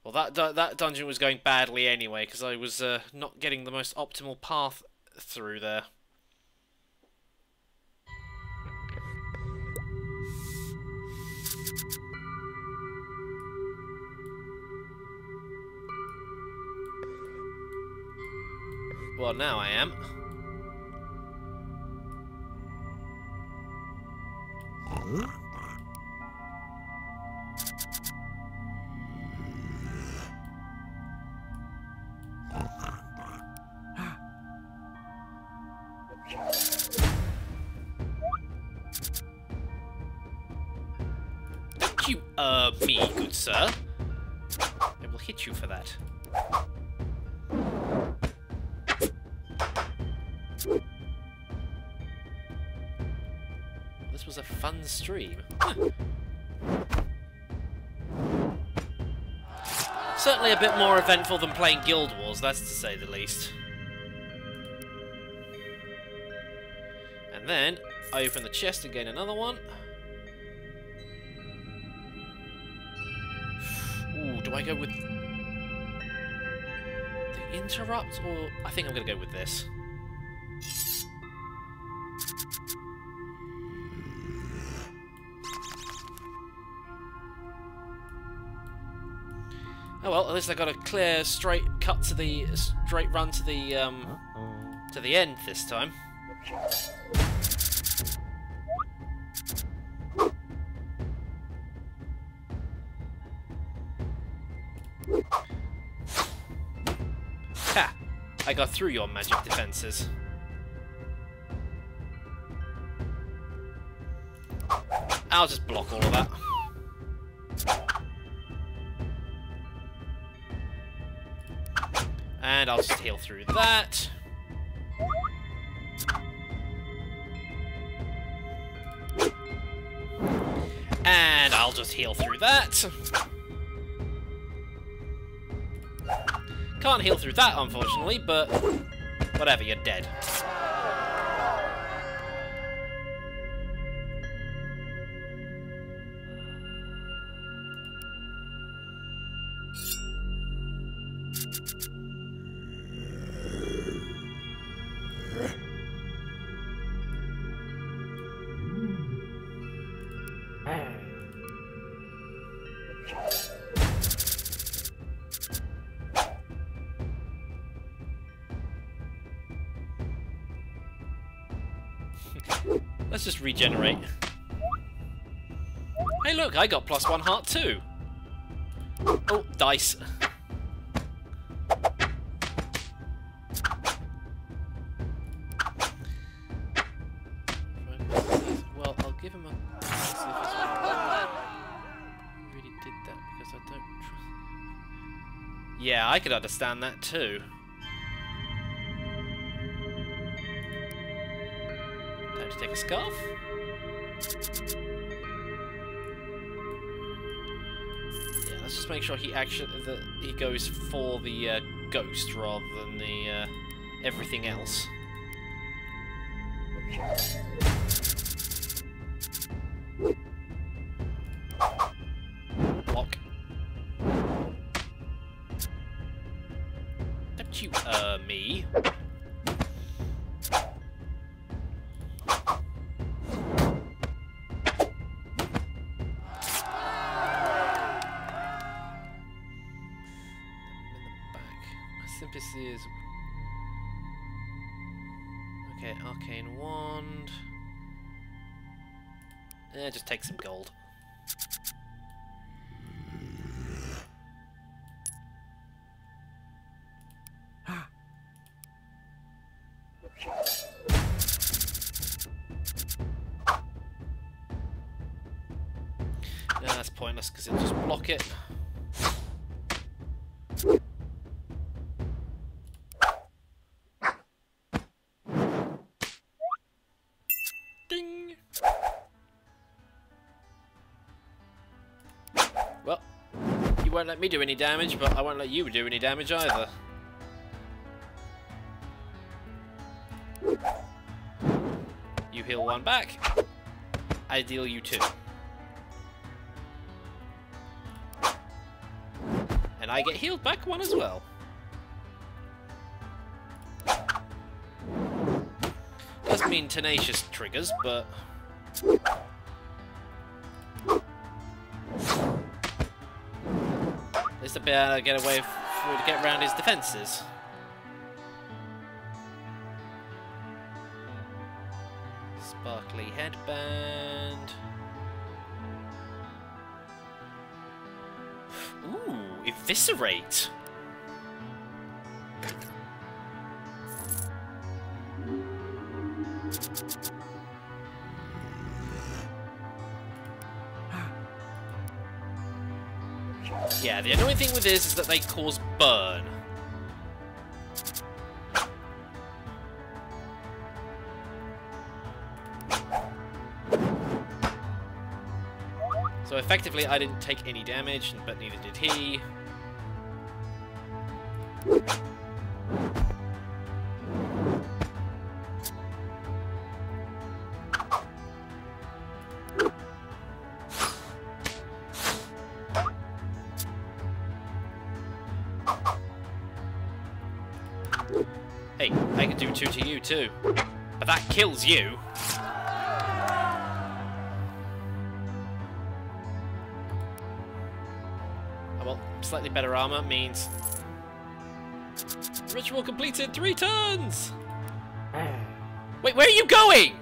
Well, that dungeon was going badly anyway, because I was not getting the most optimal path through there. Well, now I am. Don't you, me, good sir. I will hit you for that. This was a fun stream. Certainly a bit more eventful than playing Guild Wars, that's to say the least. And then, I open the chest and gain another one. Ooh, do I go with the interrupt, or... I think I'm going to go with this. Oh well, at least I got a clear, straight cut to the straight run to the end this time. Ha! I got through your magic defenses. I'll just block all of that. And I'll just heal through that. And I'll just heal through that. Can't heal through that, unfortunately, but whatever, you're dead. Let's just regenerate. Hey look, I got +1 heart too. Oh, dice. Well, I'll give him a... Let's see if this really did that, because I don't trust... Yeah, I could understand that too. Time to take a scarf. Yeah, let's just make sure he he goes for the ghost rather than the everything else. Block. Don't you me. Is okay, arcane wand. Just take some gold. No, that's pointless because it'll just block it. You won't let me do any damage, but I won't let you do any damage either. You heal one back, I deal you 2. And And I get healed back 1 as well. Does mean tenacious triggers, but... at least I'll be able to get away to get around his defences. Sparkly headband. Ooh, eviscerate. Yeah, the annoying thing with this is that they cause burn. So effectively, I didn't take any damage, but neither did he. Hey, I can do 2 to you too. But that kills you. Oh well, slightly better armor means... Ritual completed 3 turns! Wait, where are you going?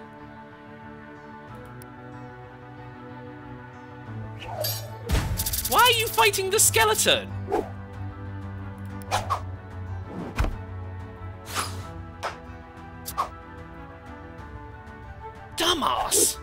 Why are you fighting the skeleton? Dumbass!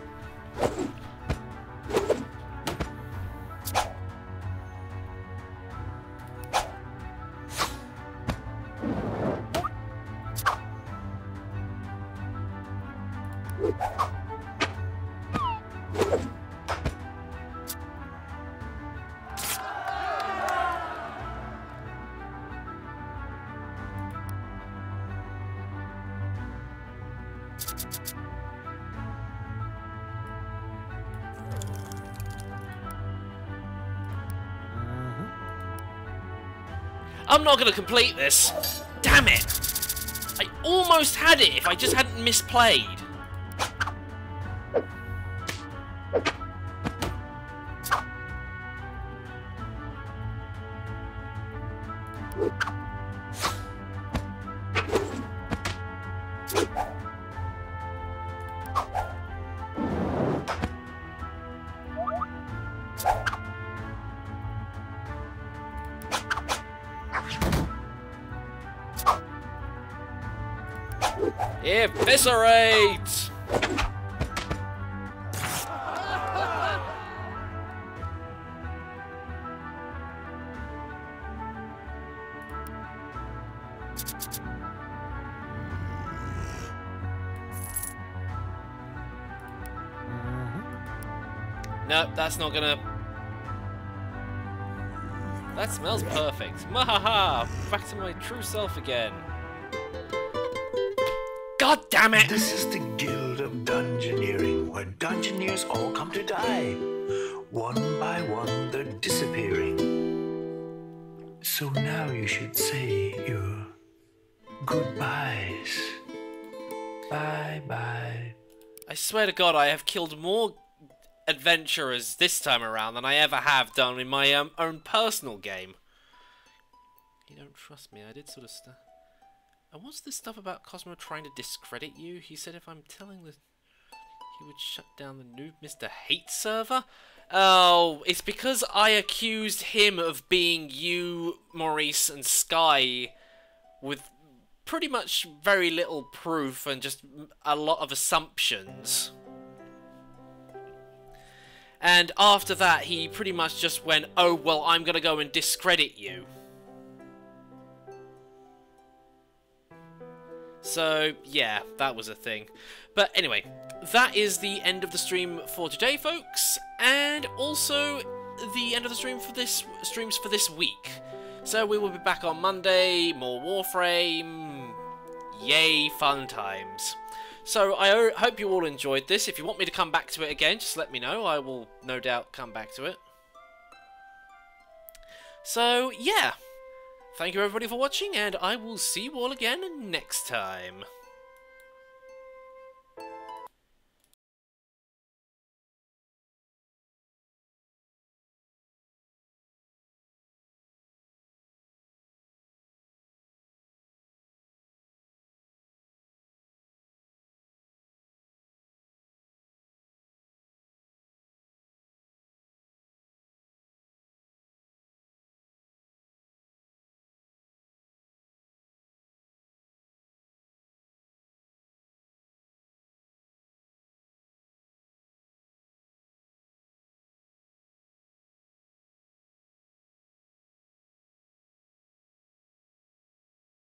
I'm not going to complete this. Damn it! I almost had it if I just hadn't misplayed. Eviscerate! No, that's not gonna... That smells perfect. Mahaha! Back to my true self again. God damn it! This is the Guild of Dungeoneering, where Dungeoneers all come to die. One by one, they're disappearing. So now you should say your goodbyes. Bye-bye. I swear to God, I have killed more adventurers this time around than I ever have done in my own personal game. You don't trust me, I did sort of stuff. And what's this stuff about Cosmo trying to discredit you? He said if I'm telling the... he would shut down the NoobMister hate server? Oh, it's because I accused him of being you, Maurice, and Sky with pretty much very little proof and just a lot of assumptions. And after that, he pretty much just went, oh, well, I'm going to go and discredit you. So, yeah, that was a thing. But anyway, that is the end of the stream for today, folks. And also the end of the streams for this week. So we will be back on Monday, more Warframe. Yay, fun times. So I hope you all enjoyed this. If you want me to come back to it again, just let me know. I will no doubt come back to it. So, yeah. Thank you everybody for watching, and I will see you all again next time.